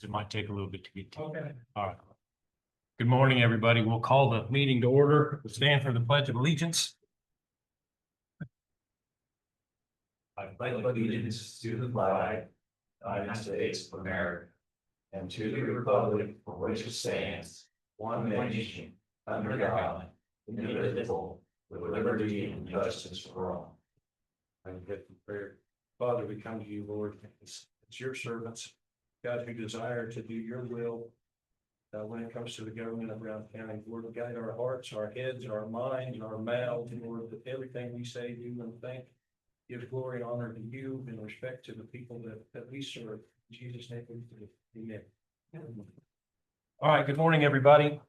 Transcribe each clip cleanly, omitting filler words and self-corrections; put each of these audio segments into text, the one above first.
It might take a little bit to get to. Okay. All right. Good morning, everybody. We'll call the meeting to order. We'll stand for the Pledge of Allegiance. I pledge allegiance to the flag of the United States of America and to the republic for which it stands, one nation, under God, indivisible, with liberty and justice for all. And get in prayer. Father, we come to you, Lord, it's your servants, God, who desire to do your will. When it comes to the government of Brown County, Lord, guide our hearts, our heads, our minds, our mouths, Lord, that everything we say, do, and think gives glory and honor to you in respect to the people that we serve. In Jesus' name, we pray. Amen. All right, good morning, everybody.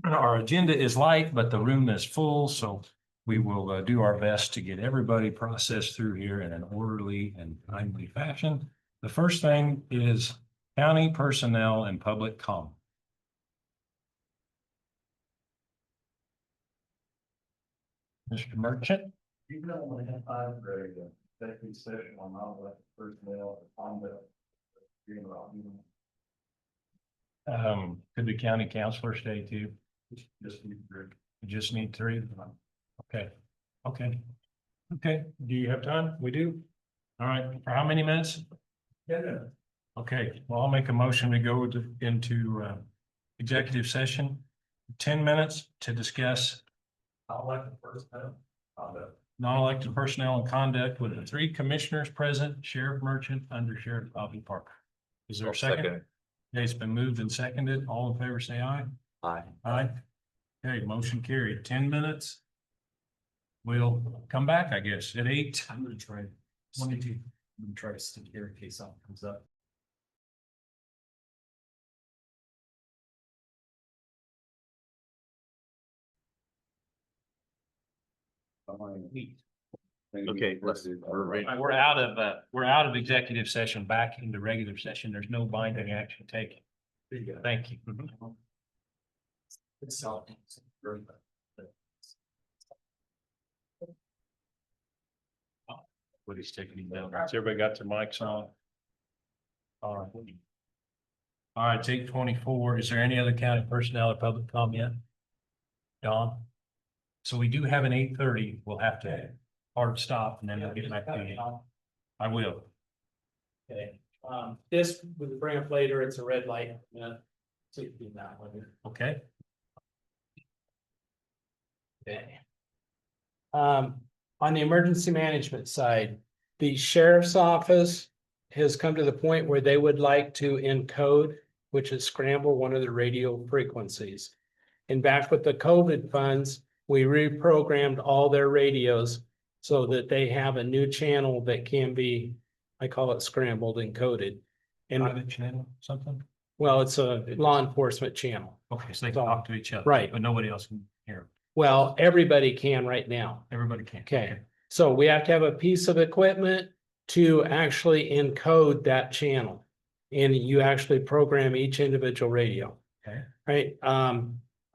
Our agenda is light, but the room is full, so we will do our best to get everybody processed through here in an orderly and timely fashion. The first thing is county personnel and public comment. Mr. Merchant? You don't want to have time for a executive session on non-elected personnel on the. Could the county counselor stay too? Just need to. You just need three? Okay, okay. Okay, do you have time? We do? All right, for how many minutes? Yeah. Okay, well, I'll make a motion to go into executive session. 10 minutes to discuss Non-elected personnel on the. non-elected personnel and conduct with the three commissioners present, Sheriff Merchant, Under Sheriff Bobby Parker. Is there a second? Okay, it's been moved and seconded. All in favor, say aye. Aye. Aye. Okay, motion carried. 10 minutes. We'll come back, I guess, at 8. I'm gonna try. 22. I'm gonna try to stick here in case something comes up. Okay, we're out of executive session, back into regular session. There's no binding action taken. Thank you. What he's taking down. Has everybody got their mics on? All right. All right, take 24. Is there any other county personnel or public comment? Don? So we do have an 8:30. We'll have to hard stop and then we'll get back to you. I will. Okay, this we bring up later, it's a red light. So you do that one. Okay. Okay. On the emergency management side, the sheriff's office has come to the point where they would like to encode, which is scramble one of the radio frequencies. And back with the COVID funds, we reprogrammed all their radios so that they have a new channel that can be, I call it scrambled, encoded. And Private channel, something? well, it's a law enforcement channel. Okay, so they can talk to each other. Right. But nobody else can hear. Well, everybody can right now. Everybody can. Okay, so we have to have a piece of equipment to actually encode that channel. And you actually program each individual radio. Okay. Right,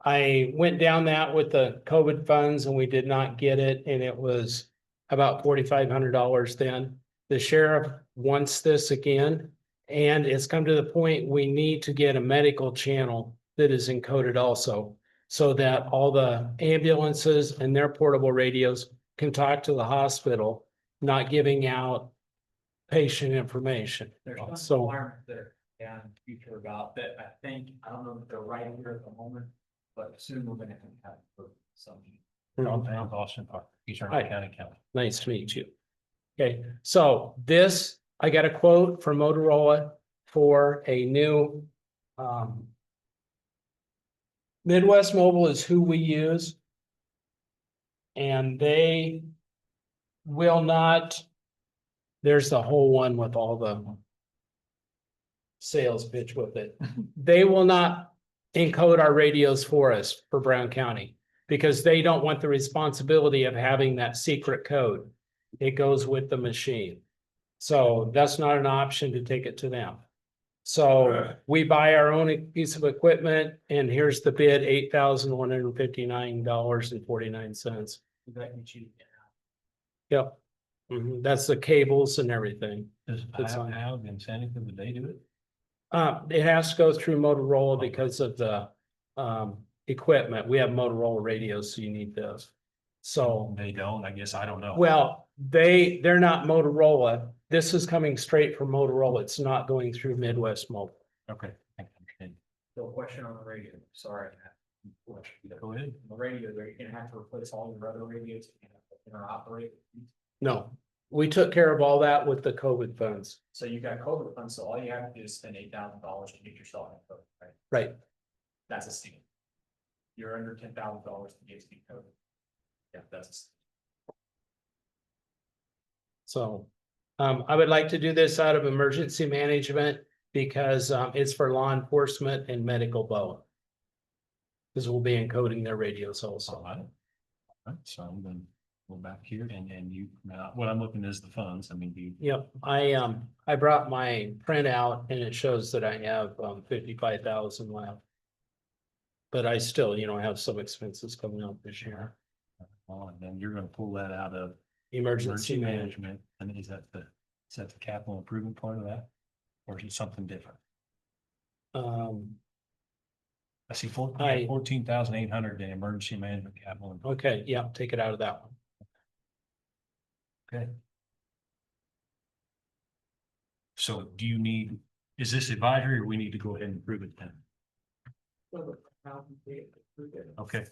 I went down that with the COVID funds and we did not get it, and it was about $4,500 then. The sheriff wants this again, and it's come to the point we need to get a medical channel that is encoded also, so that all the ambulances and their portable radios can talk to the hospital, not giving out patient information. There's some some requirement there and future about that. I think, I don't know if they're right here at the moment, but soon we're gonna have some. I'm Austin Parker, Eastern Hi. County County. Nice to meet you. Okay, so this, I got a quote from Motorola for a new, Midwest Mobile is who we use. And they will not, there's the whole one with all the sales pitch with it. They will not encode our radios for us for Brown County because they don't want the responsibility of having that secret code. It goes with the machine. So that's not an option to take it to them. So we buy our own piece of equipment and here's the bid, $8,159.49. Yep. That's the cables and everything. Does It's have, on. have incentive, would they do it? It has to go through Motorola because of the equipment. We have Motorola radios, so you need those. So, They don't, I guess, I don't know. well, they're not Motorola. This is coming straight from Motorola. It's not going through Midwest Mobile. Okay, I understand. So question on the radio, sorry. Go ahead. The radio, you're gonna have to replace all your other radios, you know, interoperate. No, we took care of all that with the COVID funds. So you got COVID funds, so all you have to do is spend $8,000 to get yourself in COVID, right? Right. That's a steal. You're under $10,000 to get to COVID. Yeah, that's a steal. So, I would like to do this out of emergency management because, it's for law enforcement and medical both. Because we'll be encoding their radios All also. right. All right, so I'm gonna go back here and you, now, what I'm looking is the funds, I mean, do you, Yep, I brought my printout and it shows that I have, 55,000 left. But I still, have some expenses coming up this year. and then you're gonna pull that out of Emergency emergency management. management, and is that the capital improvement part of that? Or is it something different? I see I- 14,800 in emergency management capital. improvement. Okay, yeah, take it out of that one. Okay. So do you need, is this advisory or we need to go ahead and approve it then? Okay,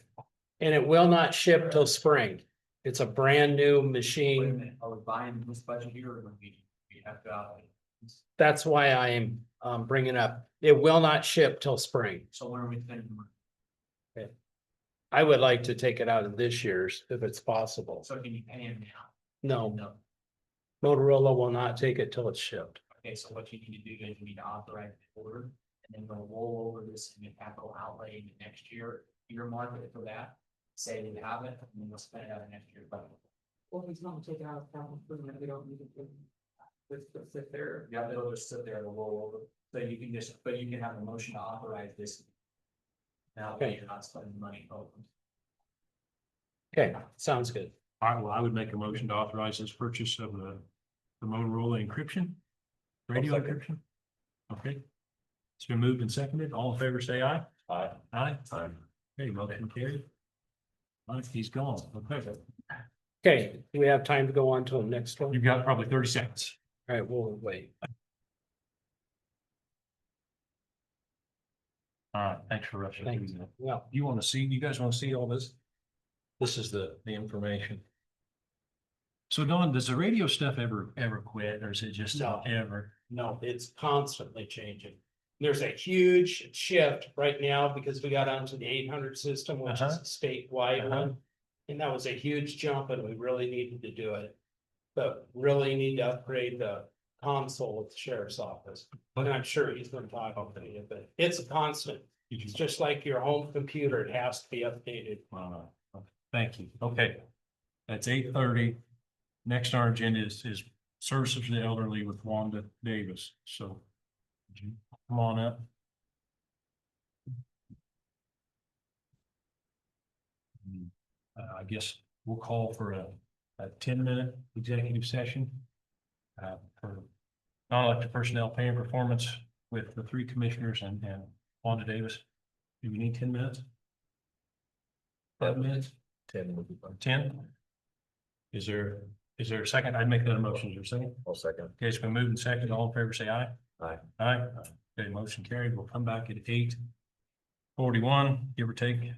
And it will not ship till spring. It's a brand new Wait a machine. minute, are we buying this budget here or when we have to allocate? That's why I am, bringing up, it will not ship till spring. So when are we spending the money? I would like to take it out of this year's if it's possible. So can you pay him now? No, No. Motorola will not take it till it's shipped. Okay, so what you need to do is you need to authorize the order, and then we'll roll over this in the capital outlay in the next year, earmark it for that. Say we have it, and then we'll spend it out of next year's budget. Well, he's not taking out capital improvement, we don't need to. Let's sit there. Yeah, it'll just sit there, it'll roll over, so you can just, but you can have a motion to authorize this. Now, Okay. you're not spending money. Okay, sounds good. all right, well, I would make a motion to authorize this purchase of the Motorola encryption. Radio encryption. Okay. It's been moved and seconded. All in favor, say aye. Aye. Aye. Okay, motion carried. All right, he's gone. Okay, Okay, do we have time to go on to the next one? you've got probably 30 seconds. All right, we'll wait. All right, thanks for rushing. Thanks. through that. Well, You want to see, you guys want to see all this? This is the information. So Dawn, does the radio stuff ever quit or is it just No. ever? no, it's constantly changing. There's a huge shift right now because we got onto the 800 system, which is a statewide one. And that was a huge jump and we really needed to do it. But really need to upgrade the console at the sheriff's office. But- And I'm sure he's gonna talk about it, but it's a constant. Did you- It's just like your home computer, it has to be updated. Thank you. Okay. That's 8:30. Next on our agenda is services to the elderly with Wanda Davis. So would you come on up. I guess we'll call for a 10-minute executive session. For non-elected personnel pay and performance with the three commissioners and Wanda Davis. Do we need 10 minutes? 5 minutes? 10 would be fine. 10? Is there a second? I'd make that a motion. Is there a second? I'll second. Okay, it's been moved and seconded. All in favor, say aye. Aye. Aye. Okay, motion carried. We'll come back at 8:41, give or take.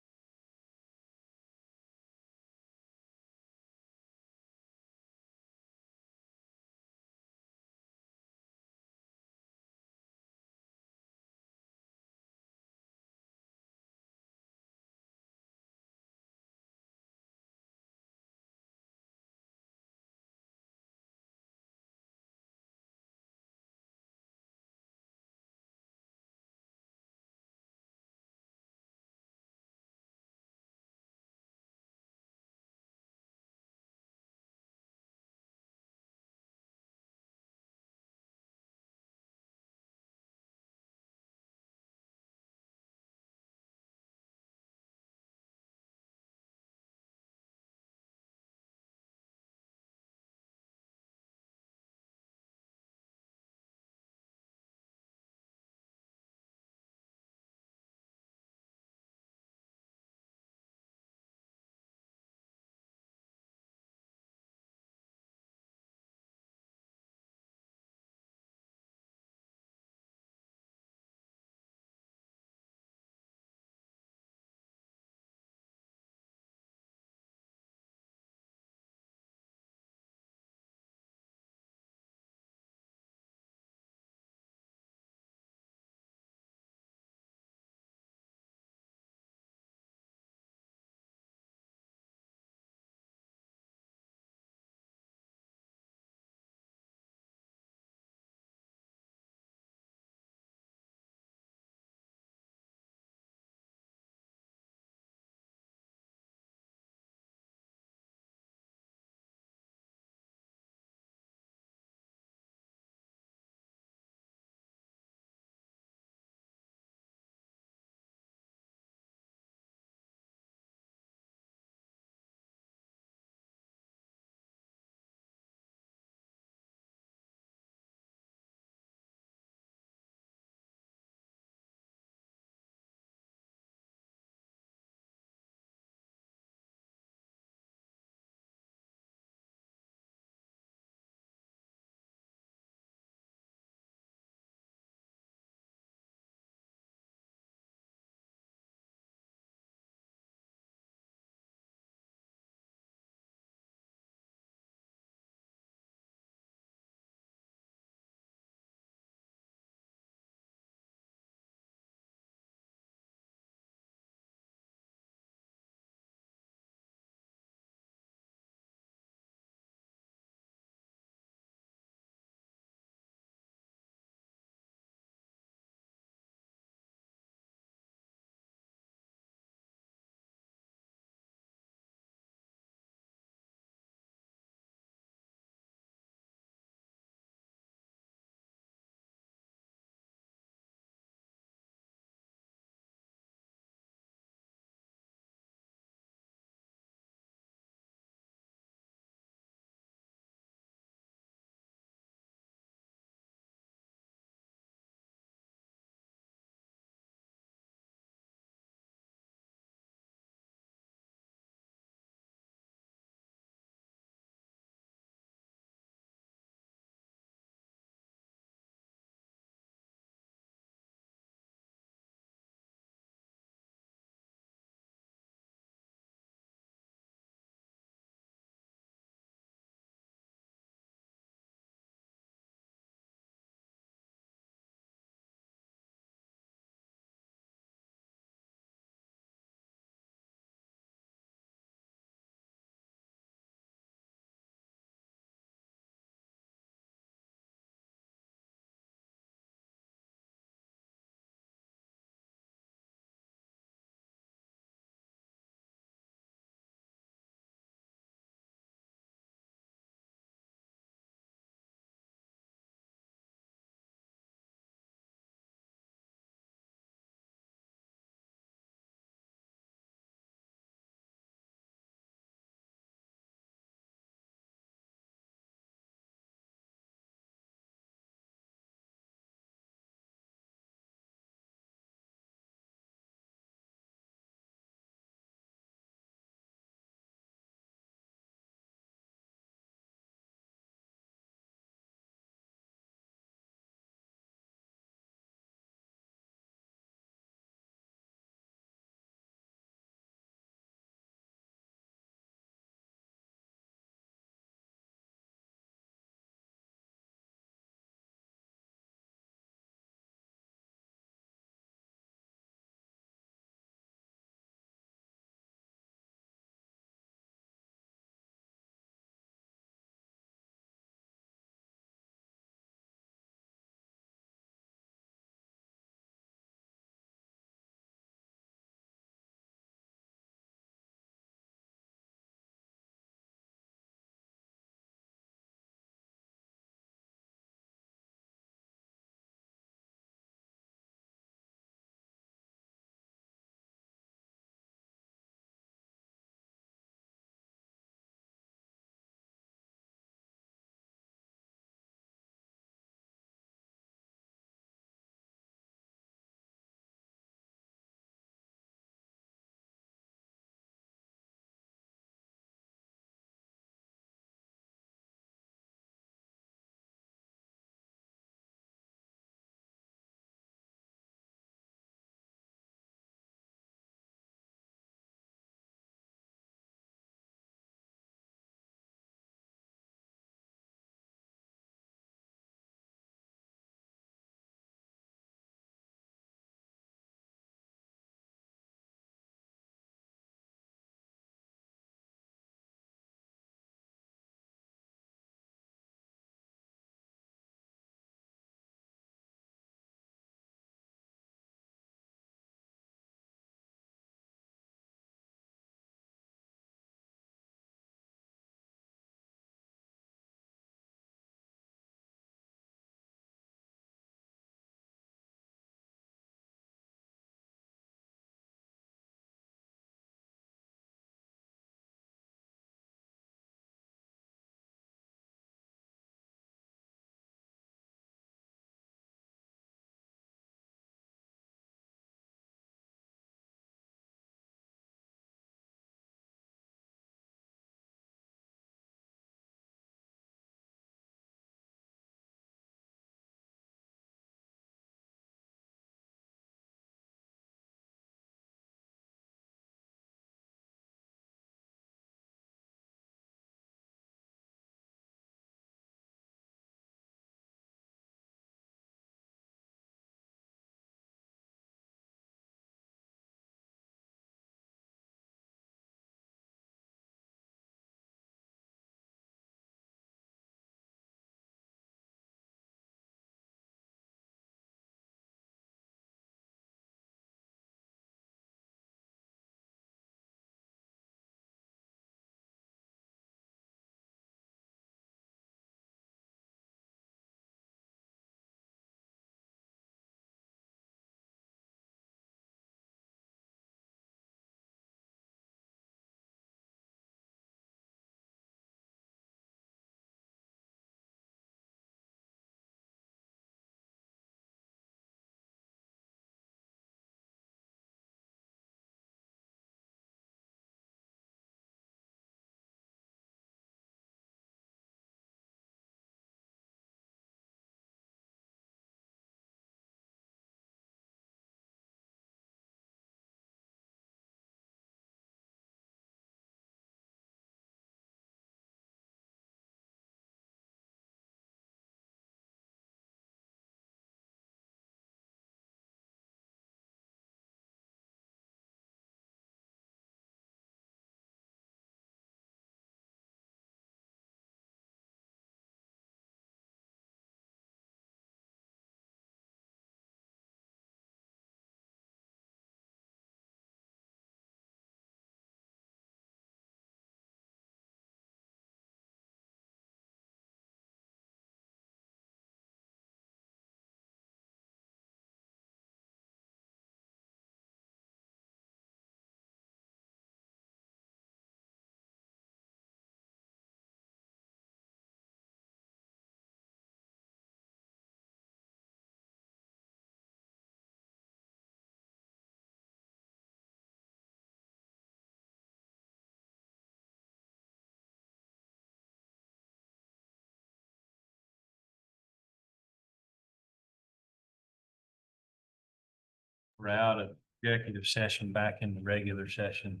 We're out of executive session, back in the regular session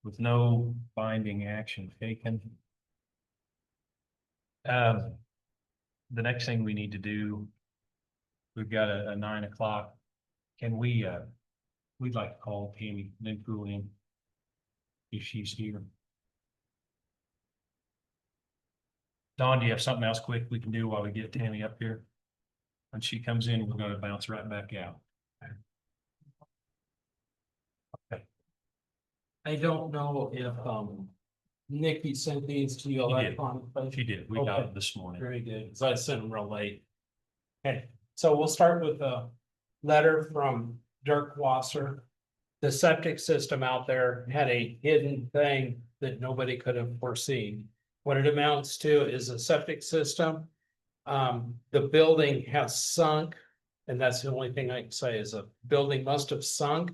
with no binding action taken. The next thing we need to do, we've got a 9 o'clock. Can we, we'd like to call Tammy Nincol in if she's here. Don, do you have something else quick we can do while we get Tammy up here? When she comes in, we're gonna bounce right back out. I don't know if, Nikki sent these to you She did. electronically. She did. We got it this morning. Very good, so I sent them real late. Okay, so we'll start with a letter from Dirk Wasser. The septic system out there had a hidden thing that nobody could have foreseen. What it amounts to is a septic system. The building has sunk, and that's the only thing I can say is a building must have sunk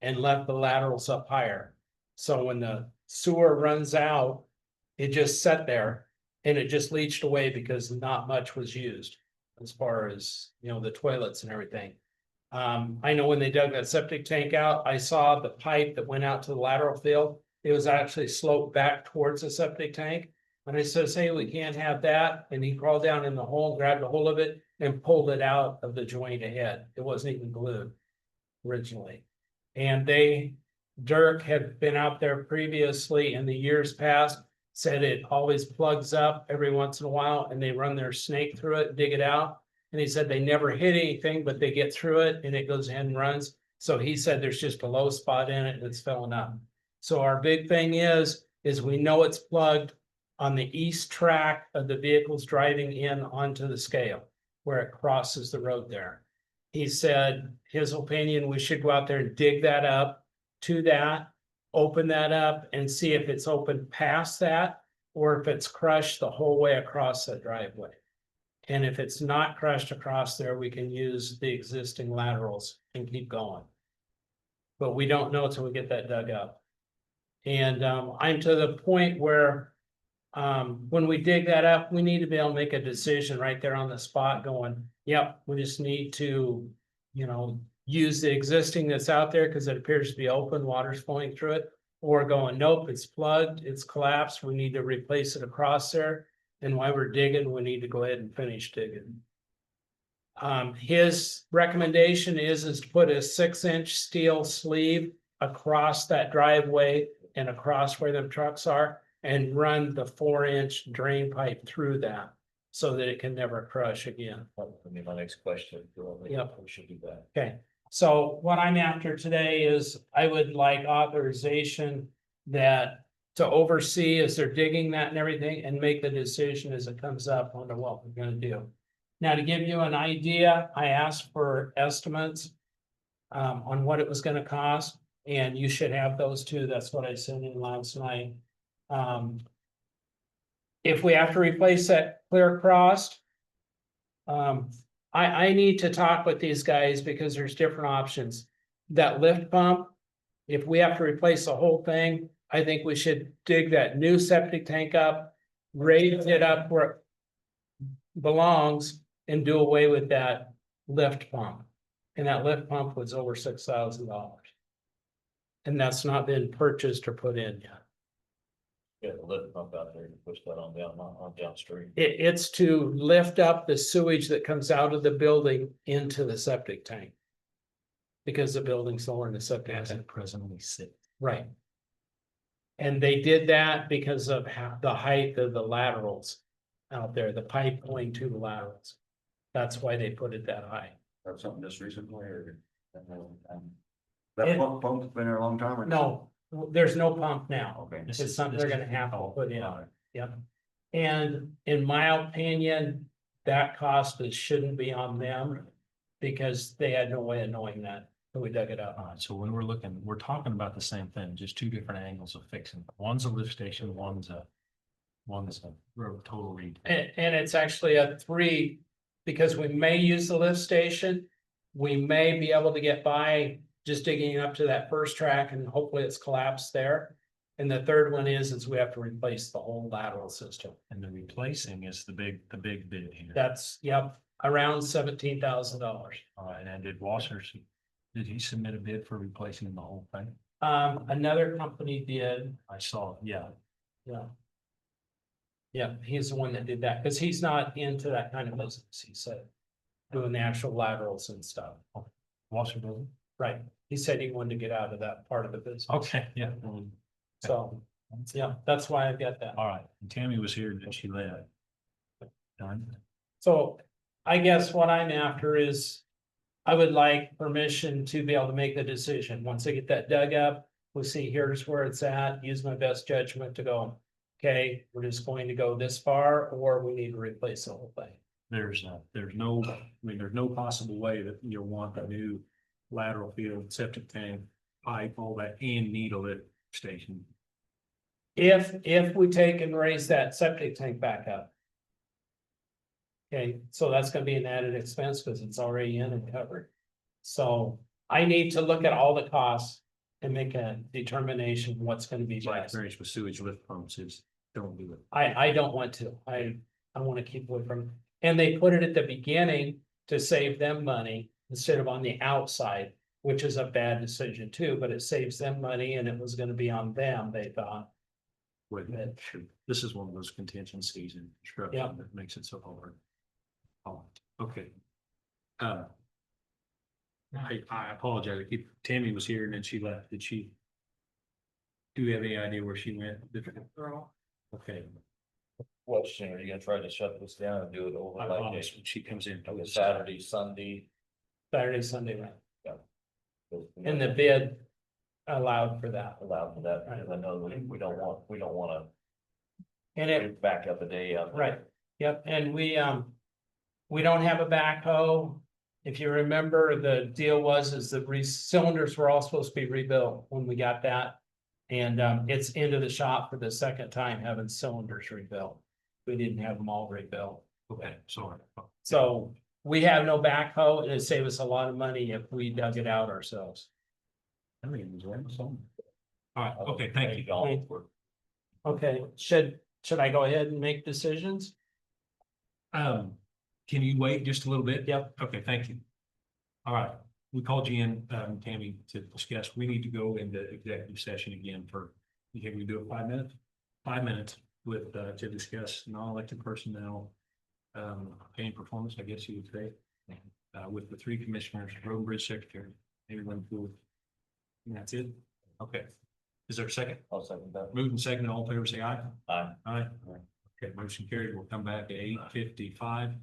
and left the laterals up higher. So when the sewer runs out, it just sat there and it just leached away because not much was used as far as, you know, the toilets and everything. I know when they dug that septic tank out, I saw the pipe that went out to the lateral field. It was actually sloped back towards the septic tank. And I says, hey, we can't have that. And he crawled down in the hole, grabbed a hold of it and pulled it out of the joint ahead. It wasn't even glued originally. And Dirk had been out there previously in the years past, said it always plugs up every once in a while and they run their snake through it, dig it out. And he said they never hit anything, but they get through it and it goes ahead and runs. So he said there's just a low spot in it and it's filling up. So our big thing is we know it's plugged on the east track of the vehicles driving in onto the scale where it crosses the road there. He said his opinion, we should go out there and dig that up to that, open that up and see if it's open past that or if it's crushed the whole way across the driveway. And if it's not crushed across there, we can use the existing laterals and keep going. But we don't know until we get that dug up. And I'm to the point where when we dig that up, we need to be able to make a decision right there on the spot going, yep, we just need to, you know, use the existing that's out there because it appears to be open, water's flowing through it, or going, nope, it's plugged, it's collapsed, we need to replace it across there. And while we're digging, we need to go ahead and finish digging. His recommendation is to put a 6-inch steel sleeve across that driveway and across where the trucks are and run the 4-inch drain pipe through that so that it can never crush again. That would be my next question. Yep. We should do that. Okay, so what I'm after today is I would like authorization that to oversee as they're digging that and everything and make the decision as it comes up on what we're gonna do. Now, to give you an idea, I asked for estimates on what it was gonna cost, and you should have those too. That's what I sent in last night. If we have to replace that clear crossed, I need to talk with these guys because there's different options. That lift pump, if we have to replace the whole thing, I think we should dig that new septic tank up, raise it up where it belongs and do away with that lift pump. And that lift pump was over $6,000. And that's not been purchased or put in yet. Yeah, the lift pump out there, you push that on downstream. It's to lift up the sewage that comes out of the building into the septic tank. Because the building's lower in the septic As tank. it presently sits. Right. And they did that because of the height of the laterals out there, the pipe going to the laterals. That's why they put it that high. Or something just recently or? It- Pump's been there a long time or? No, there's no pump now. Okay. It's something they're gonna have to put in. Yep. And in my opinion, that cost shouldn't be on them because they had no way of knowing that when we dug it up. All right, so when we're looking, we're talking about the same thing, just two different angles of fixing. One's a lift station, one's a total read. And it's actually a 3, because we may use the lift station. We may be able to get by just digging up to that first track and hopefully it's collapsed there. And the third one is we have to replace the whole lateral system. And the replacing is the big bid here. That's, yep, around $17,000. All right, and did Did he submit a bid for replacing the whole thing? Another company did, I saw, yeah. yeah. Yeah, he's the one that did that, because he's not into that kind of business, he said. Doing the actual laterals and stuff. Wasser building? Right, he said he wanted to get out of that part of the business. Okay, yeah. So, yeah, that's why I've got that. All right, and Tammy was here and she left. Done. So I guess what I'm after is. I would like permission to be able to make the decision. Once I get that dug up, we'll see, here's where it's at, use my best judgment to go. Okay, we're just going to go this far, or we need to replace the whole thing. There's no, I mean, there's no possible way that you'll want a new lateral field, septic tank, pipe, all that, and needle it station. If we take and raise that septic tank back up. Okay, so that's gonna be an added expense because it's already in and covered. So I need to look at all the costs and make a determination what's gonna be My best. experience with sewage lift pumps is, don't do it. I don't want to, I want to keep away from, and they put it at the beginning to save them money instead of on the outside, which is a bad decision too, but it saves them money and it was gonna be on them, they thought. Wait, this is one of those contingencies in Yeah. construction that makes it so hard. Oh, okay. I apologize. Tammy was here and then she left. Did she? Do you have any idea where she went? Okay, Question, are you gonna try to shut this down and do it I overnight? promise when she comes in. Saturday, Sunday? Saturday, Sunday, right? And And the bid allowed for that. allowed for that, because I know we don't wanna And it, back up a day up. right, yep, and we don't have a backhoe. If you remember, the deal was is the cylinders were all supposed to be rebuilt when we got that. And it's into the shop for the second time having cylinders rebuilt. We didn't have them all rebuilt. Okay, sorry. So we have no backhoe and it saved us a lot of money if we dug it out ourselves. I mean, it was around something. All right, okay, thank you. All for Okay, should I go ahead and make decisions? Can you wait just a little bit? Yep. Okay, thank you. All right, we called you in, Tammy, to discuss, we need to go into executive session again for, can we do it 5 minutes? 5 minutes with, to discuss non-elected personnel. Pay and performance, I guess you would say. With the 3 commissioners, road and bridge secretary, everyone cool. And that's it? Okay. Is there a second? I'll second that. Moving second, all in favor, say aye. Aye. Aye. Okay, motion carried. We'll come back at 8:55.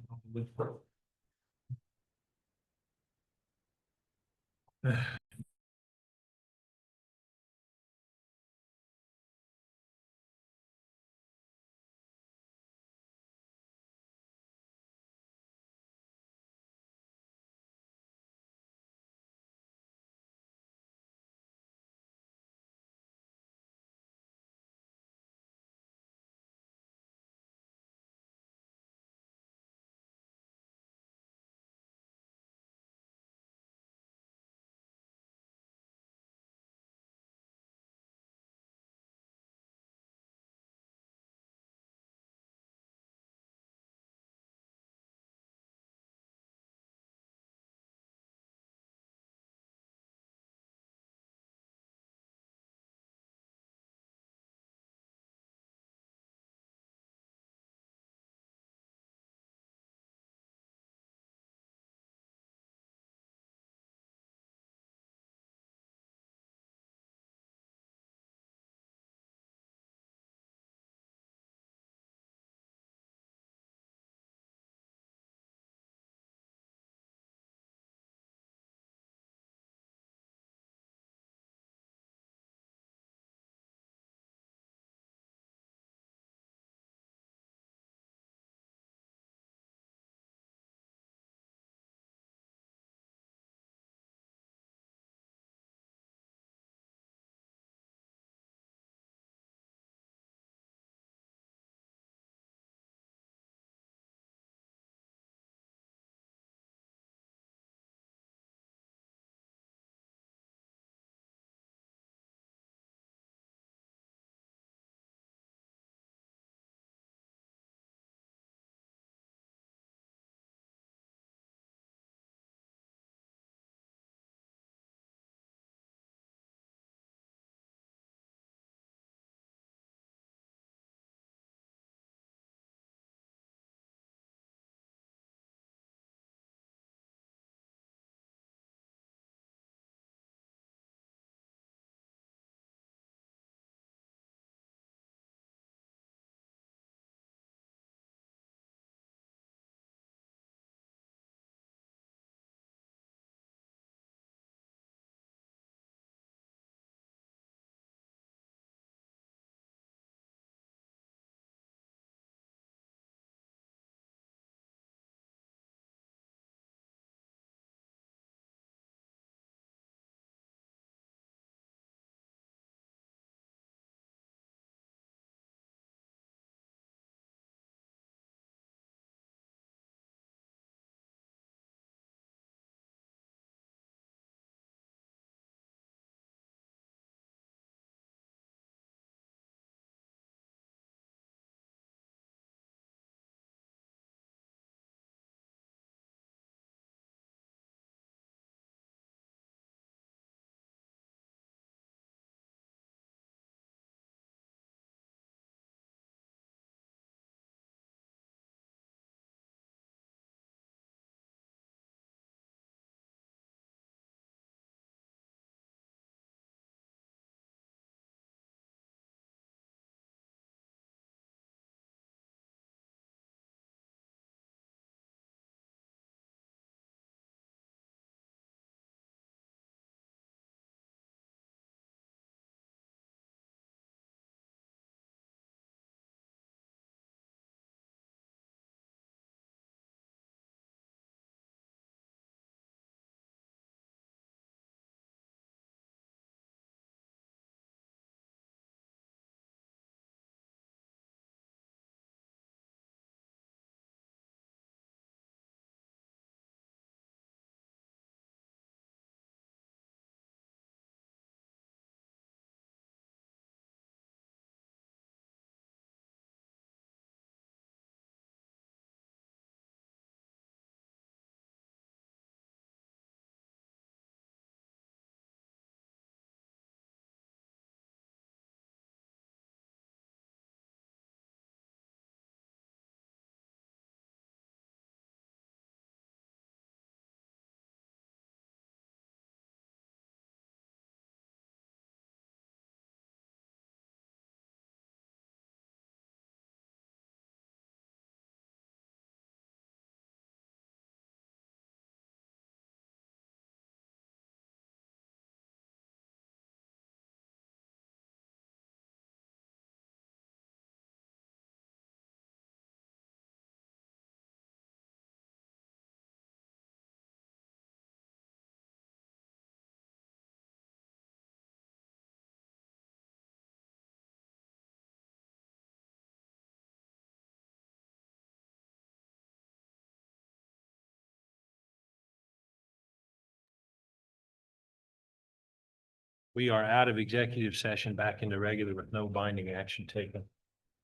We are out of executive session, back into regular with no binding action taken.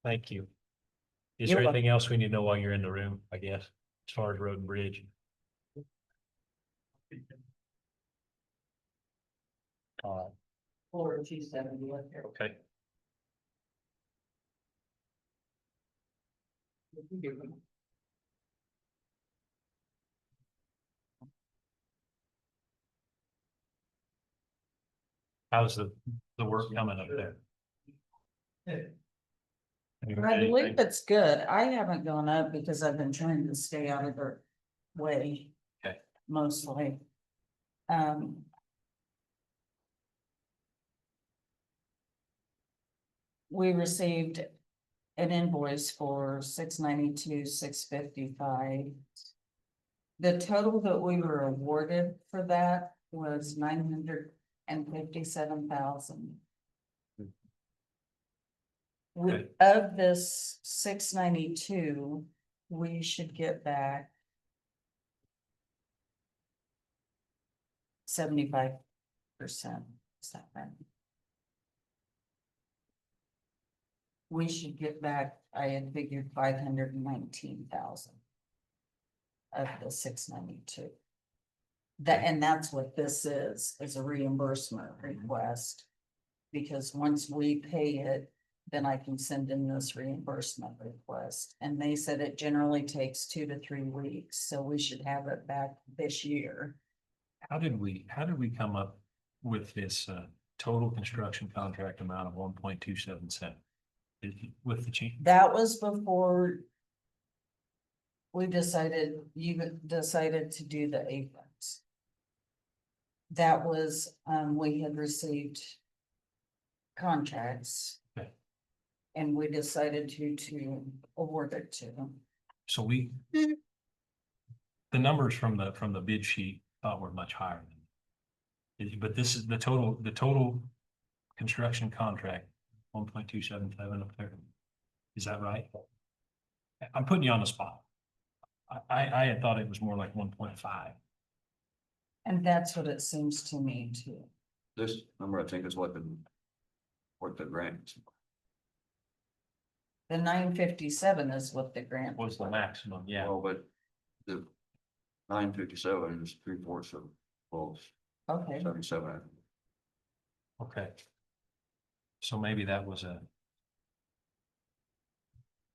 Thank you. Is there You're anything else we need to know while you're in the room, I guess, as far as road and bridge? All Or 270, right, okay. How's the work coming up there? Have you heard I believe anything? it's good. I haven't gone up because I've been trying to stay out of their way. Okay. Mostly. Um. We received an invoice for $692, $655. The total that we were awarded for that was $957,000. Okay. Of this 692, we should get back 75%. Is that right? We should get back, I had figured 519,000. Of the 692. That, and that's what this is a reimbursement request. Because once we pay it, then I can send in this reimbursement request. And they said it generally takes 2 to 3 weeks, so we should have it back this year. How did we come up with this total construction contract amount of 1.277? With the change? That was before we decided, you decided to do the aprons. That was, we had received contracts. Okay. And we decided to award it to them. So the numbers from the bid sheet thought were much higher than. But this is the total construction contract, 1.277 up there. Is that right? I'm putting you on the spot. I had thought it was more like 1.5. And that's what it seems to me too. This number, I think, is what the grant. The 957 is what the grant Was the maximum, yeah. Well, but the 957 is 3/4 of, well, Okay, 77. Okay. So maybe that was a.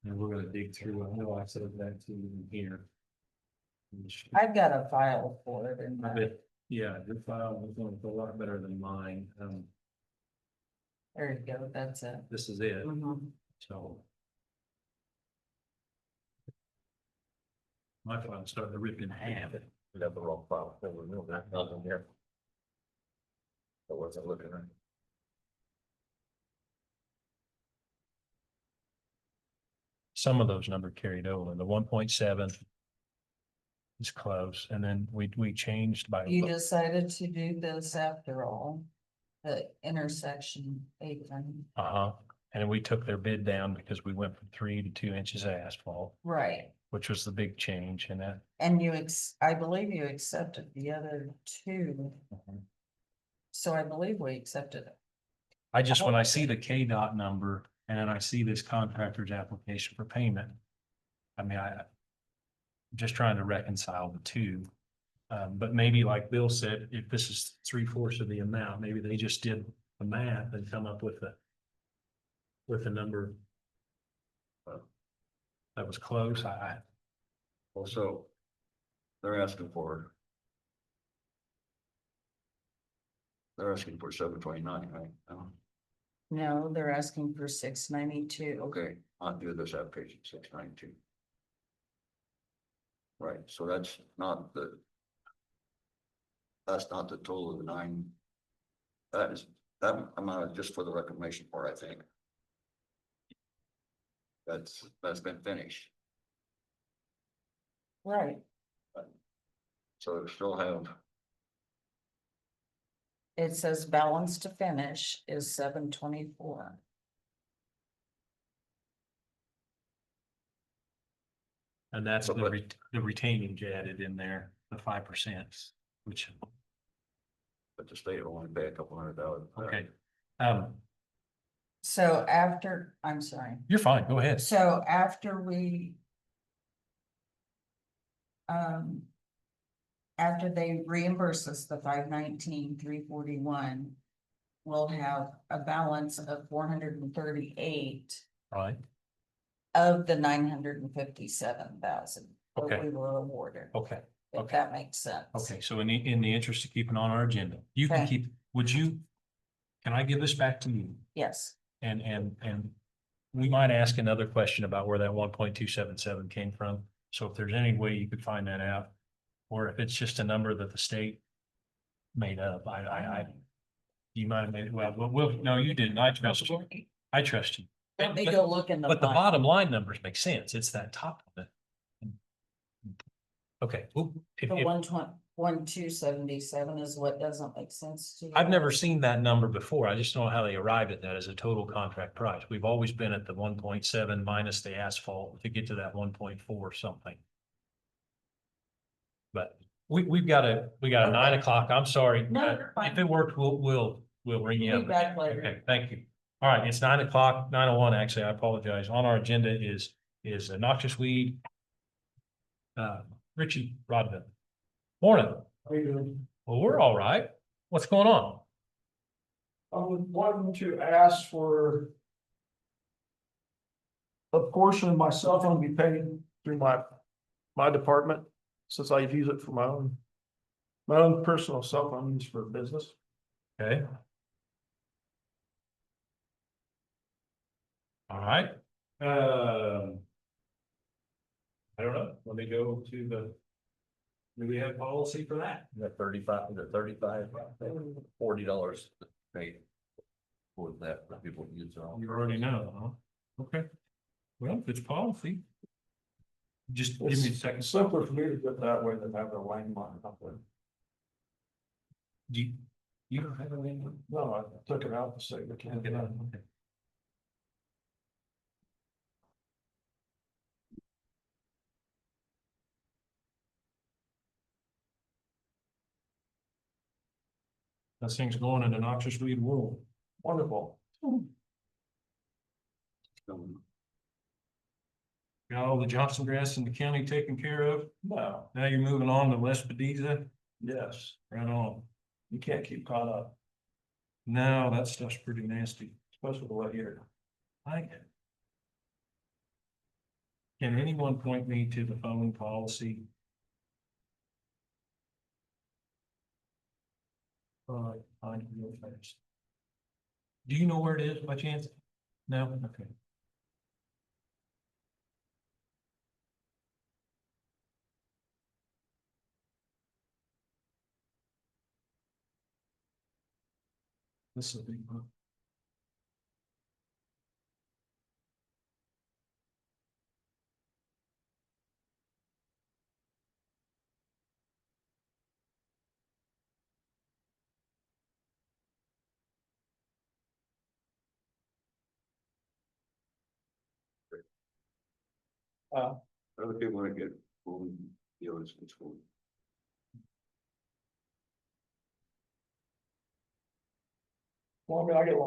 And we're gonna dig through, I know I said that to you here. I've got a file for it and I bet, yeah, your file was going to a lot better than mine. there you go, that's it. This is it, Mhm. so. My file started to rip in half. We got the wrong file. There was no nothing there. I wasn't looking at. Some of those numbers carried over, the 1.7 is close, and then we changed by. You decided to do this after all, the intersection apron, Uh-huh, and we took their bid down because we went from 3 to 2 inches of asphalt, right? which was the big change in that. And I believe you accepted the other two, so I believe we accepted it. I just, when I see the KDOT number and then I see this contractor's application for payment. I mean, I'm just trying to reconcile the two. But maybe like Bill said, if this is 3/4 of the amount, maybe they just did the math and come up with a number. That was close. Also, they're asking for. They're asking for 729, right? No, they're asking for 692. Okay, I'll do this application 692. Right, so that's not the. That's not the total of the 9. That amount is just for the reclamation part, I think. That's been finished, Right, so we still have, it says balance to finish is 724. And that's So, but- the retaining you added in there, the 5%, which. but the state will only pay a couple $100. Okay. So after, I'm sorry, You're fine. Go ahead. so after we. After they reimburse us the 519,341, we'll have a balance of 438 All right. of the 957,000. Okay. We were awarded, Okay. if Okay. that makes sense. Okay. So in the interest of keeping on our agenda, you can Okay. keep, can I give this back to you? Yes, And we might ask another question about where that 1.277 came from. So if there's any way you could find that out, or if it's just a number that the state made up, you might have made it, no, you didn't. I trust you. I trust you. let me But- go look in the. But the file. bottom line numbers make sense. It's that top of it. Okay. Well, The 1,277 is what doesn't make sense to you. I've never seen that number before. I just don't know how they arrived at that as a total contract price. We've always been at the 1.7 minus the asphalt to get to that 1.4 something. But we got a 9 o'clock. I'm sorry. No, you're fine. If it worked, we'll ring you Be up. back later. Okay, thank you. All right, it's 9 o'clock, 9:01, actually, I apologize. On our agenda is noxious weed. Richie Rodman. Morning. How you doing? Well, we're all right. What's going on? I was wanting to ask for a portion of my cell phone to be paid through my department, since I use it for my own personal cell phone use for business. Okay. All right. I don't know. Let me go to do we have policy for that? $35, $40 paid for that, for people to use their own. You already know, huh? Okay. Well, if it's policy. Just give me a It's second. simpler for me to do it that way than have a landline number. Do you don't have a name? No, I took it out to say we can't get it. Okay. That thing's going in the noxious weed world. Wonderful. Got all the Johnson grass in the county taken care of. No, Now you're moving on to West Bediza. yes, Right on. you can't keep caught up, No, that stuff's pretty nasty. especially the way here. I. Can anyone point me to the phone policy? Find it real fast. Do you know where it is by chance? No, okay. This is a big one. Other people want to get, deals in school. Well, I mean, I get a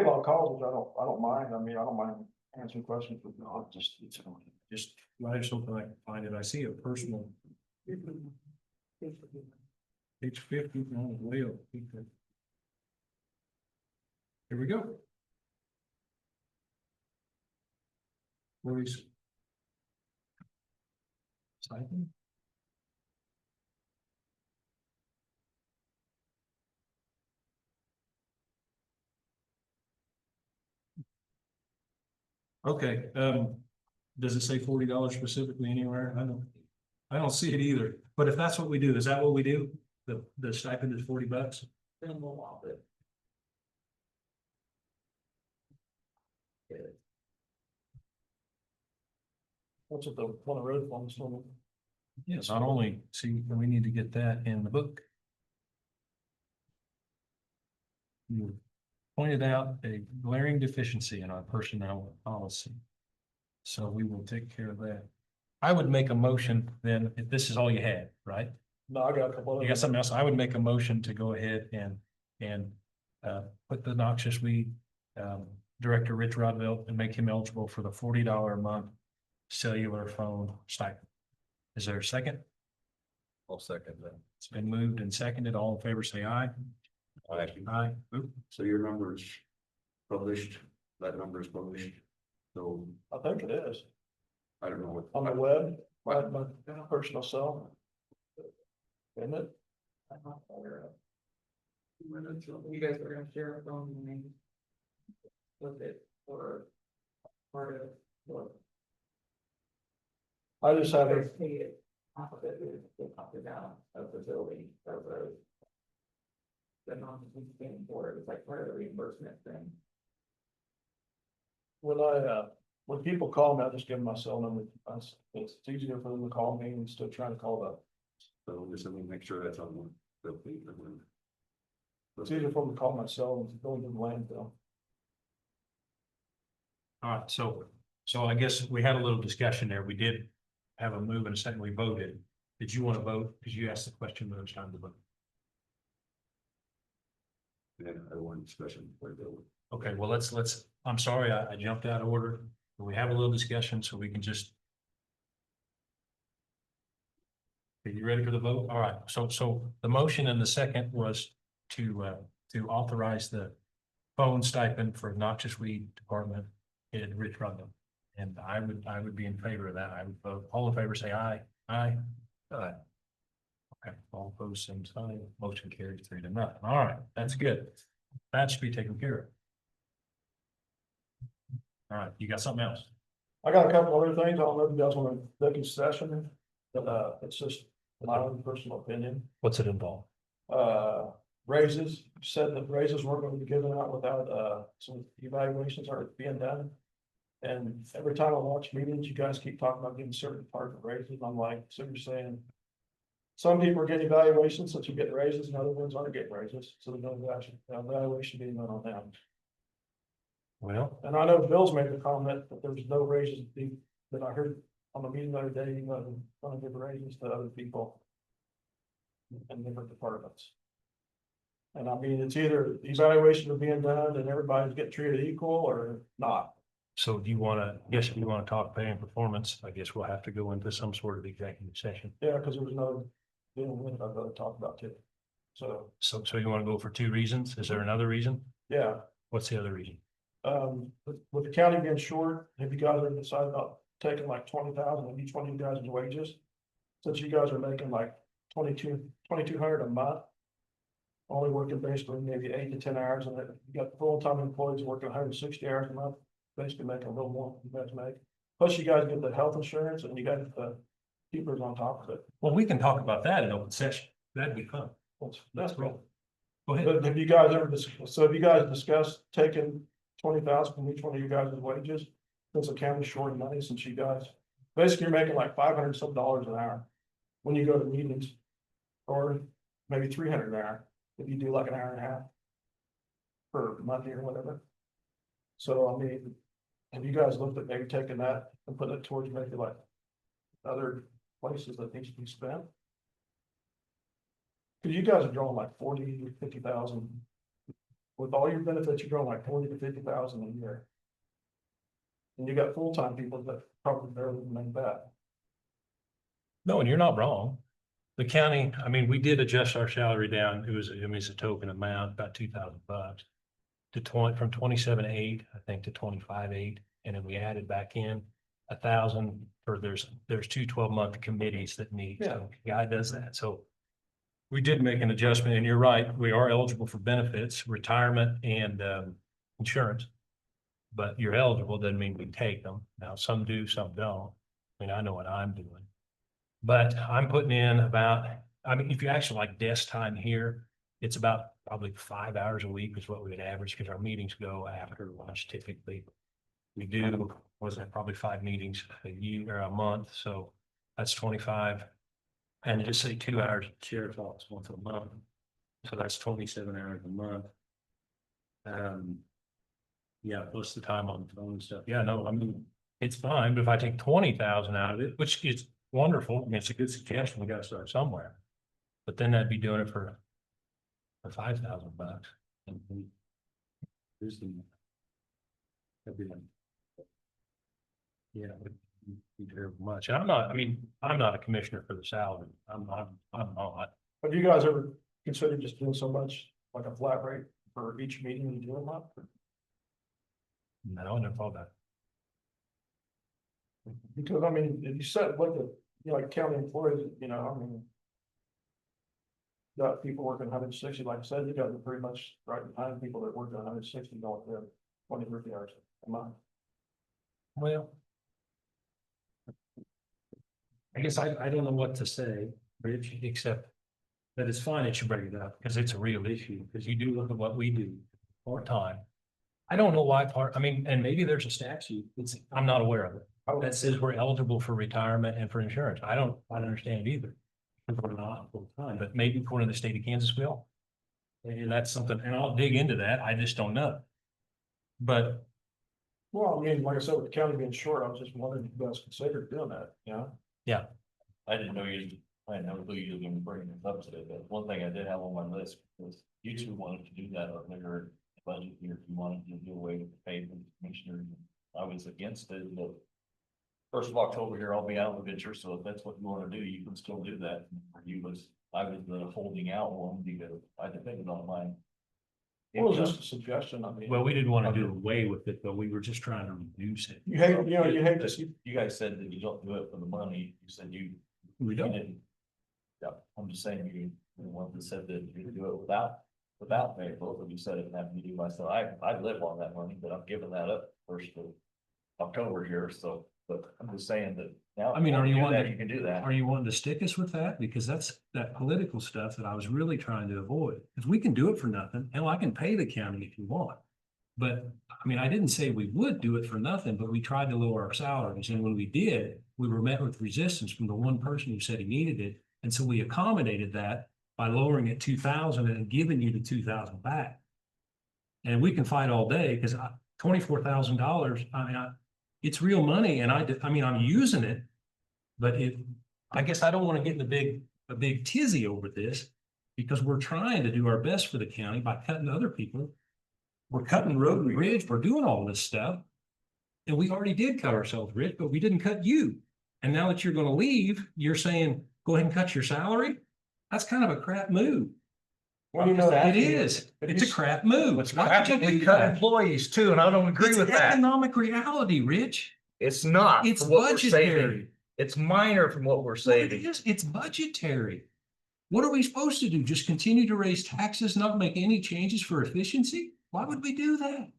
lot of calls, which I don't mind, I mean, I don't mind answering questions, but no, Just I just hope I can find it. I see a personal. Page 50 on the way up. Here we go. Where is? Stipend? Okay, does it say $40 specifically anywhere? I don't see it either, but if that's what we do, is that what we do? The stipend is $40? Then we'll walk it. what's it, the one road on this one? Yes. Not only, see, we need to get that in the book. You pointed out a glaring deficiency in our personnel policy. So we will take care of that. I would make a motion then, if this is all you had, right? No, I got a couple. You got something else? I would make a motion to go ahead and put the noxious weed Director Rich Rodville and make him eligible for the $40 a month cellular phone stipend. Is there a second? I'll second that. It's been moved and seconded. All in favor, say aye. Aye. Oop. So your number is published, that number is published. So I think it is I don't know what. on the web, my personal cell. Isn't it? I'm not aware of. You guys were gonna share a phone name. With it or part of what. I just have it, Pay it off of it, they pop it out of the building, of the. The non-paying for it, it's like part of the reimbursement thing. when people call me, I just give them my cell number. It's easier for them to call me instead of trying to call up. So just let me make sure that's on the. It's easier for them to call my cell than going to the landfill. All right, so I guess we had a little discussion there. We did have a move and a second. We voted. Did you want to vote? Because you asked the question, but it was time to vote. Yeah, I want discussion. Okay, well, let's, I'm sorry, I jumped out of order. We have a little discussion so we can just. Are you ready for the vote? All right, so the motion and the second was to authorize the phone stipend for noxious weed department in Rich Rundle. And I would be in favor of that. I would vote. All in favor, say aye. Aye. Aye. Okay, all opposed, same sign. Motion carries 3-0. All right, that's good. That should be taken care of. All right, you got something else? I got a couple other things. I don't know if you guys want to take a session, but it's just my own personal opinion. What's it involve? Raises, said that raises weren't going to be given out without some evaluations are being done. And every time I watch meetings, you guys keep talking about giving certain department raises. I'm like, so you're saying. Some people are getting evaluations, since you get raises, and other ones aren't getting raises, so there's no evaluation being done on them. Well, And I know Bill's made the comment that there's no raises that I heard on the meeting the other day, you know, want to give raises to other people. In different departments. And I mean, it's either evaluations are being done and everybody's getting treated equal or not. so do you want to, yes, if you want to talk pay and performance, I guess we'll have to go into some sort of executive session. Yeah, because there was no, dealing with it I'd rather talk about too. So, So you want to go for 2 reasons? Is there another reason? yeah, What's the other reason? with the county being short, have you guys ever decided about taking like 20,000 of each one of you guys' wages? Since you guys are making like 2,200 a month. Only working basically maybe 8 to 10 hours, and then you got full-time employees working 160 hours a month, basically making a little more than you guys make. Plus you guys get the health insurance and you got the keepers on top of it. Well, we can talk about that in open session. That'd be fun. That's cool. Go ahead. But have you guys ever, so have you guys discussed taking 20,000 from each one of you guys' wages? Since the county's short of money, since you guys, basically you're making like $500 some an hour when you go to meetings. Or maybe 300 an hour, if you do like an hour and a half. Per Monday or whatever. So I mean, have you guys looked at maybe taking that and putting it towards maybe like. Other places that needs to be spent? Cause you guys are drawing like 40 to 50,000. With all your benefits, you're drawing like 40 to 50,000 a year. And you got full-time people that probably barely make that. No, and you're not wrong. The county, I mean, we did adjust our salary down. It's a token amount, about $2,000. From 27.8, I think, to 25.8, and then we added back in 1,000 for there's 2 12-month committees that meet. So the guy does that. So we did make an adjustment, and you're right, we are eligible for benefits, retirement and insurance. But you're eligible doesn't mean we take them. Now, some do, some don't. I mean, I know what I'm doing. But I'm putting in about, I mean, if you actually like desk time here, it's about probably 5 hours a week is what we would average, because our meetings go after lunch typically. We do, was that probably 5 meetings a year or a month, so that's 25. And just say 2 hours of chair talks once a month. So that's 27 hours a month. Yeah, plus the time on the phone and stuff. Yeah, no, I mean, it's fine, but if I take 20,000 out of it, which is wonderful, I mean, it's a good suggestion, we gotta start somewhere. But then I'd be doing it for $5,000. And Here's the. That'd be like. Yeah, it would be very much. And I'm not, I mean, I'm not a commissioner for the salary. I'm not. Have you guys ever considered just doing so much, like a flat rate for each meeting you do a month? No, I never thought that. Because I mean, if you said, look at, you know, like county employees, you know, I mean. Got people working 160, like I said, you got pretty much right behind people that work 160, don't live 20, 30 hours a month. Well. I guess I don't know what to say, Rich, except that it's fine that you bring it up because it's a real issue, because you do look at what we do part-time. I don't know why I mean, and maybe there's a statute, I'm not aware of it, that says we're eligible for retirement and for insurance. I don't understand it either. We're not full-time, but maybe according to the state of Kansas will. And that's something, and I'll dig into that. I just don't know. But Well, I mean, like I said, with the county being short, I was just wondering if you guys considered doing that, you know? I didn't know I didn't know who you were gonna bring this up today, but one thing I did have on my list was you two wanted to do that earlier budget year, if you wanted to do away with the pay for the commissioner. I was against it, but 1st of October here, I'll be out of the picture, so if that's what you wanna do, you can still do that. I was the holding out one because I depended on mine. It was just a suggestion, I mean. well, we didn't want to do away with it, but we were just trying to reduce it. You hate, you know, you hate to see, You guys said that you don't do it for the money, you said you. We you didn't. Yeah, I'm just saying, you the one that said that you do it without pay, both of you said it, and have to do myself, I live on that money, but I'm giving that up 1st of October here, so, but I'm just saying that now. I mean, if are you do wanting that, to- You can do that. Are you wanting to stick us with that? Because that's that political stuff that I was really trying to avoid. Because we can do it for nothing. Hell, I can pay the county if you want. But I mean, I didn't say we would do it for nothing, but we tried to lower our salaries. And when we did, we were met with resistance from the one person who said he needed it. And so we accommodated that by lowering it 2,000 and giving you the 2,000 back. And we can fight all day because $24,000, I mean, it's real money and I mean, I'm using it. But I guess I don't want to get in a big tizzy over this because we're trying to do our best for the county by cutting other people. We're cutting road and bridge, we're doing all this stuff. And we already did cut ourselves, Rich, but we didn't cut you. And now that you're going to leave, you're saying, go ahead and cut your salary. That's kind of a crap move. well, you know. It is. It's a crap move. It's Why would you practically do cut that? employees too, and I don't agree It's with that. economic reality, Rich. It's not. It's for what we're saving. budgetary. It's minor from what we're Well, it saving. is. It's budgetary. What are we supposed to do? Just continue to raise taxes, not make any changes for efficiency? Why would we do that?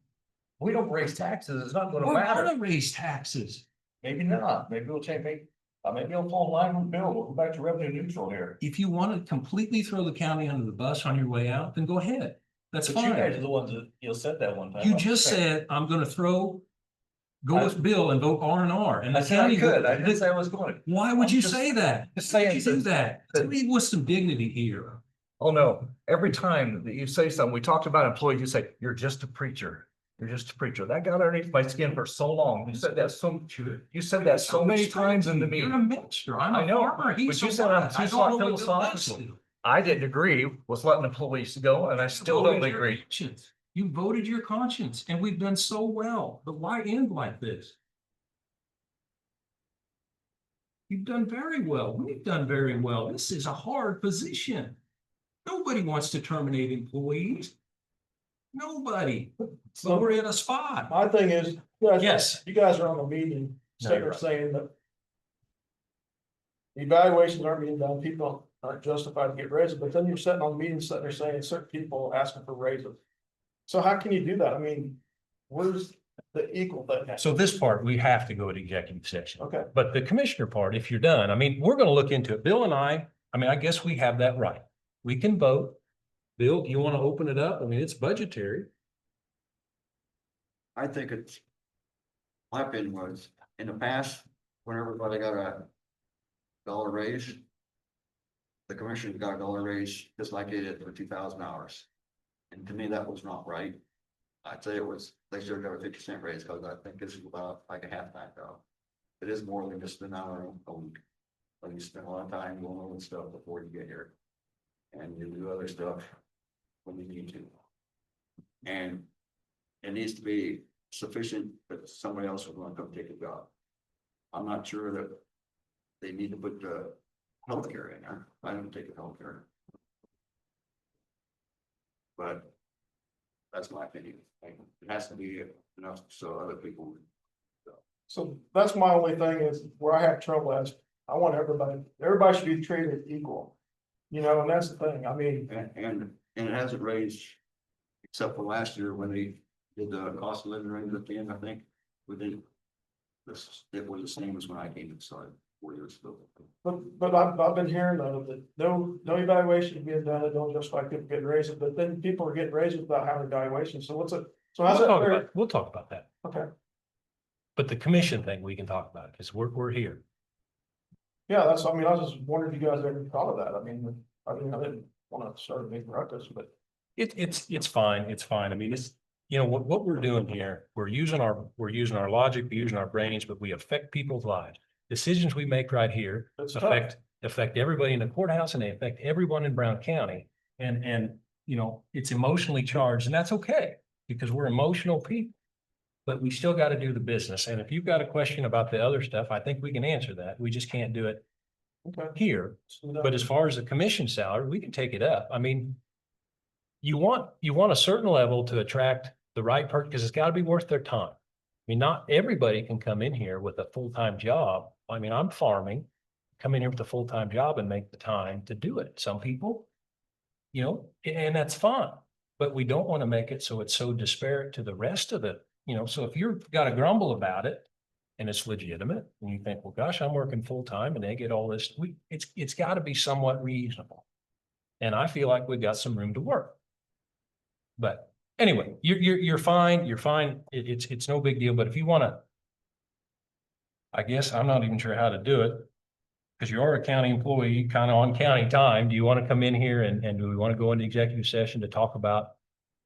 We don't raise taxes. It's not gonna We're matter. gonna raise taxes. Maybe not, maybe we'll change, maybe it'll fall in line with Bill, we'll go back to revenue neutral here. If you want to completely throw the county under the bus on your way out, then go ahead. That's But you guys are fine. the ones that, you said that one time. You just said, I'm gonna go with Bill and vote R&R. And I the said I county. could. I didn't say I was going. Why would I'm you just- say that? Just Why would saying. you do since- that? Tell me with some dignity here. Oh, no. Every time that you say something, we talked about employees, you say, you're just a preacher. You're just a preacher. That got underneath my skin for so long. You said that so many times in the You're a meeting. minister. I'm I a know, farmer. but He's you a said I'm what? too I don't know what Bill philosophical. does do. I didn't agree with letting the police go, and I still Voted don't your agree. conscience. You voted your conscience and we've done so well, but why end like this? You've done very well. We've done very well. This is a hard position. Nobody wants to terminate employees. Nobody. So we're in a spot. My thing is, you guys. Yes. You guys are on the meeting, No, you're right. saying that. Evaluations aren't being done, people aren't justified to get raises, but then you're sitting on meetings that are saying certain people asking for raises. So how can you do that? I mean, where's the equal thing? So this part, we have to go to executive session. Okay, But the commissioner part, if you're done, I mean, we're gonna look into it. Bill and I mean, I guess we have that right. We can vote. Bill, do you want to open it up? I mean, it's budgetary. I think it's, my opinion was, in the past, when everybody got a dollar raise, the commission got a dollar raise just like they did for 2,000 hours. And to me, that was not right. I'd say they should have got a 50-cent raise, because I think this is about like a half-time job. It is more than just an hour a week. But you spend a lot of time going over stuff before you get here. And you do other stuff when you need to. And it needs to be sufficient that somebody else will want to come take a job. I'm not sure that they need to put the healthcare in there. I don't take the healthcare. But that's my opinion. Like, it has to be enough so other people. So that's my only thing is where I have trouble is, I want everybody should be treated equal. You know, and that's the thing, I mean, And it hasn't raised, except for last year when they did the cost of living raise at the end, I think. We didn't. It was the same as when I came inside 4 years ago. but I've been hearing though that no evaluation being done, it don't just like people getting raises, but then people are getting raises without having evaluation, so so how's that fair? We'll talk about that. Okay, But the commission thing, we can talk about, because we're here. yeah, I mean, I was just wondering if you guys ever thought of that, I didn't wanna start a big ruckus, but. It's fine, it's fine. I mean, it's, you know, what we're doing here, we're using our logic, we're using our brains, but we affect people's lives. Decisions we make right here It's tough. affect everybody in the courthouse, and they affect everyone in Brown County. And, you know, it's emotionally charged, and that's okay, because we're emotional people. But we still got to do the business. And if you've got a question about the other stuff, I think we can answer that. We just can't do it Okay. here. But as far as the commission salary, we can take it up. I mean, you want a certain level to attract the right person, because it's got to be worth their time. I mean, not everybody can come in here with a full-time job. I mean, I'm farming, come in here with a full-time job and make the time to do it. Some people, you know, and that's fine. But we don't want to make it so it's so disparate to the rest of the, you know, so if you've got to grumble about it and it's legitimate, and you think, well, gosh, I'm working full-time and they get all this, it's got to be somewhat reasonable. And I feel like we've got some room to work. But anyway, you're fine, you're fine. It's no big deal, but if you want to, I guess I'm not even sure how to do it. Because you are a county employee, kind of on county time. Do you want to come in here and do we want to go into executive session to talk about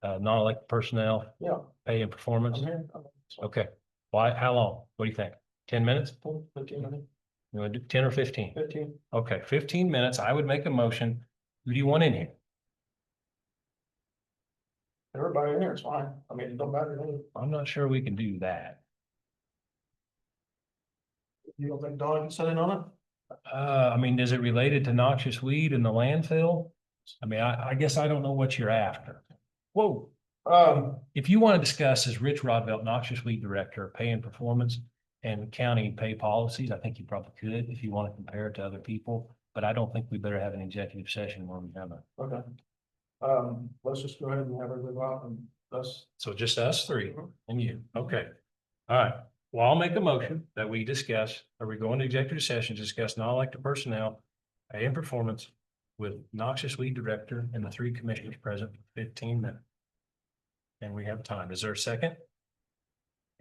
non-elected personnel, Yeah, pay and performance? I'm here. Okay. Why, how long? What do you think? 10 minutes? 15 minutes, You want to do 10 or 15? 15. Okay, 15 minutes. I would make a motion. Who do you want in here? Everybody in there is fine, I mean, it don't matter to me. I'm not sure we can do that. You don't think Don can sit in on it? I mean, is it related to noxious weed in the landfill? I mean, I guess I don't know what you're after. Whoa. If you want to discuss as Rich Rodvelt, noxious weed director, pay and performance and county pay policies, I think you probably could if you want to compare it to other people. But I don't think we better have an executive session where we have a. Okay. Let's just go ahead and have it go out and that's. So just us three and you. Okay. All right. Well, I'll make a motion that we discuss, are we going to executive session, to discuss non-elected personnel, pay and performance with noxious weed director and the three commissioners present for 15 minutes. And we have time. Is there a second? Okay,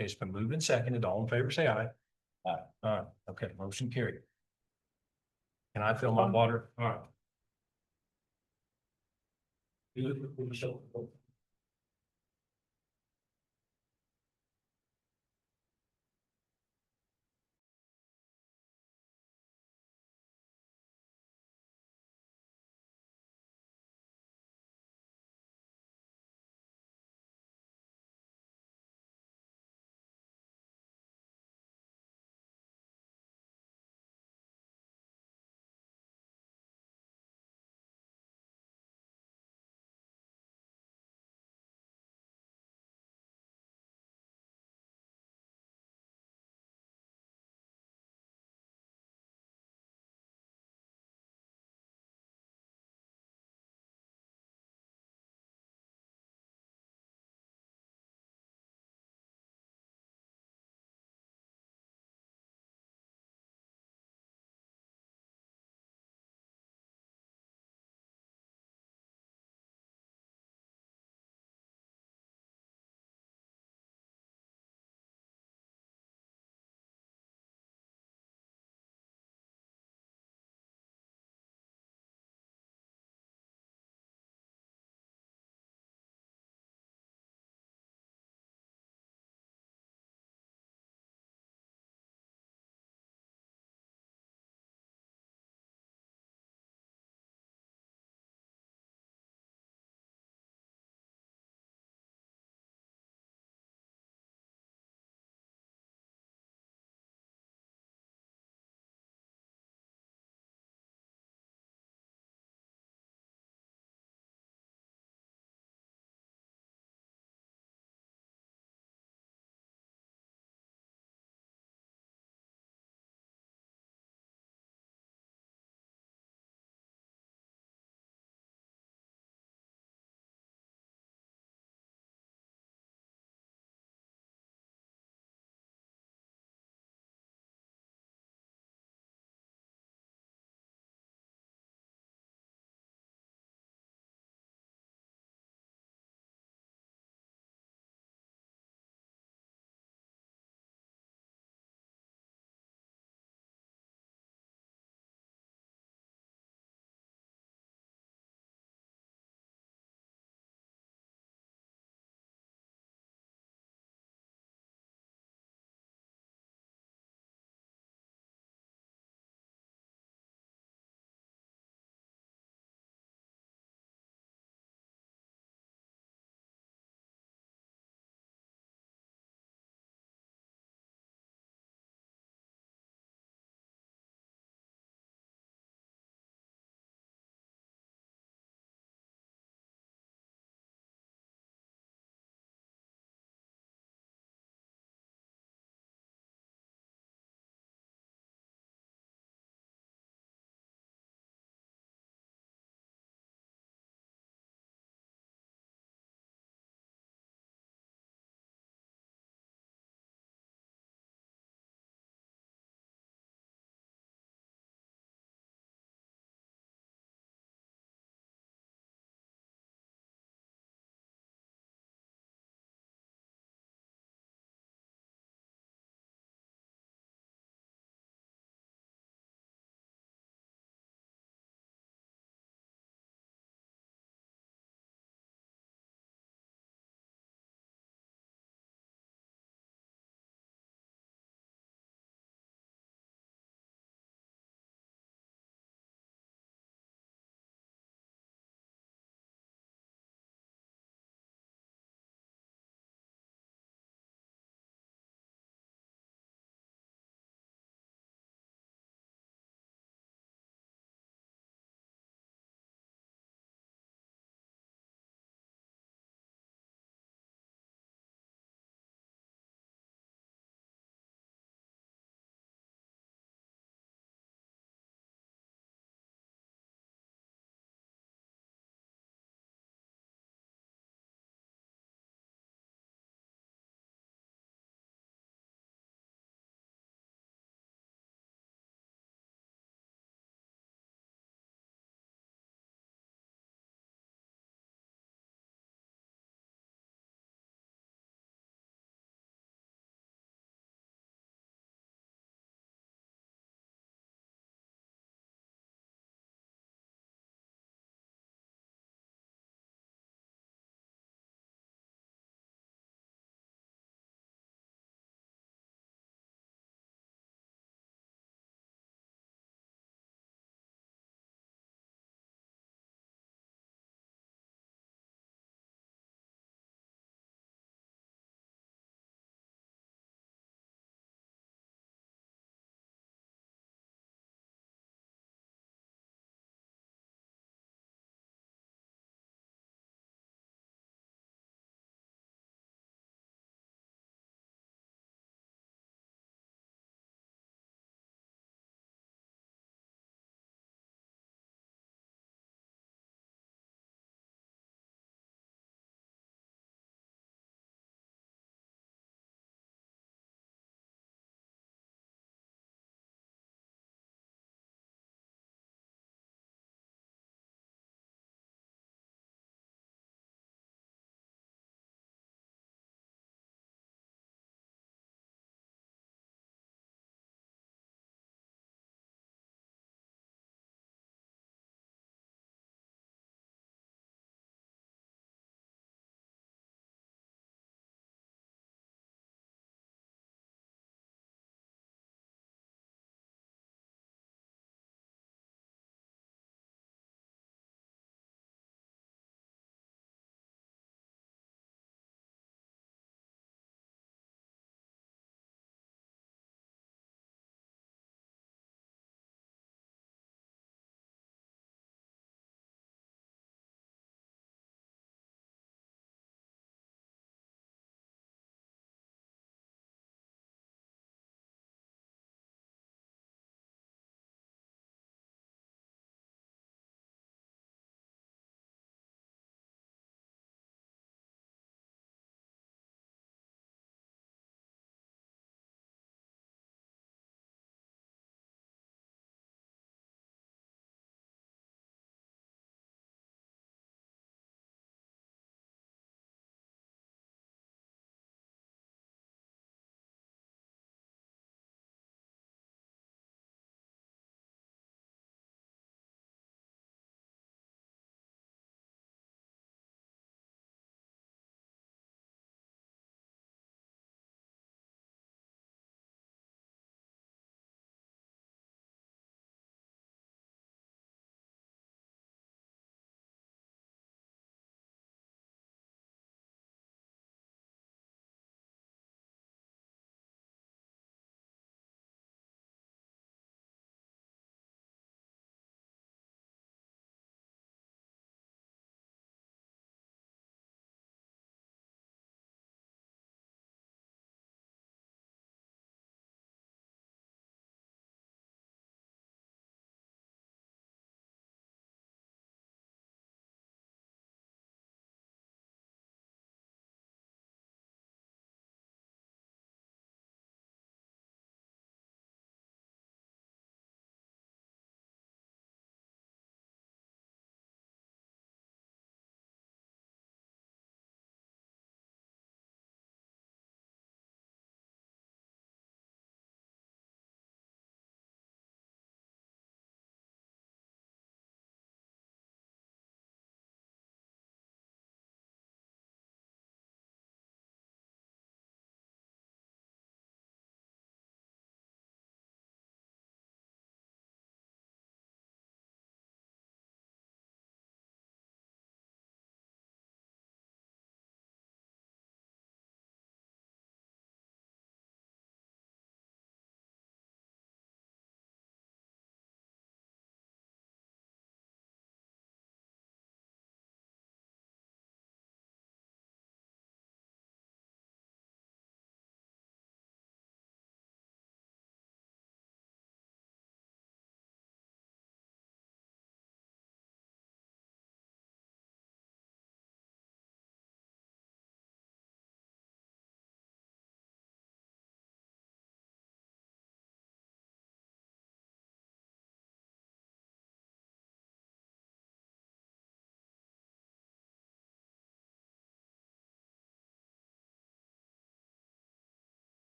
it's been moved and seconded. All in favor, say aye. Aye. All right. Okay, motion carried. Can I fill my water? All right.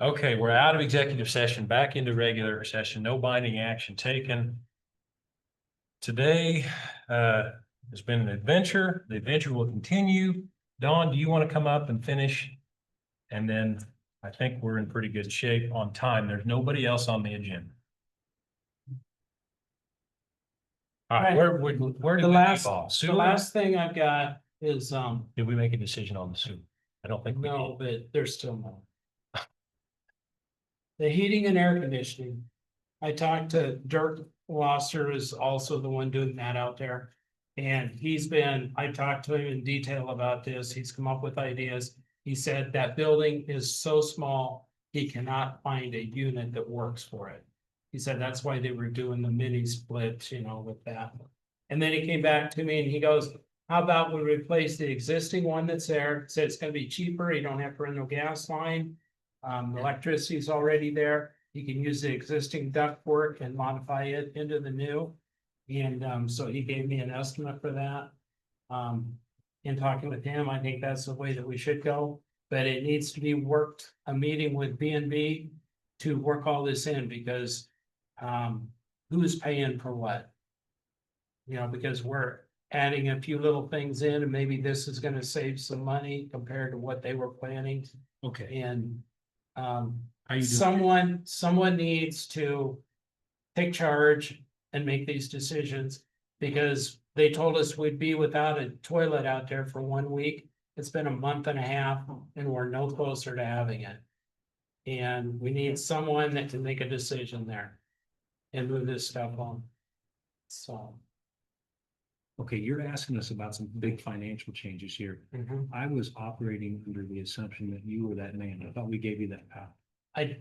Okay, we're out of executive session, back into regular session, no binding action taken. Today, has been an adventure. The adventure will continue. Dawn, do you want to come up and finish? And then I think we're in pretty good shape on time. There's nobody else on the agenda. All right, where did The we leave last, off? the Sewer? last thing I've got is, Did we make a decision on the sewer? I don't think we no, did. but there's still more. The heating and air conditioning. I talked to Dirk Wasser is also the one doing that out there. And I talked to him in detail about this. He's come up with ideas. He said that building is so small, he cannot find a unit that works for it. He said that's why they were doing the mini splits, with that. And then he came back to me and he goes, how about we replace the existing one that's there? Said it's gonna be cheaper. You don't have to run no gas line. Electricity's already there. You can use the existing ductwork and modify it into the new. And so he gave me an estimate for that. In talking with him, I think that's the way that we should go, but it needs to be worked, a meeting with B&B to work all this in because who's paying for what? Because we're adding a few little things in and maybe this is gonna save some money compared to what they were planning. Okay. And How you doing? someone needs to take charge and make these decisions. Because they told us we'd be without a toilet out there for 1 week. It's been a month and a half and we're no closer to having it. And we need someone that can make a decision there. And move this stuff on. So. Okay, you're asking us about some big financial changes here. I was operating under the assumption that you were that man. I thought we gave you that power. I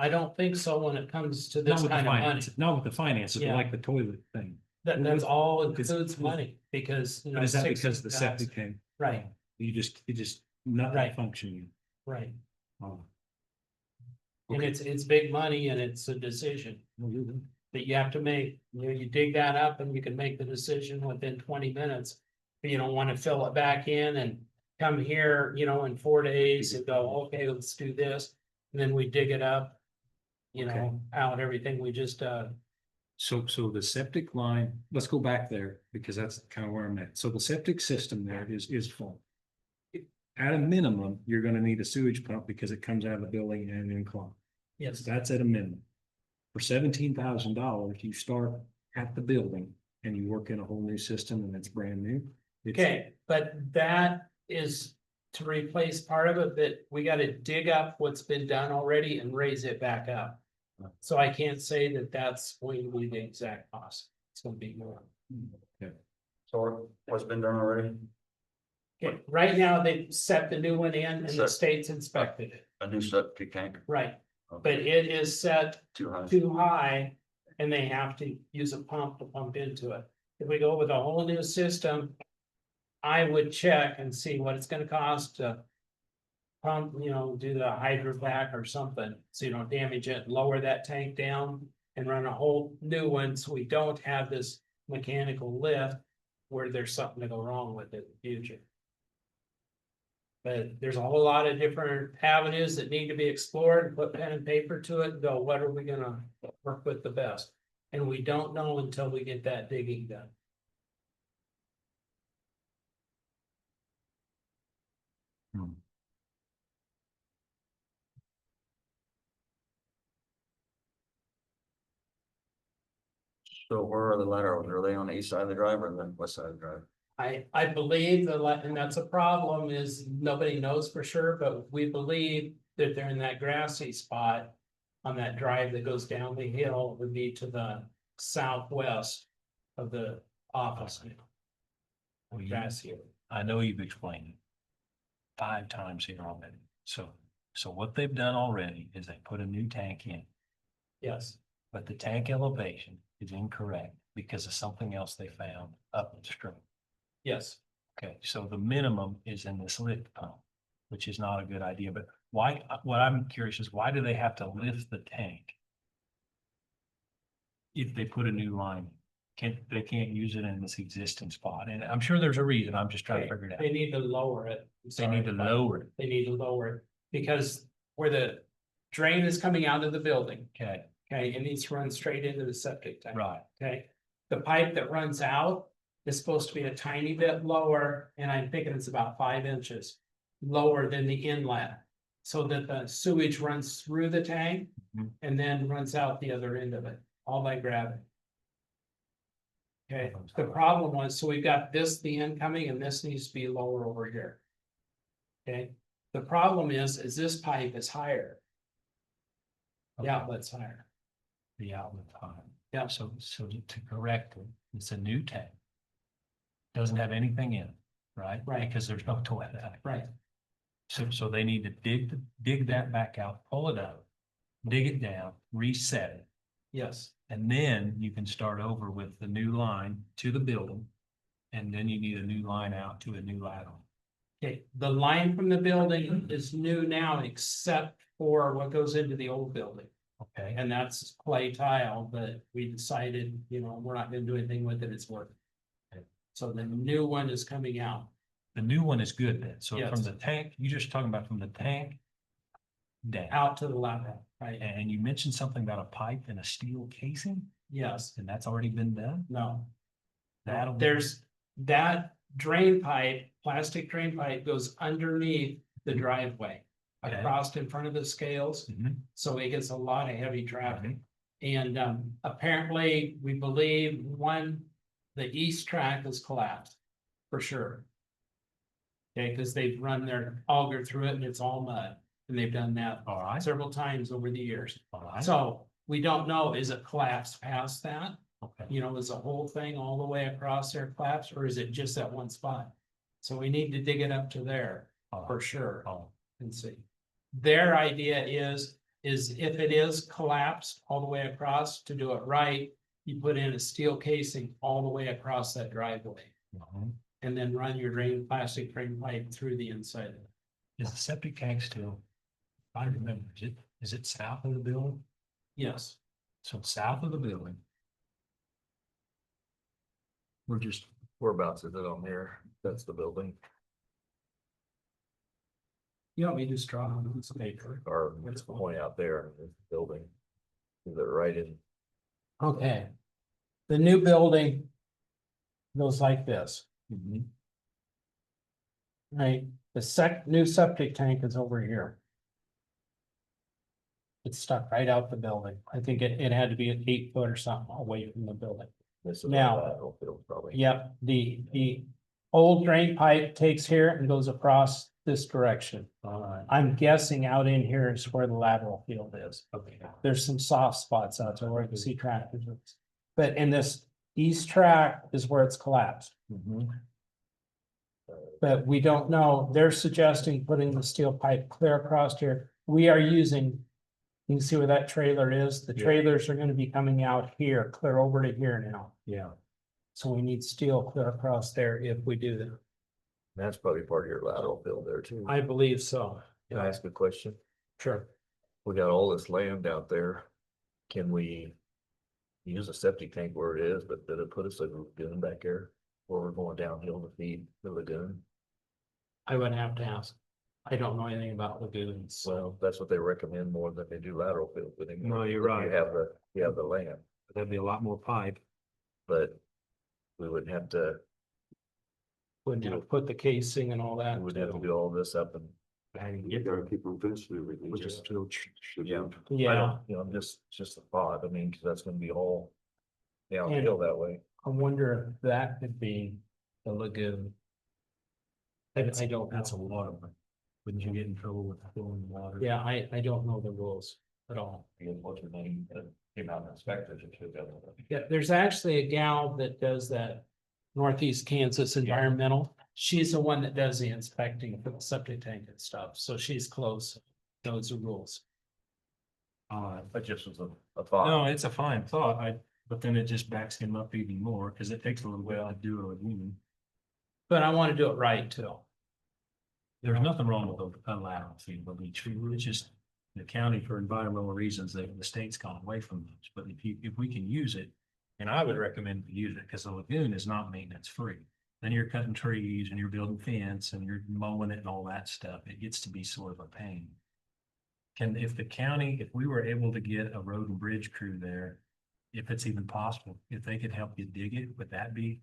don't think so when it comes to this Not with the kind of money. finances, not with the finances, but Yeah. like the toilet thing. That's all includes money because, But is that because the 60,000. septic came? Right, You just not Right. functioning. right. Oh. And Okay. it's big money and it's a decision that you have to make. You dig that up and you can make the decision within 20 minutes. But you don't want to fill it back in and come here, in 4 days and go, okay, let's do this. And then we dig it up, Okay. out everything we just, So the septic line, let's go back there because that's kind of where I'm at. So the septic system there is full. At a minimum, you're gonna need a sewage pump because it comes out of the building and in clog. yes. That's at a minimum. For $17,000, you start at the building and you work in a whole new system and it's brand new. It's- Okay, but that is to replace part of it, that we gotta dig up what's been done already and raise it back up. So I can't say that that's going to be the exact cost. It's gonna be more. So what's been done already? Okay, right now they set the new one in and the Set. state's inspected it, A new septic tank? right? But Okay, it is set too high. too high and they have to use a pump to pump into it. If we go with a whole new system, I would check and see what it's gonna cost to pump, do the hydrovac or something, so you don't damage it, lower that tank down and run a whole new one, so we don't have this mechanical lift where there's something to go wrong with it in the future. But there's a whole lot of different avenues that need to be explored, put pen and paper to it, and go, what are we gonna work with the best? And we don't know until we get that digging done. So where are the laterals? Are they on the east side of the drive or the west side of the drive? I believe and that's a problem, is nobody knows for sure, but we believe that they're in that grassy spot. On that drive that goes down the hill would be to the southwest of the office. Well, Grassy. I know you've explained it 5 times here already. So what they've done already is they put a new tank in, Yes, but the tank elevation is incorrect because of something else they found upstream. yes. Okay, so the minimum is in this lift pump, which is not a good idea, but why, what I'm curious is why do they have to lift the tank? If they put a new line, they can't use it in this existing spot, and I'm sure there's a reason, I'm just trying to figure it out. They need to lower it. They need to lower it. They need to lower it because where the drain is coming out of the building, Okay, okay, and it's run straight into the septic tank. right. Okay, the pipe that runs out is supposed to be a tiny bit lower, and I'm thinking it's about 5 inches lower than the inlet. So that the sewage runs through the tank Mhm. and then runs out the other end of it, all by gravity. Okay, the problem was, so we've got this, the incoming, and this needs to be lower over here. Okay, the problem is this pipe is higher. The outlet's higher. The outlet time. Yeah. So to correct it, it's a new tank. Doesn't have anything in it, right? Right. Because there's no toilet. Right, So they need to dig that back out, pull it up, dig it down, reset it. yes. And then you can start over with the new line to the building. And then you need a new line out to a new lateral. Okay, the line from the building is new now, except for what goes into the old building. Okay, And that's clay tile, but we decided, we're not gonna do anything with it, it's working. So the new one is coming out. the new one is good then. So from Yes. the tank, you're just talking about from the tank down. Out to the lateral, right? And you mentioned something about a pipe and a steel casing, Yes, and that's already been done? no. That'll. There's that drain pipe, plastic drain pipe goes underneath the driveway. Okay. Across in front of the scales, Mhm. so it gets a lot of heavy traffic. And apparently, we believe the east track has collapsed, for sure. Okay, because they've run their auger through it and it's all mud, and they've done that All right, several times over the years. all right. So we don't know, is it collapsed past that? Okay. Is the whole thing all the way across there collapsed, or is it just that one spot? So we need to dig it up to there All for right. sure Oh, and see. Their idea is if it is collapsed all the way across, to do it right, you put in a steel casing all the way across that driveway. mhm. And then run your plastic drain pipe through the inside of it. Is the septic tank still? I remember, is it south of the building? Yes, So south of the building. We're just, Whereabouts is it on here? That's the building, you want me to just draw on a piece of paper? or it's point out there, in the building. Is it right in? Okay. The new building goes like this, right? The new septic tank is over here. It's stuck right out the building. I think it had to be an 8 foot or something away from the building. This is Now- our lateral field probably. Yep, the old drain pipe takes here and goes across this direction. all right, I'm guessing out in here is where the lateral field is. okay. There's some soft spots out there where you can see tractors. But in this east track is where it's collapsed. Mhm. But we don't know. They're suggesting putting the steel pipe clear across here. We are using. You can see where that trailer is. The Yeah. trailers are gonna be coming out here, clear over to here now. Yeah, So we need steel clear across there if we do that. That's probably part of your lateral field there too. I believe so. Can I ask a question? Sure. We got all this land out there. Can we use a septic tank where it is, but did it put us a lagoon back there? Where we're going downhill to feed the lagoon? I would have to ask. I don't know anything about lagoons. Well, that's what they recommend more than they do lateral field. But No, you're if right. You have the land, that'd be a lot more pipe. but we wouldn't have to, Wouldn't you put the casing and all that? we would have to do all this up and. You gotta keep them fenced and everything. We're just still. Yeah. I Yeah, don't, I'm just a thought, I mean, cause that's gonna be all downhill that way. I wonder if that could be the lagoon. I don't. That's a know. lot of, wouldn't you get in trouble with filling water? Yeah, I don't know the rules at all. What's her name, came out and inspected it too. Yeah, there's actually a gal that does that Northeast Kansas Environmental. She's the one that does the inspecting for the septic tank and stuff, so she's close, knows the rules. That just was a thought. No, it's a fine thought, but then it just backs him up even more, cause it takes a little while to do a lagoon. But I want to do it right too. There's nothing wrong with a lateral feed, but it's just the county for environmental reasons, the state's gone away from those, but if we can use it. And I would recommend we use it, because the lagoon is not maintenance free. Then you're cutting trees and you're building fence and you're mowing it and all that stuff. It gets to be sort of a pain. if the county, if we were able to get a road and bridge crew there, if it's even possible, if they could help you dig it, would that be?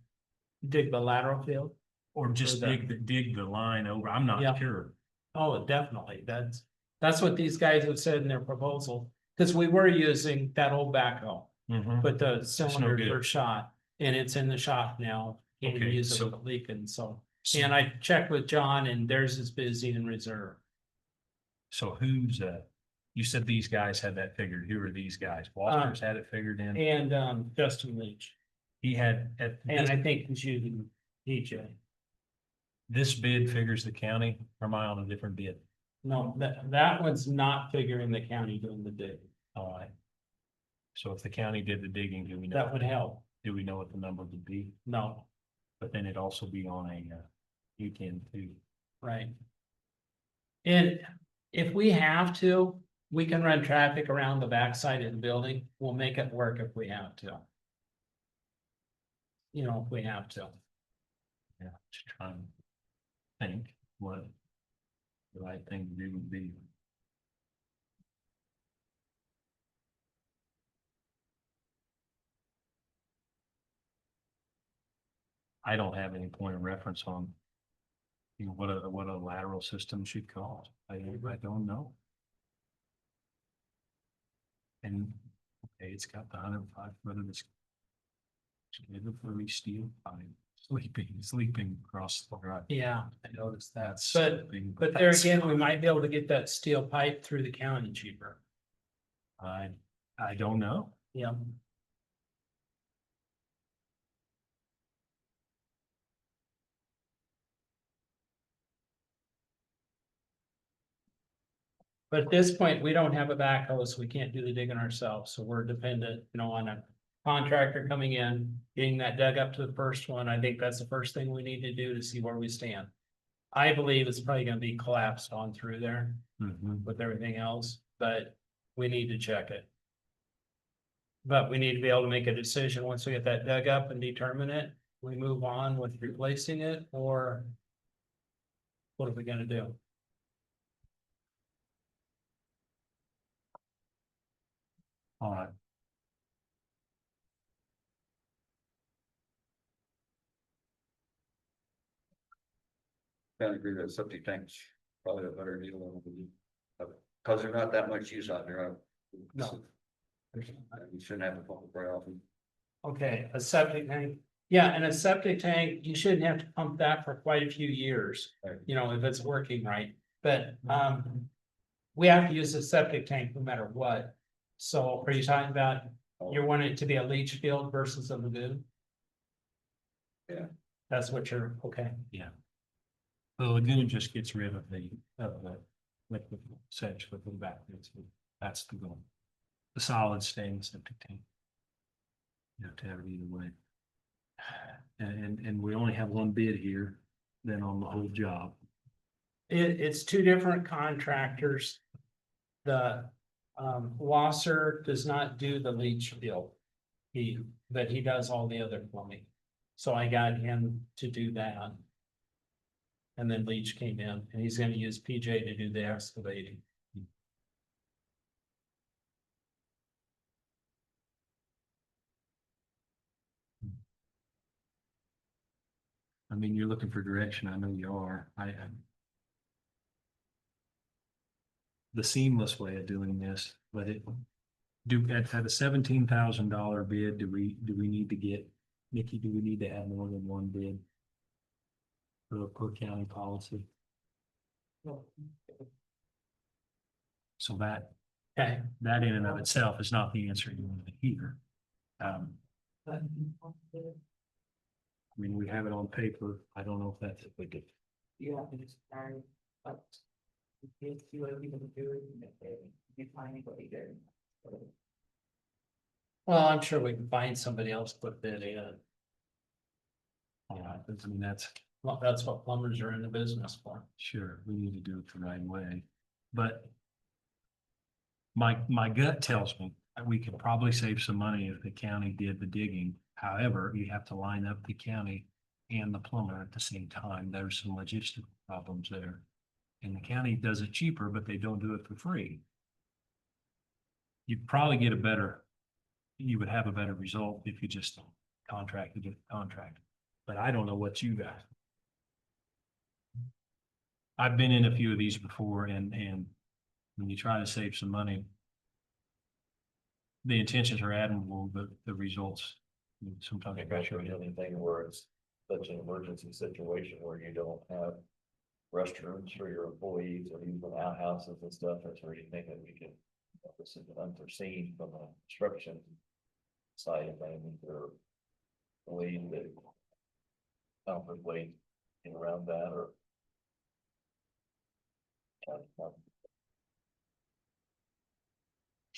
Dig the lateral field? Or just Or the- dig the line over? I'm Yeah. not sure. Oh, definitely. That's what these guys have said in their proposal, because we were using that old backhoe, Mhm. but the no cylinders good. were shot and it's in the shop now. Can't even Okay, use it so- with it leaking, so. And I checked with John and theirs is busy in reserve. So who's, you said these guys had that figured. Who are these guys? Walters had it figured in. And Justin Leach, He had, at and I think he's using DJ. this bid figures the county, or am I on a different bid? No, that one's not figuring the county doing the dig. All right. So if the county did the digging, do we know? That would help. Do we know what the number would be? No, But then it'd also be on a, weekend too. right. And if we have to, we can run traffic around the backside of the building. We'll make it work if we have to. You know, if we have to. Yeah, just trying to think what the right thing to do would be. I don't have any point of reference on, you know, what a lateral system should cost. I don't know. And, okay, it's got the 105 foot of this. Fully steel pipe, sleeping across the drive. Yeah, I noticed that. That's. But, sleeping. but there again, we might be able to get that steel pipe through the county cheaper. I don't know. Yeah. But at this point, we don't have a backhoe, so we can't do the digging ourselves, so we're dependent, you know, on a contractor coming in, getting that dug up to the first one. I think that's the first thing we need to do to see where we stand. I believe it's probably gonna be collapsed on through there Mhm. with everything else, but we need to check it. But we need to be able to make a decision once we get that dug up and determine it. We move on with replacing it, or what are we gonna do? All right. I agree that septic tanks probably a better deal than we, cause they're not that much use out there. No. You shouldn't have to pump it very often. Okay, a septic tank. Yeah, and a septic tank, you shouldn't have to pump that for quite a few years, Right. you know, if it's working right. But, we have to use a septic tank no matter what. So are you talking about, you're wanting it to be a leach field versus a lagoon? Yeah. That's what you're, okay. The lagoon just gets rid of the liquid sedge with the back. That's the goal. The solid stay in the septic tank. You have to have it either way. And we only have one bid here, then on the whole job. It's two different contractors. The Wasser does not do the leach field. But he does all the other plumbing. So I got him to do that. And then Leach came in and he's gonna use PJ to do the excavating. I mean, you're looking for direction. I know you are. The seamless way of doing this, but at a $17,000 bid, do we need to get, Nikki, do we need to have more than one bid? For a per county policy? So that Okay. in and of itself is not the answer you want to hear. I mean, we have it on paper. I don't know if that's a good. You have to just carry, but. If you what people do, you find anybody there. Well, I'm sure we can find somebody else to put that in. Yeah, I mean, Well, that's what plumbers are in the business for. sure, we need to do it the right way, but. My gut tells me that we could probably save some money if the county did the digging. However, you have to line up the county and the plumber at the same time. There's some logistical problems there. And the county does it cheaper, but they don't do it for free. you'd probably get a better, you would have a better result if you just contracted it, contract. But I don't know what you guys. I've been in a few of these before and when you try to save some money, the intentions are admirable, but the results sometimes. I guess you're doing anything where it's such an emergency situation where you don't have restrooms for your employees or even outhouses and stuff, that's where you think that we can, this is unforeseen from a construction side of things, or ways that comfort way in around that, or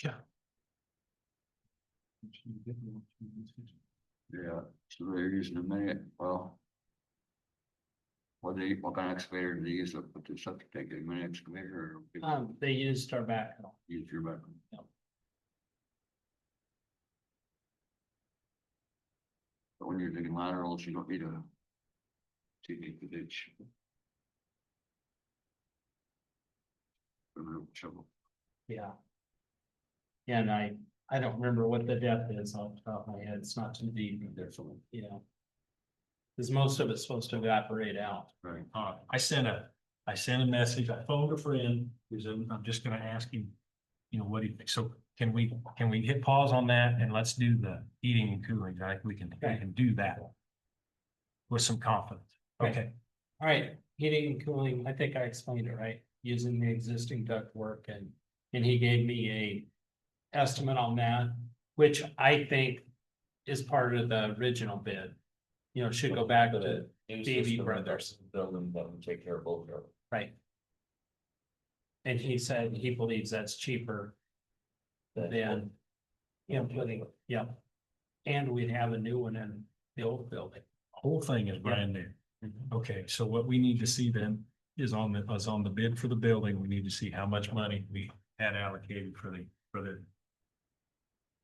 Yeah. Yeah, so they're using a minute, well. What kind of excavator do they use to put this up to take a mini excavator or? They used our backhoe. Use your back? Yep. But when you're digging laterals, you don't need a. To dig the ditch. Shovel. Yeah. Yeah, and I don't remember what the depth is off the top of my head. It's not too deep, Definitely. you know. Cause most of it's supposed to evaporate out. Right. I sent a message, I phoned a friend, because I'm just gonna ask him, you know, what do you think? So can we hit pause on that and let's do the heating and cooling, right? We can do that. With some confidence. Okay. All right, heating and cooling, I think I explained it right, using the existing ductwork and he gave me a estimate on that, which I think is part of the original bid. You know, should go back to BB Brothers. Building that would take care of both of them. Right. And he said he believes that's cheaper than putting, yeah. And we'd have a new one in the old building. Whole thing is brand new. Okay, so what we need to see then is on the bid for the building, we need to see how much money we had allocated for the,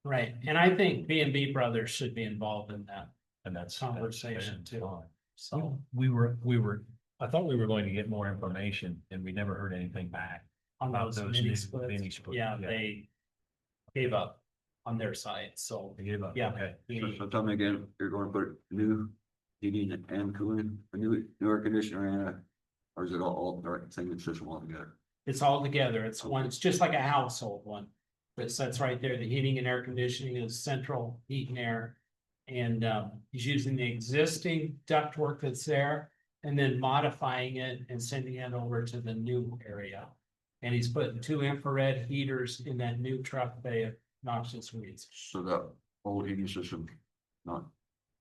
Right, and I think B&B Brothers should be involved in that and that's. conversation that's too. fine. So I thought we were going to get more information and we never heard anything back. on about those those mini new splits, mini splits, yeah, yeah. they gave up on their side, so. They gave up, Yeah. okay. So tell me again, you're going to put new heating and cooling, a new air conditioner and or is it all the same system all together? It's all together. It's one, it's just like a household one. But that's right there. The heating and air conditioning is central heat and air. And he's using the existing ductwork that's there and then modifying it and sending it over to the new area. And he's putting 2 infrared heaters in that new truck bay of noxious weeds. So that old heating system, not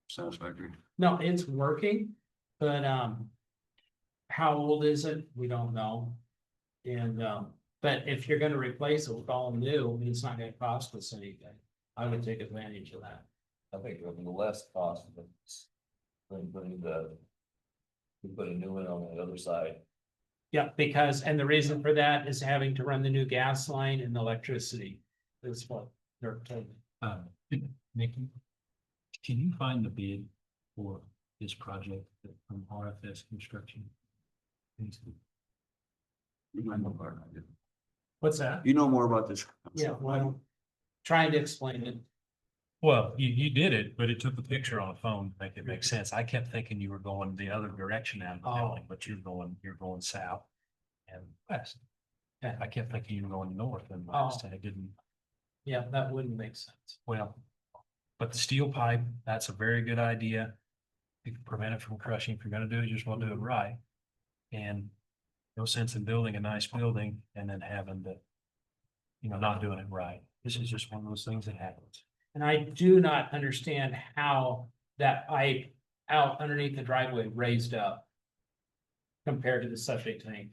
satisfactory. No, it's working, but how old is it? We don't know. And but if you're gonna replace it with all new, it's not gonna cost us anything. I would take advantage of that. I think it would be less cost than putting we put a new one on the other side. Yeah, because, and the reason for that is having to run the new gas line and electricity is what they're telling me. Nikki, can you find the bid for this project from RFS Construction? You might know more than I do. What's that? You know more about this. Yeah, well, trying to explain it. Well, you did it, but it took a picture on a phone to make it make sense. I kept thinking you were going the other direction out of the building, but you're going south and west. Yeah, I kept thinking you were going north and west, and it didn't. Yeah, that wouldn't make sense. Well, but the steel pipe, that's a very good idea. You can prevent it from crushing. If you're gonna do it, you just want to do it right. And no sense in building a nice building and then having to, not doing it right. This is just one of those things that happens. And I do not understand how that pipe out underneath the driveway raised up compared to the septic tank.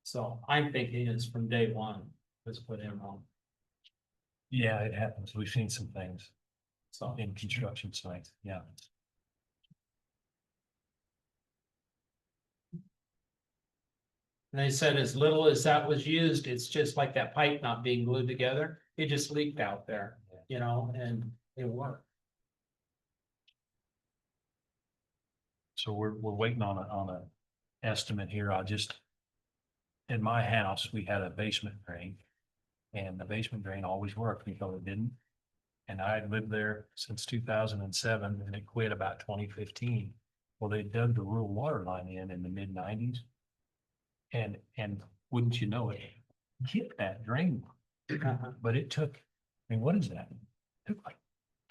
So I'm thinking it's from day one was put in wrong. Yeah, it happens. We've seen some things So in construction sites. Yeah. and they said as little as that was used, it's just like that pipe not being glued together. It just leaked out there, and it worked. So we're waiting on a estimate here. In my house, we had a basement drain. And the basement drain always worked until it didn't. And I had lived there since 2007 and it quit about 2015. Well, they dug the rural water line in the mid-90s. And wouldn't you know it, hit that drain. But it took, I mean, what is that? It took like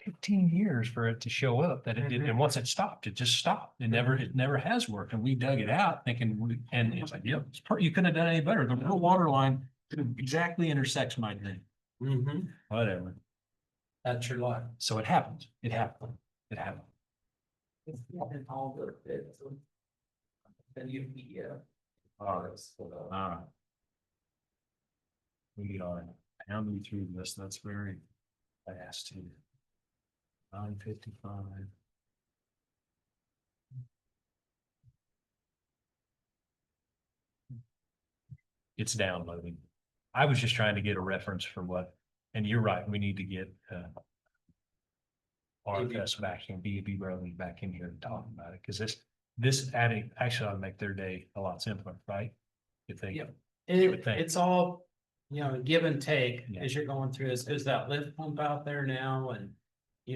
15 years for it to show up that it did. And once it stopped, it just stopped. It never has worked. And we dug it out thinking, and it's like, yeah, you couldn't have done any better. The rural water line exactly intersects my drain. Whatever. That's your luck. So it happens. It happened. It happened. It's not in all the bits. Then you, yeah. All right. We are pounding through this. That's very fast too. 9:55. It's downloading. I was just trying to get a reference for what, and you're right, we need to get RFS back in, B Brothers back in here and talk about it, because this adding actually ought to make their day a lot simpler, right? If they, Yep. would think. It's all, give and take Yeah. as you're going through this. Is that lift pump out there now and,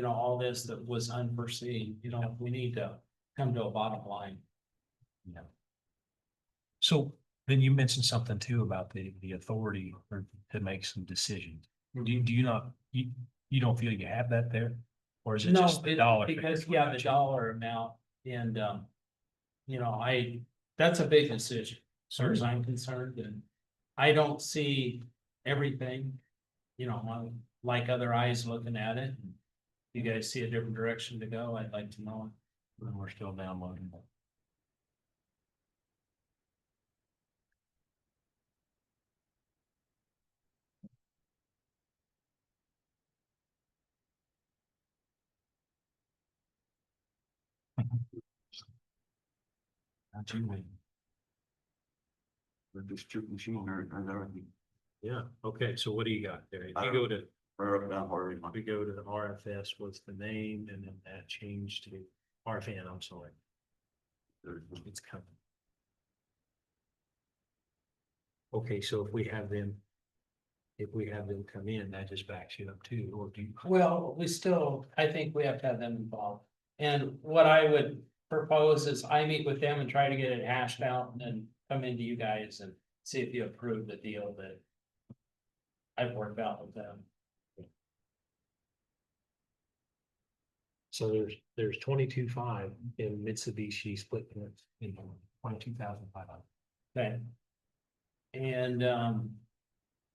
all this that was unforeseen, we need to come to a bottom line. Yeah. So then you mentioned something too about the authority to make some decisions. Do you not, you don't feel you have that there? Or is it No, just the dollar? because, the dollar amount and, that's a big decision, as far as I'm concerned, and I don't see everything, like other eyes looking at it. You guys see a different direction to go, I'd like to know. And we're still downloading. Not you, man. With this chip machine or everything, Yeah, okay, so what do you got there? If I you don't- go to, right up down Harvey. we go to the RFS, what's the name? And then that changed to RFN, I'm sorry. It's coming. Okay, so if we have them come in, that just backs you up too, or do you? Well, I think we have to have them involved. And what I would propose is I meet with them and try to get it hashed out and then come into you guys and see if you approve the deal that I've worked out with them. So there's 22.5 in Mitsubishi split units in 22,500. Okay. And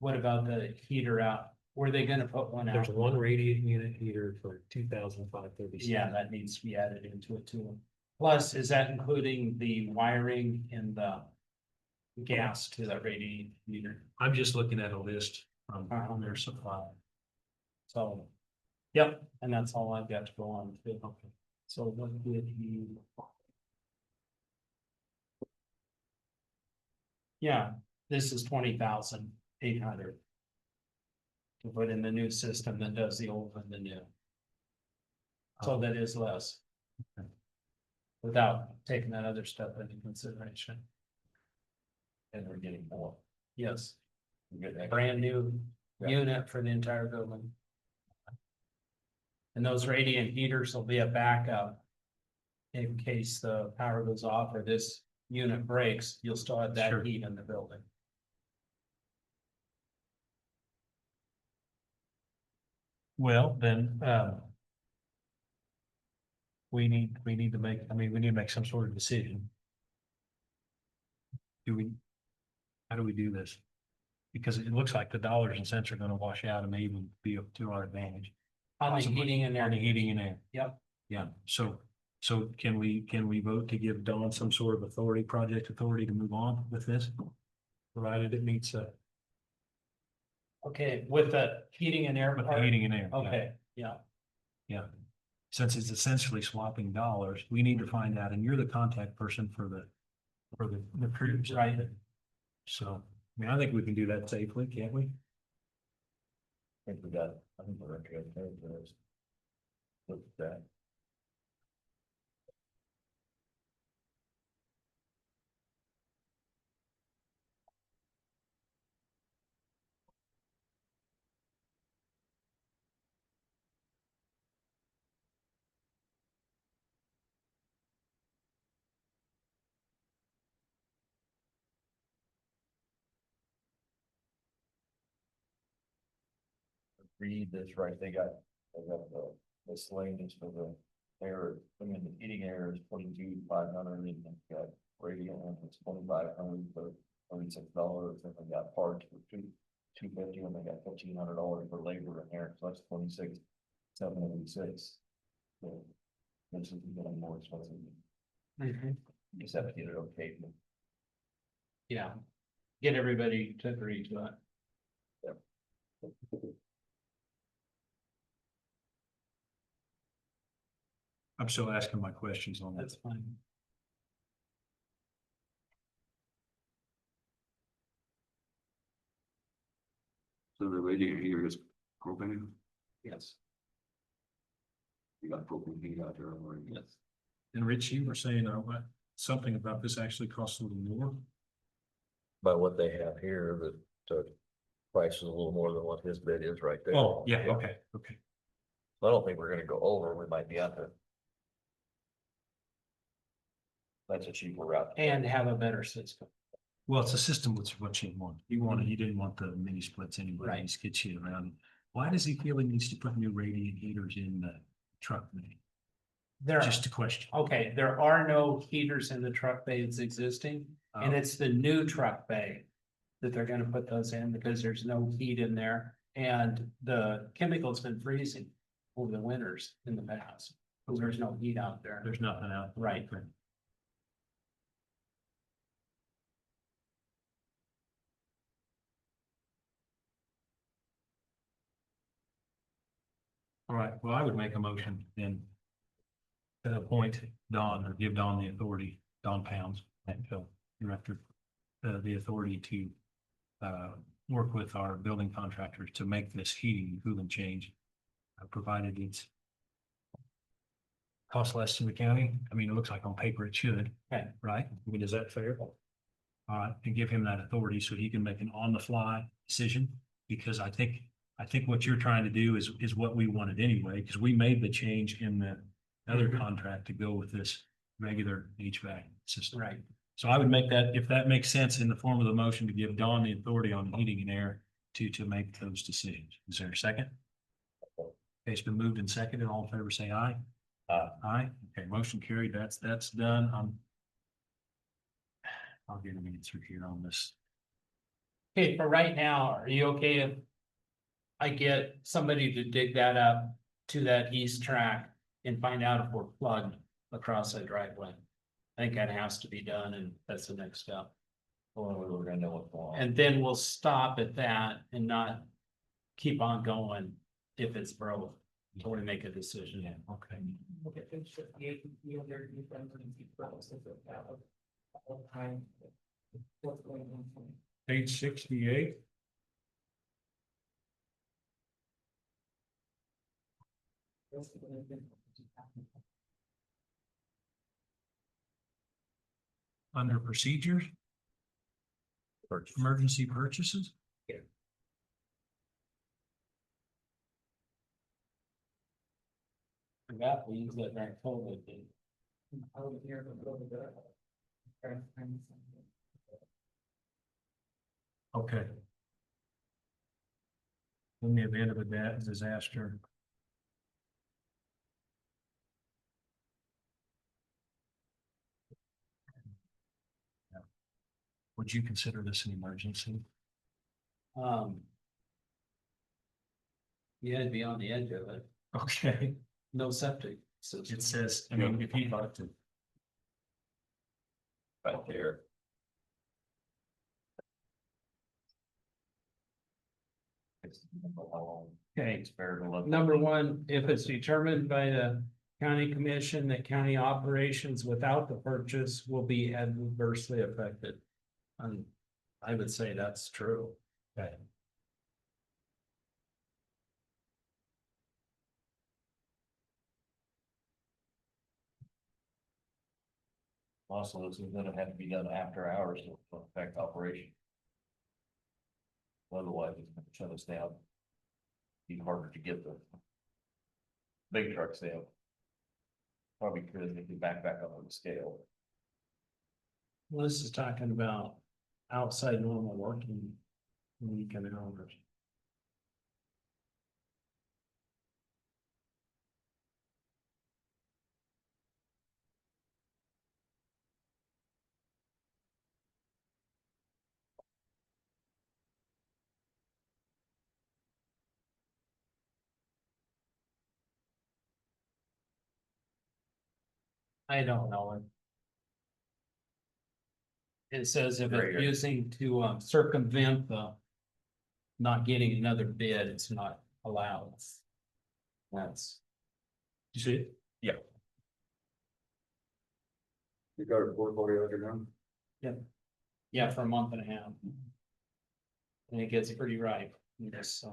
what about the heater out? Were they gonna put one out? There's one radiant unit heater for 2,536. Yeah, that needs to be added into it too. Plus, is that including the wiring and the gas to that radiant heater? I'm just looking at a list from their supply. So, yep, and that's all I've got to go on to. Okay. So what did he? Yeah, this is 20,800. To put in the new system that does the old and the new. So that is less. Without taking that other stuff into consideration. And we're getting more. Yes, We're getting brand new Yeah. unit for the entire building. And those radiant heaters will be a backup. In case the power goes off or this unit breaks, you'll still have that Sure. heat in the building. Well, then, we need to make, we need to make some sort of decision. How do we do this? Because it looks like the dollars and cents are gonna wash out and may even be up to our advantage. On the Possibly. heating and air. On the heating and air. Yep. Yeah, so can we vote to give Dawn some sort of authority, project authority to move on with this? Provided it meets, Okay, with the heating and air. with the part? heating and air. yeah. Okay, yeah. Yeah. Since it's essentially swapping dollars, we need to find out, and you're the contact person for the crews. Right. So, I think we can do that safely, can't we? I think we're okay with those. Look at that. read this right, they got the miscellaneous for the air, I mean, the heating air is 22,500 and they've got radio and it's 2,500 for $36, and they got parts for $250 and they got $1,500 for labor in there, so that's 26,786. So this is getting more expensive. You just have to get it okay. Yeah. Get everybody to agree to it. I'm still asking my questions on that. That's fine. So the radiator here is propane, Yes. you got propane heat out there already. Yes. And Rich, you were saying, something about this actually costs a little more. By what they have here, the price is a little more than what his bid is right there. Oh, yeah, okay, okay. I don't think we're gonna go over, we might be out there. That's a cheaper route. And have a better system. Well, it's a system with what you want. You didn't want the mini splits anyway. Right. These get you around. Why does he feel he needs to put new radiant heaters in the truck? There, Just a question. okay, there are no heaters in the truck bay that's existing, and Oh. it's the new truck bay that they're gonna put those in because there's no heat in there. And the chemical's been freezing over the winters in the past, because there's no heat out there. There's nothing out. Right. All right, well, I would make a motion then to appoint Don or give Don the authority, Don Pounds, and Phil, director, the authority to work with our building contractors to make this heating and cooling change, provided it's cost less to the county. I mean, it looks like on paper it should. Okay. Right? I mean, is that fair? All right, and give him that authority so he can make an on-the-fly decision, because I think what you're trying to do is what we wanted anyway, because we made the change in the other contract to go with this regular HVAC system. Right. So I would make that, if that makes sense, in the form of the motion to give Dawn the authority on heating and air to make those decisions. Is there a second? Okay, it's been moved and seconded. All in favor, say aye. Aye. Okay, motion carried. That's done. I'll get an answer here on this. Okay, for right now, are you okay if I get somebody to dig that up to that east track and find out if we're plugged across that driveway? I think that has to be done, and that's the next step. Well, we were gonna know what's going on. And then we'll stop at that and not keep on going if it's broke until we make a decision. Yeah, okay. Look at page 58, the other new friends and keep process of that all the time. What's going on? Page 68. Under procedures, emergency purchases. Forgot we used that during COVID. didn't I was here to go to the. Okay. In the event of a disaster. Would you consider this an emergency? we? You had to be on the edge of it. Okay, No septic system. it says, I mean, if you'd like to. Right there. Okay. It's fair to look. Number one, if it's determined by the county commission that county operations without the purchase will be adversely affected. I would say that's true. Okay. Also, this is gonna have to be done after hours to affect operation. Otherwise, it's gonna shut us down. Be harder to get the big trucks down. Probably because they can back up on the scale. Well, this is talking about outside normal working weekend hours. I don't know. It says if Right here. it's using to circumvent the not getting another bid, it's not allowed. That's, You see it? You got a portfolio there now? yeah, for a month and a half. And it gets pretty ripe. Yes,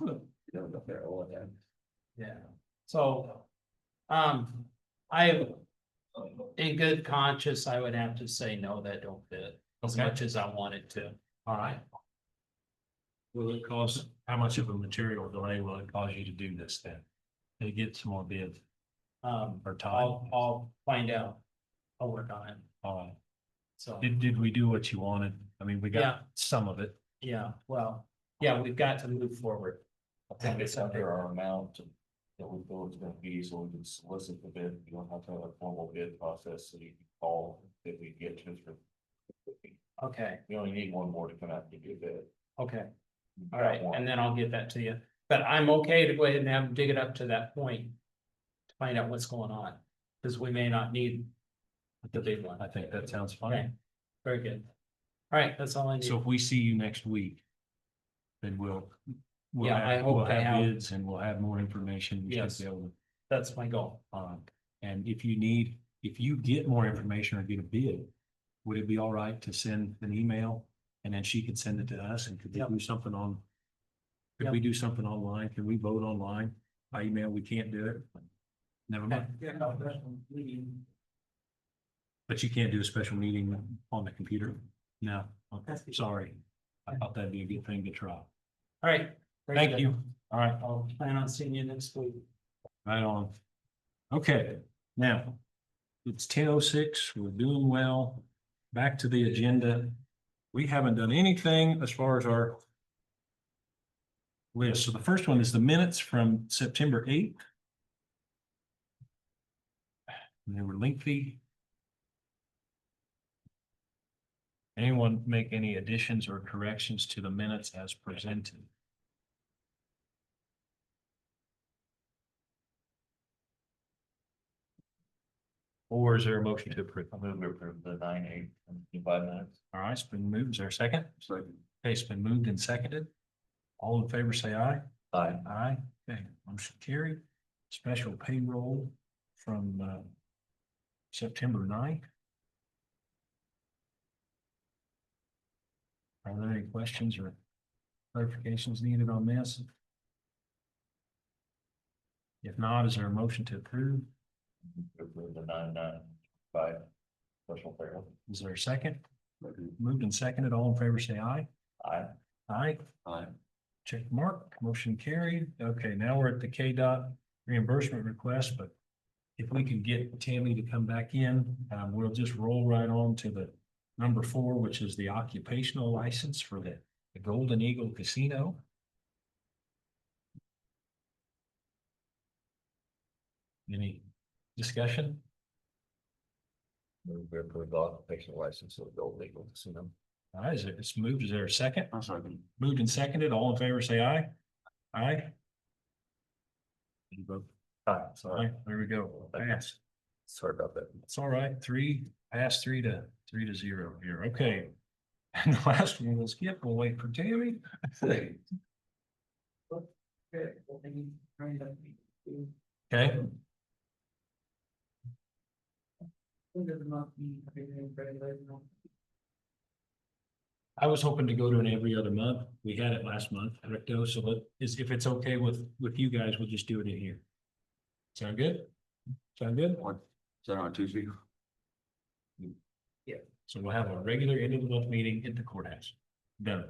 You don't know there all the time. yeah. So, I, in good conscience, I would have to say, no, that don't fit as Okay. much as I wanted to. All right. Will it cost, how much of a material delay will it cause you to do this then? To get some more bids or time? I'll find out. I'll work on it. All right. So, Did we do what you wanted? I mean, we Yeah. got some of it. yeah, well, yeah, we've got to move forward. I think it's under our amount that we feel it's gonna be, so we can solicit the bid. You don't have to have a formal bid process, so you can call if we get to it. Okay, We only need one more to come out and give you a bid. okay. You've All got right, one. and then I'll get that to you, but I'm okay to go ahead and have, dig it up to that point. To find out what's going on, because we may not need the big one. I think that sounds Okay, fine. very good. All right, that's all I need. So if we see you next week, then we'll Yeah, I have, hope we'll to have have- bids and we'll have more information. We should Yes. be able to, That's my goal. and if you get more information or get a bid, would it be all right to send an email and then she could send it to us and could we Yep. do something on? Could Yep. we do something online? Can we vote online? By email, we can't do it. Never mind. But you can't do a special meeting on the computer? No, okay, sorry. I thought that'd be a good thing to try. All right. very Thank good. you. All right, I'll plan on seeing you next week. right on. Okay, now, it's 10:06. We're doing well. Back to the agenda. We haven't done anything as far as our list. So the first one is the minutes from September 8th. They were lengthy. Anyone make any additions or corrections to the minutes as presented? Or is there a motion to approve? I move to approve the 9/8 in 5 minutes. All right, it's been moved. Is there a second? So Okay, it's been moved and seconded. All in favor, say aye. Aye. Aye. Okay, motion carried. Special payroll from September 9th. Are there any questions or clarifications needed on this? If not, is there a motion to approve? Approve the 9/9/5 special payroll. Is there a second? Moved and seconded. All in favor, say aye. Aye. Aye. Aye. Check mark, motion carried. Okay, now we're at the KDOT reimbursement request, but if we can get Tammy to come back in, we'll just roll right on to the number 4, which is the occupational license for the Golden Eagle Casino. Any discussion? Move to approve the occupational license of the Gold Eagle Casino. All right, it's moved. Is there a second? I'm sorry. Moved and seconded. All in favor, say aye. Aye. You vote. Aye, sorry. Aye, there we go. Pass. Sorry about that. It's all right. Pass 3-0 here. Okay. And the last one we'll skip. We'll wait for Tammy. Good, well, then you turned up. Okay. End of the month, everything regular, I was hoping to go to an every other month. We had it last month, Rico, so if it's okay with you guys, we'll just do it in here. Sound good? Sound good? What, is that on Tuesday? So we'll have a regular end of the month meeting at the courthouse. Done.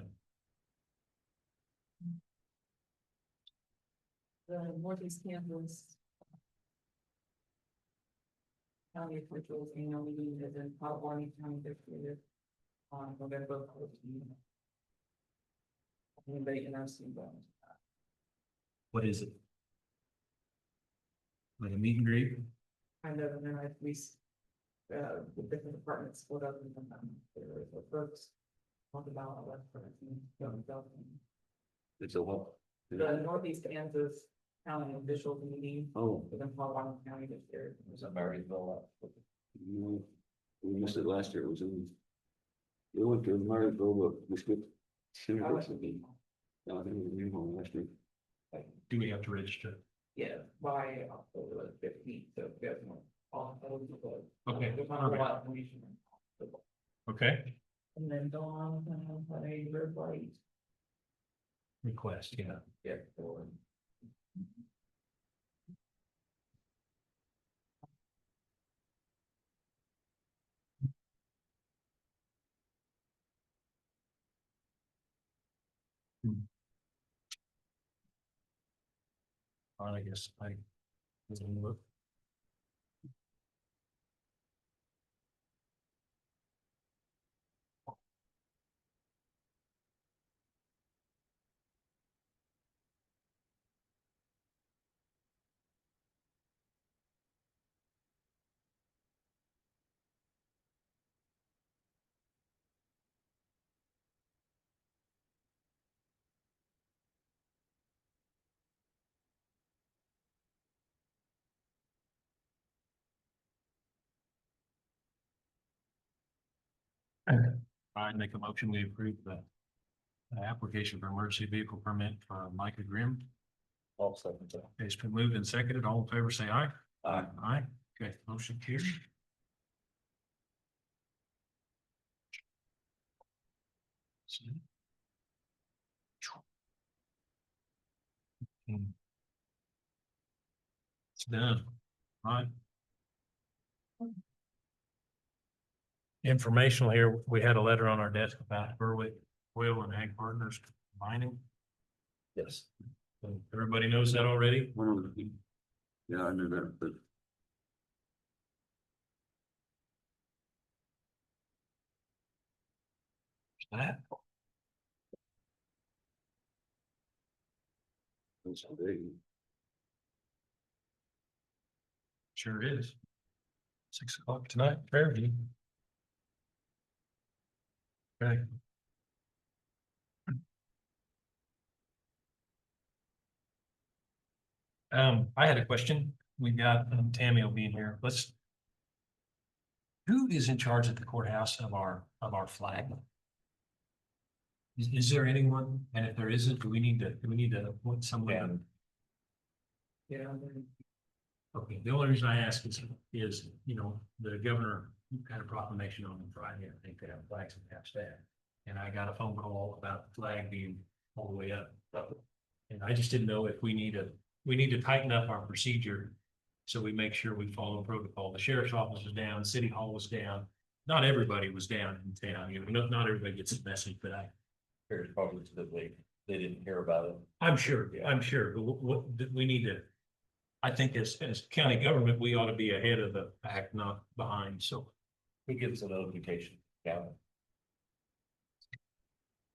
The Northeast Kansas county officials annual meeting is in Potawatomi County this year on November 14th. Anybody interested in going? What is it? Like a meet and greet? Kind of, and then the different departments split up and the folks talk about what It's a what? the Northeast Kansas County officials meeting Oh, within Potawatomi County this year. Was it Marysville? No, we missed it last year, it was in. We went to Marysville, but we skipped. University. No, I think it was New Home last year. Do we have to register? Yeah, by October 15th, so if you guys want. Okay. There's not a lot of information. Okay, And then Dawn, had a red light. request, yeah. Yeah. For. I guess I. I make a motion, we approve the application for emergency vehicle permit for Micah Grimm. I'll second that. It's been moved and seconded. All in favor, say aye. Aye. Aye. Okay, motion carried. It's done. All right. Informational here, we had a letter on our desk about Berwick Oil and Ag Partners mining. Yes. So everybody knows that already? One of the. Yeah, I knew that, but. That, That's big. sure is. 6 o'clock tonight, Fairview. Okay. I had a question. We got Tammy will be in here. Who is in charge at the courthouse of our flag? Is there anyone? And if there isn't, do we need to appoint someone? Yeah. Okay, the only reason I ask is, you know, the governor had a proclamation on Friday, I think they have flags and half staff. And I got a phone call about the flag being all the way up. And I just didn't know if we need to tighten up our procedure. So we make sure we follow protocol. The sheriff's office was down, city hall was down. Not everybody was down in town, you know, not everybody gets the message, but Here's probably that they didn't hear about it. I'm sure, but what we need to. I think as county government, we ought to be ahead of the pack, not behind, so. Who gives a notification? Gavin.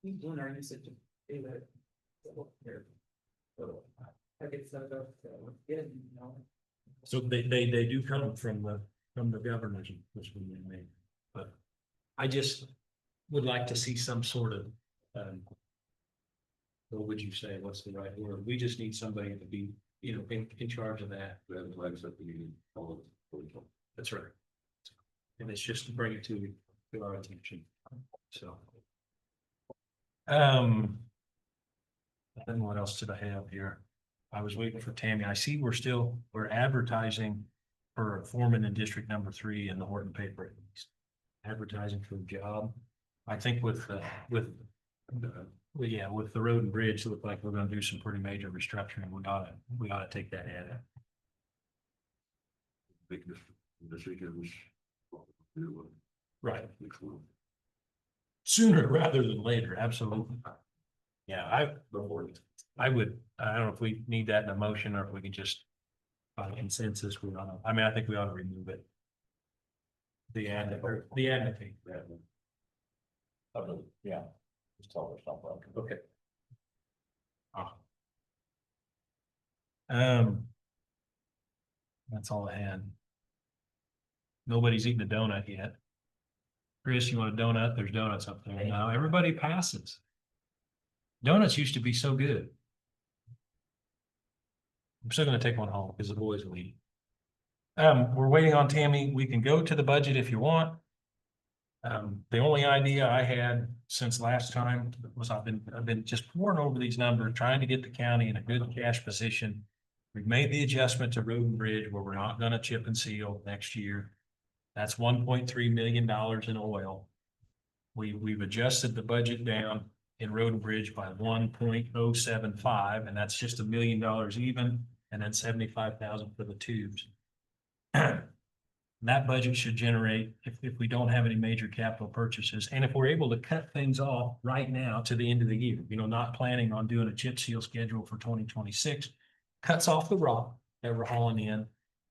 He's doing our usage of data. Here. I get set up, good, you know. So they do come from the governors, which we made, but I just would like to see some sort of, what would you say, what's the right word? We just need somebody to be, you know, in charge of that. Red flags up the union. That's right. And it's just to bring it to our attention, so. Then what else did I have here? I was waiting for Tammy. I see we're advertising for a foreman in District Number 3 in the Horton paper. At least. Advertising for a job. I think with the road and bridge, look like we're gonna do some pretty major restructuring. We ought to take that ad. Big this weekend was. Right. Sooner rather than later, absolutely. Yeah, I don't know if we need that in a motion or if we can just. By consensus, I think we ought to remove it. The ad fee. Yeah. Just tell her something. Okay. That's all I had. Nobody's eaten a donut yet. Chris, you want a donut? There's donuts up there now. Everybody passes. Donuts used to be so good. I'm still gonna take one home because the boys will eat. We're waiting on Tammy. We can go to the budget if you want. The only idea I had since last time was I've been just pouring over these numbers, trying to get the county in a good cash position. We've made the adjustment to road and bridge where we're not gonna chip and seal next year. That's $1.3 million in oil. We've adjusted the budget down in road and bridge by 1.075, and that's just $1 million even, and then 75,000 for the tubes. That budget should generate, if we don't have any major capital purchases, and if we're able to cut things off right now to the end of the year, not planning on doing a chip seal schedule for 2026, cuts off the rock that we're hauling in.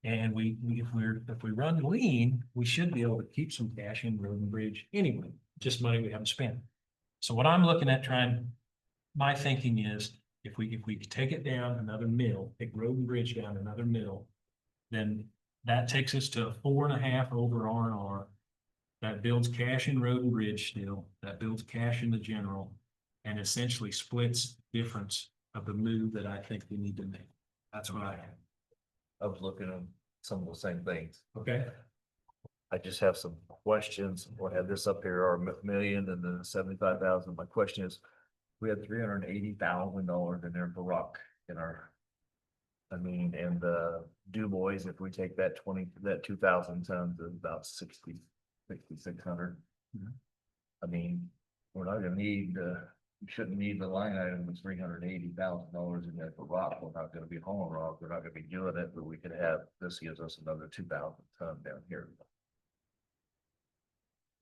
And if we run lean, we should be able to keep some cash in road and bridge anyway, just money we haven't spent. So what I'm looking at my thinking is, if we take it down another mill, take road and bridge down another mill, then that takes us to a 4.5 over R&R. That builds cash in road and bridge still, that builds cash in the general, and essentially splits the difference of the move that I think we need to make. That's what I have. I was looking at some of the same things. Okay. I just have some questions. We'll have this up here, our million and then 75,000. My question is, we had $380,000 in there for rock in our. I mean, and the Du Bois, if we take that 2,000 tons is about 6,600. I mean, we're not gonna need, we shouldn't need the line item of $380,000 in there for rock. We're not gonna be hauling rock. We're not gonna be doing it, but we could have, this gives us another 2,000 ton down here.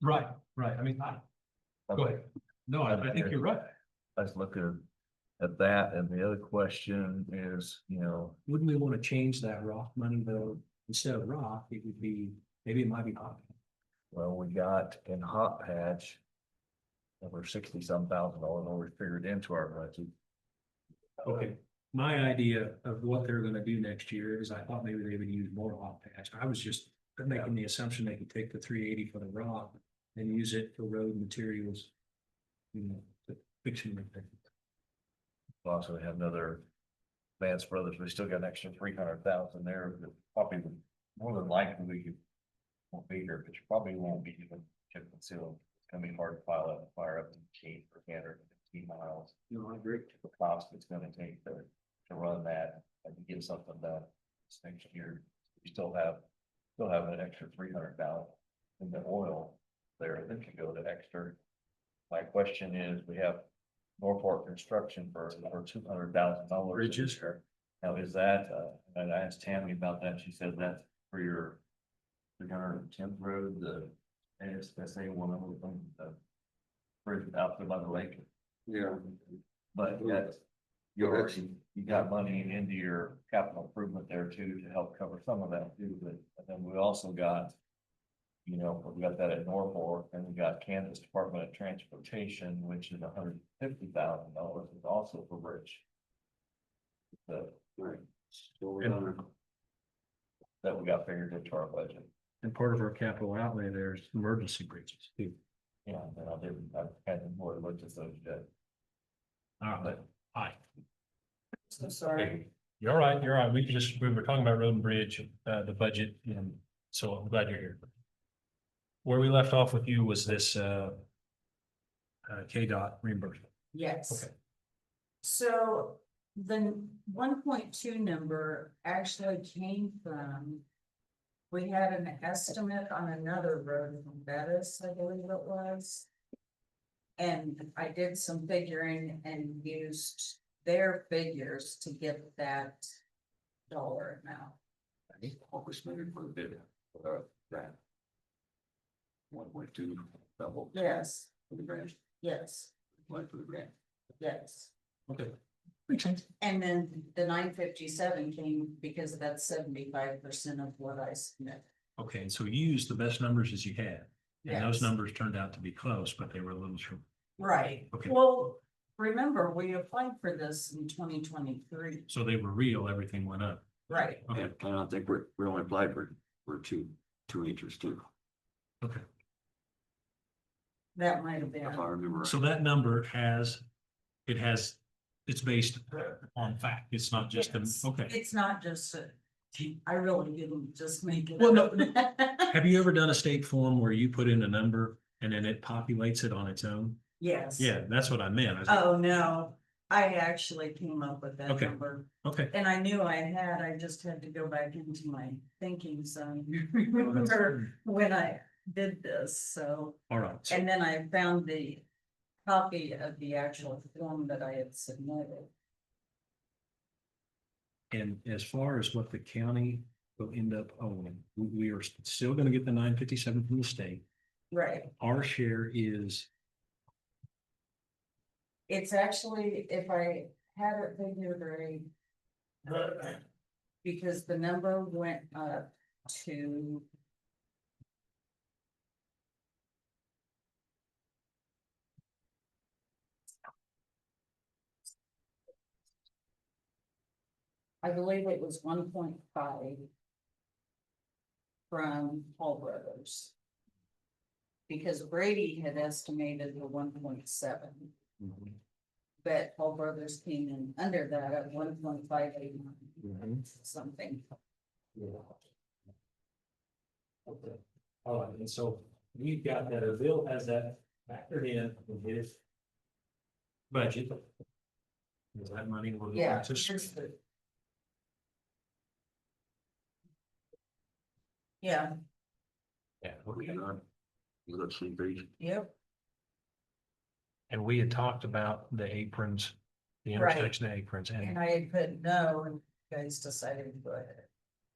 Right. I mean, go ahead. No, I think you're right. I was looking at that, and the other question is, Wouldn't we want to change that rock money though? Instead of rock, it would be, maybe it might be hot. well, we got in hot patch over 60-some thousand dollars figured into our budget. Okay, my idea of what they're gonna do next year is I thought maybe they would use more hot patch. I was just making the assumption they could take the 380 for the rock and use it for road materials. To fixing the thing. We also have another Vance Brothers, we still got an extra 300,000 there, that probably more than likely we could. Won't be here, but you probably won't be even chip and seal. It's gonna be hard to fire up the machine for 315 miles. No, I agree. The cost it's gonna take to run that and to get something done this next year. You still have an extra 300,000 in the oil there that could go to extra. My question is, we have Norfolk Construction for $200,000. Bridges. Now, is that, and I asked Tammy about that, she said that's for your 310th road, the ASSA one over from the bridge out there by the lake. Yeah. But you got money into your capital improvement there too, to help cover some of that too, but then we also got. We got that at Norfolk, and we got Kansas Department of Transportation, which is $150,000, is also for bridge. Right. So we're gonna, That we got figured into our budget. And part of our capital outlay there is emergency bridges too. Yeah, and I hadn't more looked at those yet. All right, hi. So sorry. You're right, you're right. We were talking about road and bridge, the budget, and so I'm glad you're here. Where we left off with you was this, KDOT reimbursement. Yes. Okay. So the 1.2 number actually came from. We had an estimate on another road from Bettis, I believe it was. And I did some figuring and used their figures to get that dollar amount. what we spent for the bid, grant. 1.2 double. Yes, For the grant, yes, one for the grant. yes. Okay. Makes sense. And then the 957 came because that's 75% of what I submitted. Okay, and so you used the best numbers as you had, and those Yes. numbers turned out to be close, but they were a little short. Right, Okay. well, remember, we applied for this in 2023, So they were real, everything went up. right? Okay, And I don't think we only applied for two acres too, okay. That might have if I been, remember right. So that number it's based on fact. It's not just, Yes. okay. It's not just, I really didn't just make it. Well, no, up. Have you ever done a state form where you put in a number and then it populates it on its own? Yes. Yeah, that's what I meant. I was like, Oh, no, I actually came up with that Okay. number. okay, And I knew I had, I just had to go back into my thinking zone, remember when I did this, so. all right. So- And then I found the copy of the actual form that I had submitted. And as far as what the county will end up owning, we are still gonna get the 957 from the state. Right, Our share is, it's actually, if I had it figured right. Because the number went up to. I believe it was 1.5. From Paul Brothers. Because Brady had estimated the 1.7. But Paul Brothers came in under that at 1.589 something. okay, all right, and so we've got that, or Bill has that factored in his budget. Is that money? we're going Yeah, to spend? here's the. Yeah, Yeah, What okay. you got? You got some page? yep, And we had talked about the aprons, the Right. intersection aprons, and I had put no, and you guys decided to go ahead.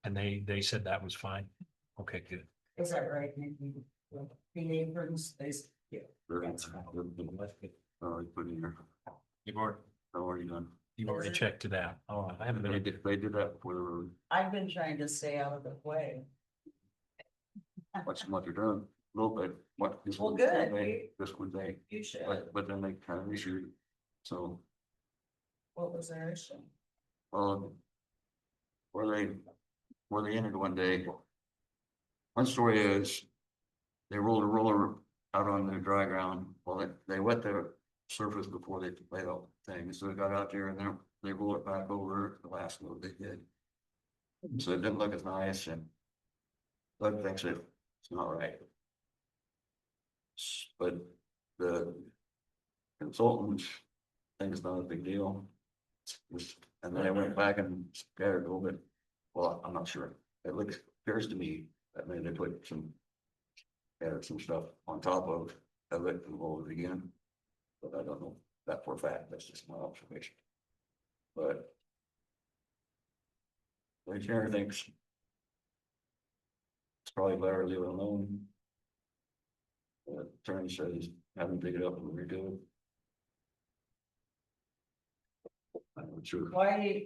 and they said that was fine. Okay, good. Is that right, Nikki? The aprons, they, yeah, that's fine. You put in here, You've already, already done. you've already Is it? checked it out. Oh, I haven't been. They did that before the road. I've been trying to stay out of the way. What's what you're doing, a little bit, what this Well, one, good. this one day, You should. but then they kind of issued. So, What was their issue? where they entered one day. One story is, they rolled a roller out on the dry ground, well, they wet the surface before they laid out the thing, so they got out there and then they rolled it back over the last load they did. So it didn't look as nice and Doug thinks it's not right. But the consultant thinks it's not a big deal. And then I went back and scattered a little bit. Well, I'm not sure. It appears to me that maybe they put added some stuff on top of it and rolled it again. But I don't know that for a fact. That's just my observation. But the engineer thinks it's probably better to leave it alone. The attorney says, have them dig it up and redo it. I'm not sure. Why?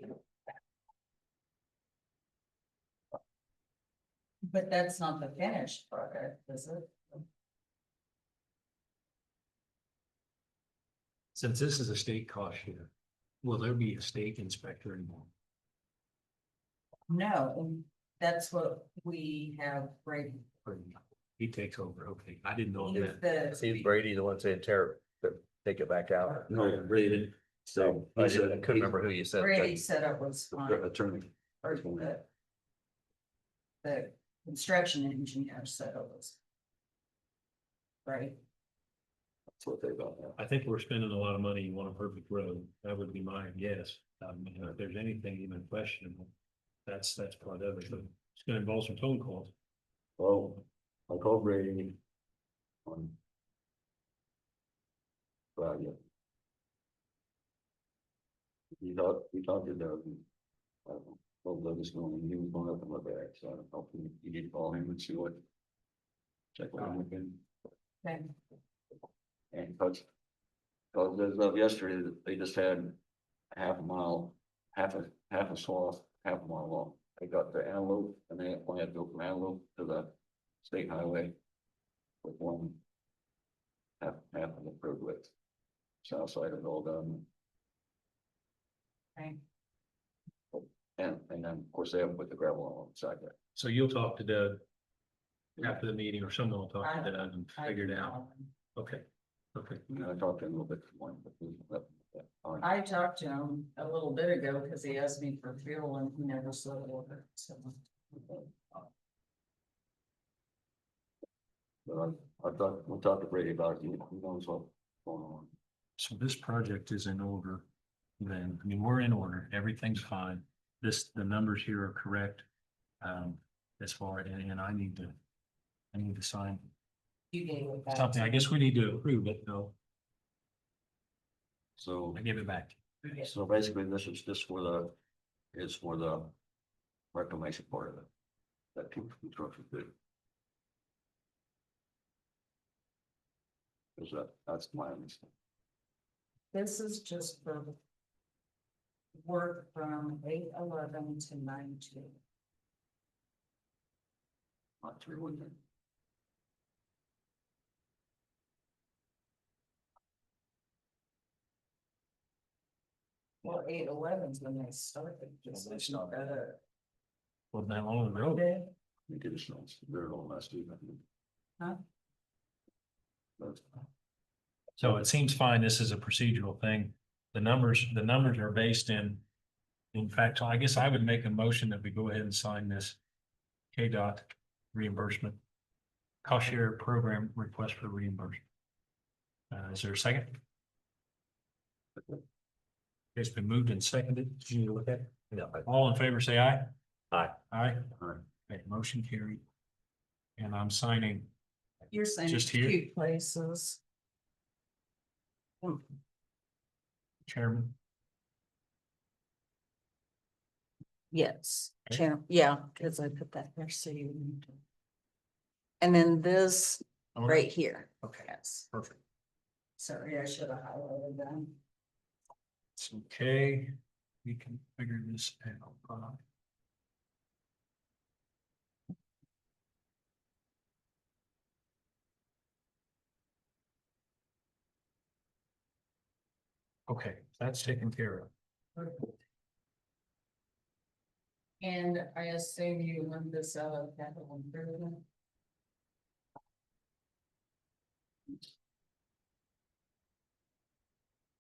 But that's not the finished product, is it? Since this is a state cost share, will there be a state inspector involved? No, that's what we have Brady. Or he takes over? Okay, I didn't know He's that. See, Brady, the one saying take it back out. No, Brady. So I couldn't remember who you said. Brady said it was fine, Attorney. or the construction engineer said it was. Right, That's what they got now. I think we're spending a lot of money on a perfect road. That would be my guess. If there's anything even questionable, that's part of it, but it's gonna involve some phone calls. Well, I called Brady. On. Friday. We talked to Doug. Well, Doug is going, he was going up in my bag, so I don't know if you need to call him and see what. Check with him again. okay, And cause as of yesterday, they just had half a mile, half a swath, half a mile long. They got the antelope and they only had to go from antelope to the state highway. With one. Half of the road width. South side is all done. okay. And then, of course, they haven't put the gravel on the side yet. So you'll talk to Doug after the meeting, or someone will talk to Doug and I figure it don't out. know. Okay, okay. And I talked to him a little bit this morning, but he left I talked to him a little bit ago because he asked me for fuel and he never said a word, so. But I thought, we'll talk to Brady about it, he knows what's going on. So this project is in order, then, I mean, we're in order, everything's fine. The numbers here are correct. As far, and I need to sign You gave it back. something. to I guess we need to approve it, though. So, I give it back. me. so basically, this is just for the, it's for the reclamation part of it. That construction bid. Is that's my understanding. This is just for work from 8/11 to 9/2. Not 3 1. Well, 8/11 is when they started. Just When they started. Well, that long ago. Monday. We did it, they're all last week. Huh? That's So it seems fine. This is a procedural thing. The numbers are based in fact, I guess I would make a motion that we go ahead and sign this KDOT reimbursement. Cost share program request for reimbursement. Is there a second? It's been moved and seconded. Did you look at it? Yeah. All in favor, say aye. Aye. Aye. Aye. Okay, motion carried. And I'm signing You're saying Just it's here? 2 places. chairman. Yes, Okay. Chair, yeah, because I put that there, so you need to. And then this right here. Okay, Yes, perfect. sorry, I should have highlighted that. It's okay. We can figure this out. Okay, that's taken care of. And I assume you want this out of capital improvement?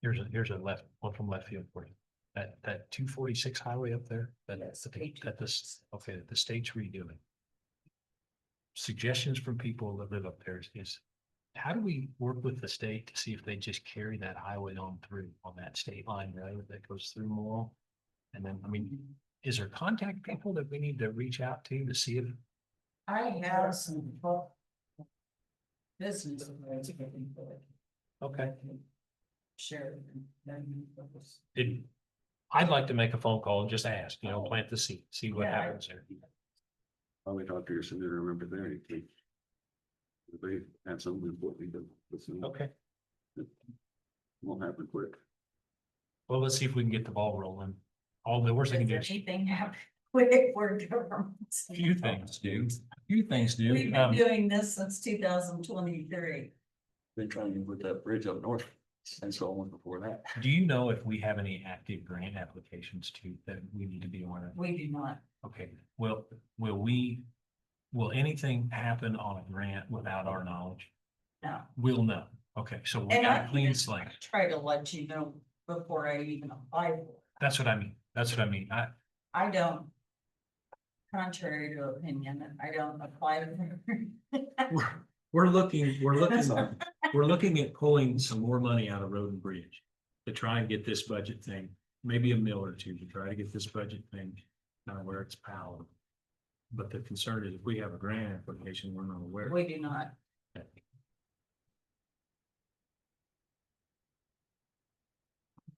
Here's a left, one from left field for you. That 246 highway up there, Yes, that the state's redoing. Suggestions from people that live up there is how do we work with the state to see if they just carry that highway on through on that state line road that goes through Morrill? And then, I mean, is there contact people that we need to reach out to see if, I have some business. to get into it. okay, Share. I'd like to make a phone call and just ask, plant the seed, see what Yeah. happens there. Probably talk to your senator, remember there, they had something important to listen. Okay, Won't happen quick. well, let's see if we can get the ball rolling. All the worst thing Does can do is anything happen quick for governments? few things do, few things do. We've been doing this since 2023. Been trying to put that bridge up north and so on before that. Do you know if we have any active grant applications too that we need to be aware of? We do not. Okay, will anything happen on a grant without our knowledge? No. We'll know. Okay, so we And got I a clean slate. try to let you know before I even apply for it. That's what I mean. That's what I mean. I don't. Contrary to opinion, I don't apply for. We're looking at pulling some more money out of road and bridge to try and get this budget thing, maybe a mill or two to try to get this budget thing where it's palatable. But the concern is if we have a grant application, we're not aware. We do not.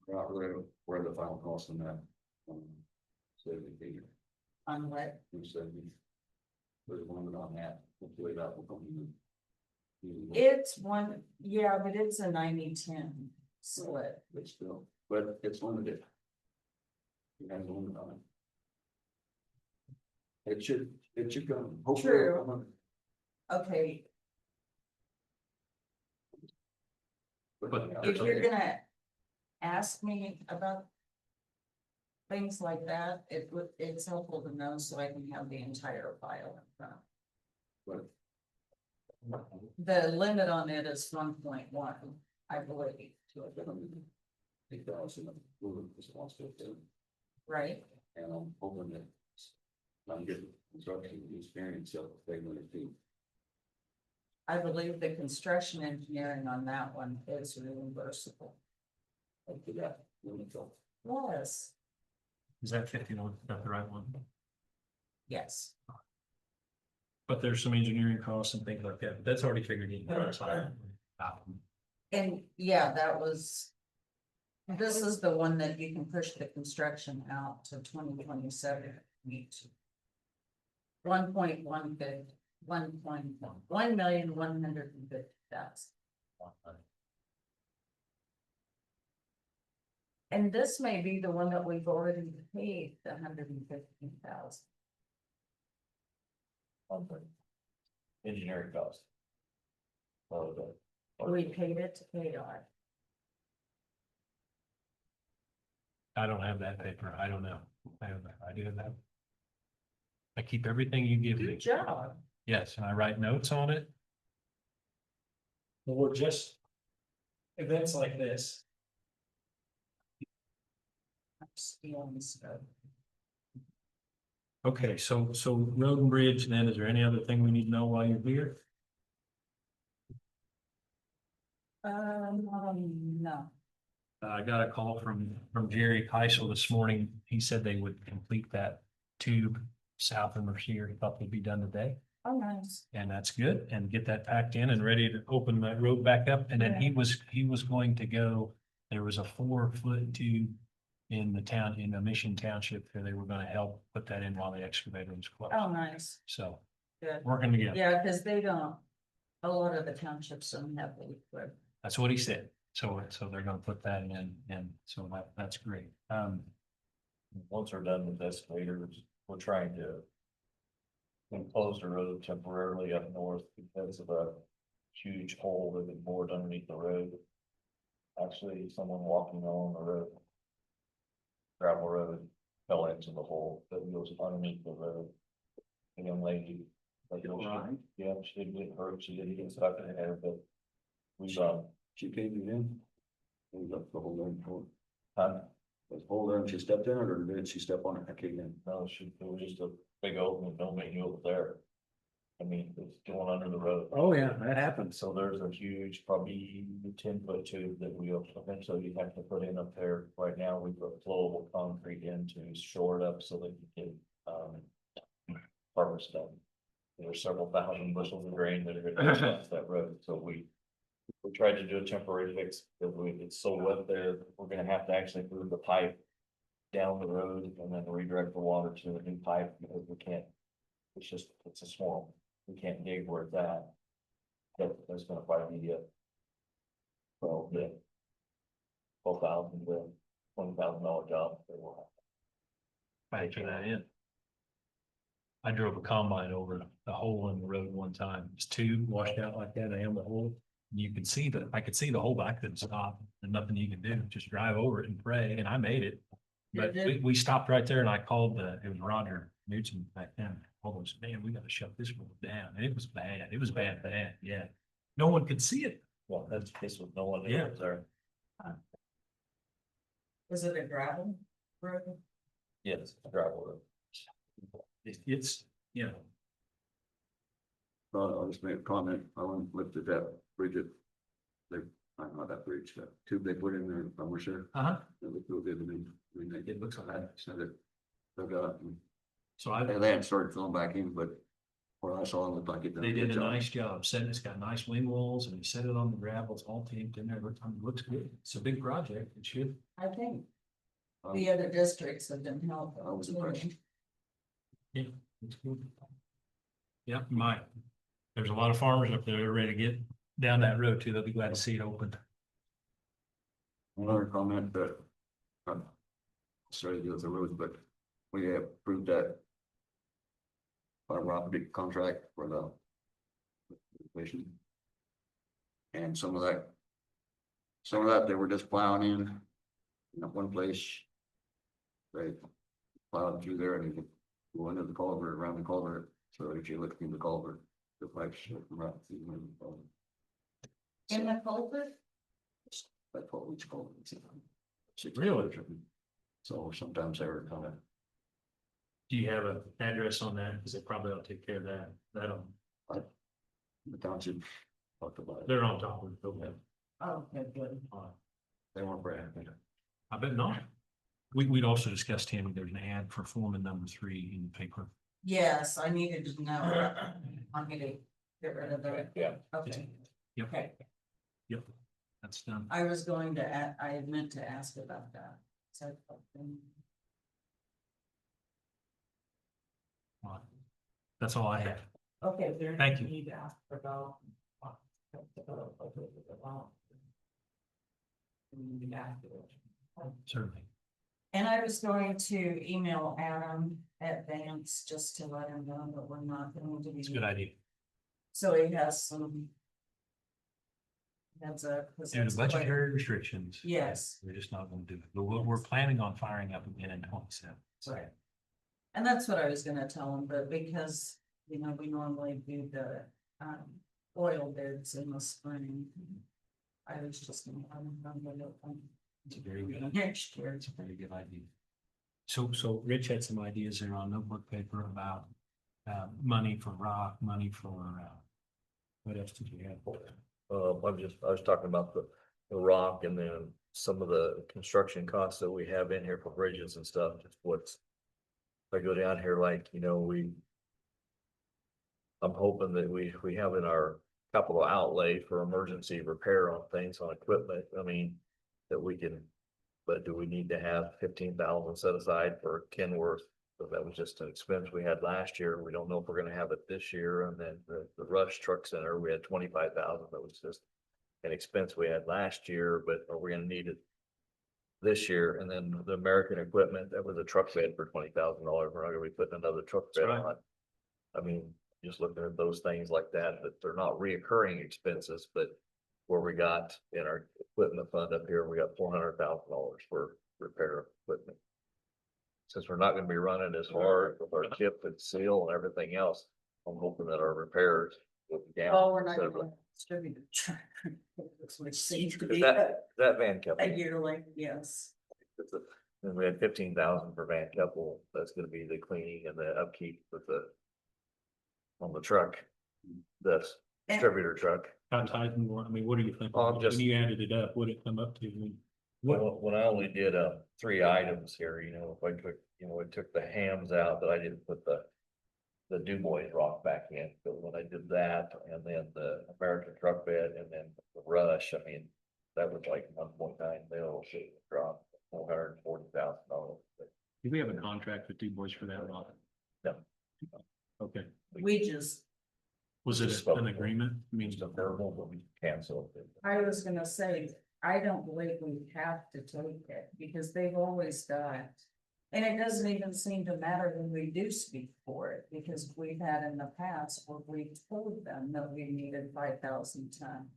Not really where the final cost on that. So On what? we said there's a limit on that, hopefully that will come in. It's one, yeah, but it's a 90-10 split. But still, but it's limited. It has a limit on it. It should come, hopefully. True. it'll come in. Okay, But if you're gonna ask me about things like that, it's helpful to know so I can have the entire file in front. But The limit on it is 1.1, I believe. 8,000, who just wants to do, right? and I'm hoping that I'm getting construction experience of they want to do. I believe the construction engineering on that one is reimbursable. Hopefully that will go. Yes, Is that 51? Is that the right one? yes. But there's some engineering costs and things like that, but that's already figured in. And yeah, that was. This is the one that you can push the construction out to 2027. 1,150,000. And this may be the one that we've already paid, the 115,000. Engineering cost. Oh, the- We paid it to KDOT. I don't have that paper. I don't know. I don't know. I do have that. I keep everything you give me. Good job. Yes, and I write notes on it. Or just events like this. I'm stealing stuff. Okay, so road and bridge, then is there any other thing we need to know while you're here? No. I got a call from Jerry Heisel this morning. He said they would complete that tube south of Mercier. He thought they'd be done today. Oh, nice. And that's good, and get that packed in and ready to open that road back up. And then he was going to go, there was a 4-foot tube in the town, in a Mission Township, where they were gonna help put that in while the excavator was closed. Oh, nice. So, Good. working together. Yeah, because they don't, a lot of the townships don't have the equipment. That's what he said. So they're gonna put that in, and so that's great. Once we're done with the excavators, we're trying to close the road temporarily up north because of a huge hole that had bored underneath the road. Actually, someone walking along the road, gravel road, fell into the hole that was underneath the road. A young lady, like, yeah, she didn't get hurt, she didn't get stuck in the air, but we, She came in. And got the whole thing for, huh? was hold there and she stepped in it, or did she step on it? I came in. No, it was just a big opening, nobody knew it was there. I mean, it's going under the road. Oh, yeah, that happens. So there's a huge, probably 10-foot tube that we'll eventually have to put in up there. Right now, we put flowable concrete in to shore it up so that you can, harvest them. There's several thousand bushels of grain that are gonna cross that road, so we tried to do a temporary fix, because it's so wet there, we're gonna have to actually move the pipe down the road and then redirect the water to a new pipe, because we can't, it's a swamp, we can't dig where it's at. That's gonna probably be well, yeah, $12,000 to $20,000 job that we'll have. Factor that in. I drove a combine over a hole in the road one time. It's tube washed out like that. I am the hole. You could see I could see the hole, but I couldn't stop. There's nothing you can do. Just drive over it and pray. And I made it. But You did? we stopped right there and I called it was Roger Newton back then. Almost, man, we gotta shut this road down. And it was bad. It was bad, yeah. No one could see it. Well, that's the case with no one Yeah. else there. Was it a gravel road? Yes, gravel road. It's, you know, I'll just make a comment. I went and looked at that bridge at, not that bridge, that tube they put in there, I'm sure. uh-huh. It looked real good to me. I mean, they It looks like that. said that. They've got, So I, they hadn't started filling back in, but what I saw, it looked like it. they did a nice job setting, it's got nice wing walls and he set it on the gravel, it's all taped in there, looks good. It's a big project, it should. I think the other districts have been helping. I was impressed. Yeah, it's good. Yep, there's a lot of farmers up there, they're ready to get down that road too, they'll be glad to see it opened. Another comment that. Sorry to do with the roads, but we have approved that. Fiber optic contract for the. Station. And some of that they were just plowing in. One place. They plowed through there and you could go into the culvert, around the culvert, so if you look through the culvert, the pipes right through the culvert. In the culvert? That's what we call it. Really? So sometimes they were kind of, Do you have an address on that? Because they probably ought to take care of that. That'll, the township talked about it. they're on top of it. Okay. Oh, okay, good. All right. They weren't very happy. I bet not. We'd also discussed, Tammy, there's an ad for foreman number 3 in the paper. Yes, I needed to know. I'm gonna get rid of that. Yeah. Okay. Yep. Okay, That's done. I was going to, I had meant to ask about that. So. All right. That's all I have. Okay, is there Thank anything you. you need to ask about? We need to ask it. Certainly. And I was going to email Adam at Vance just to let him know that we're not going to be. It's a good idea. So he has some. That's a. Due to budgetary restrictions. Yes. We're just not gonna do it. But we're planning on firing up again in 27. Right. And that's what I was gonna tell him, but because, you know, we normally do the, oil bids in the spring. I was just gonna let him know that. It's a very good idea. Next year. It's a very good idea. So Rich had some ideas there on notebook paper about, money for rock, money for, what else did you have? I was talking about the rock and then some of the construction costs that we have in here for bridges and stuff, just what's. If I go down here, like, you know, I'm hoping that we have in our capital outlay for emergency repair on things, on equipment, I mean, that we can. But do we need to have 15,000 set aside for Kenworth? So that was just an expense we had last year. We don't know if we're gonna have it this year. And then the Rush Truck Center, we had 25,000. That was just an expense we had last year, but are we gonna need it this year? And then the American equipment, that was a truck bed for $20,000. We're not gonna be putting another truck bed That's right. on. I mean, just looking at those things like that, that they're not reoccurring expenses, but where we got in our equipment fund up here, we got $400,000 for repair of equipment. Since we're not gonna be running as hard with our chip and seal and everything else, I'm hoping that our repairs will be down. Oh, we're not considerably. gonna distribute the track, which seems to Is be that Van Keppel? a yearly, yes. And we had 15,000 for Van Keppel. That's gonna be the cleaning and the upkeep with on the truck, this And- distributor truck. How tight and more, I mean, what do you think? Oh, I'm When just- you added it up, what did it come up to? I mean, When I only did 3 items here, you know, if I took, you know, I took the hams out, but I didn't put the Du Bois rock back in, but when I did that, and then the American truck bed, and then the Rush, I mean, that was like 1.9 mil, so it dropped $440,000. do we have a contract with Du Bois for that rock? No. Okay, We just, was Just it an spoke. agreement? I mean, Just a verbal, but we canceled it. I was gonna say, I don't believe we have to take it, because they've always got. And it doesn't even seem to matter when we do speak for it, because we've had in the past where we told them that we needed 5,000 ton.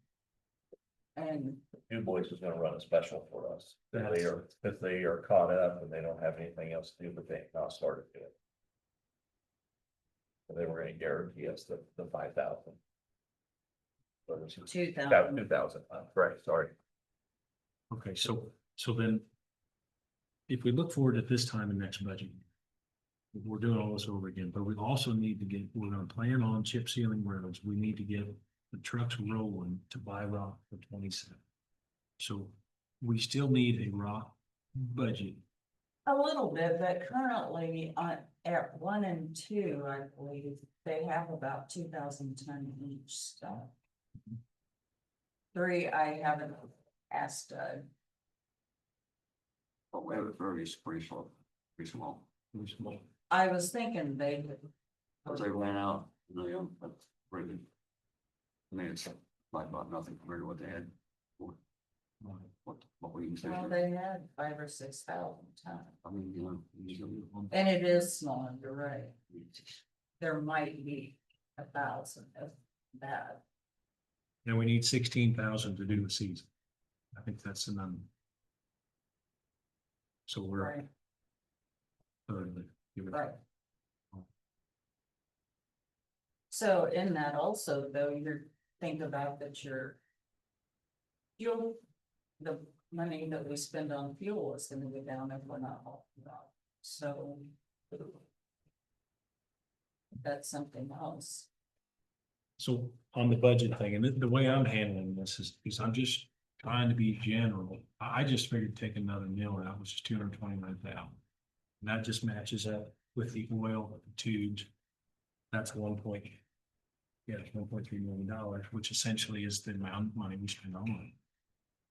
And Du Bois is gonna run a special for us, if they are caught up and they don't have anything else to do, but they have not started doing it. And they were gonna guarantee us the 5,000. But it's 2,000. 2,000, right, sorry. okay, so then. If we look forward at this time in next budget. We're doing all this over again, but we also need to get, we're gonna plan on chip sealing roads. We need to get the trucks rolling to buy rock for 27. So we still need a rock budget. a little bit, but currently at 1 and 2, I believe, they have about 2,000 ton each stuff. 3, I haven't asked, But we have it pretty small, pretty small. I was thinking they would. As they ran out, you know, that's pretty good. I mean, it's like about nothing compared to what they had. before. What we used to. Well, they had 5,000 or 6,000 ton, I mean, you know. usually one- and it is small, you're right. There might be 1,000 of that. Now we need 16,000 to do the season. I think that's the number. So we're. Right, Thirdly, right. So in that also, though, you're think about that your fuel, the money that we spend on fuel is gonna go down if we're not hauling rock. So. That's something else. So on the budget thing, and the way I'm handling this is I'm just trying to be general. I just figured take another mill out, which is 229,000. And that just matches up with the oil, the tubes. That's 1.3 million dollars, which essentially is the amount of money we spend on it.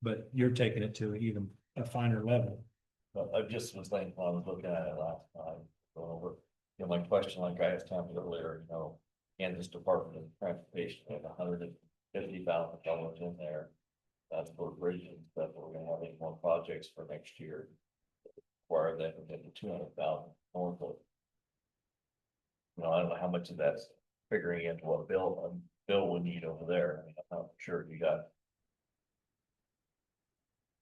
But you're taking it to even a finer level. But I just was thinking, while I was looking at it last time, going over, you know, my question, like I asked Tom earlier, you know, Kansas Department of Transportation had $150,000 in there. That's for bridges and stuff. We're gonna have any more projects for next year. Require them to get the 200,000 north of. You know, I don't know how much of that's figuring into what Bill would need over there. I mean, I'm not sure you got.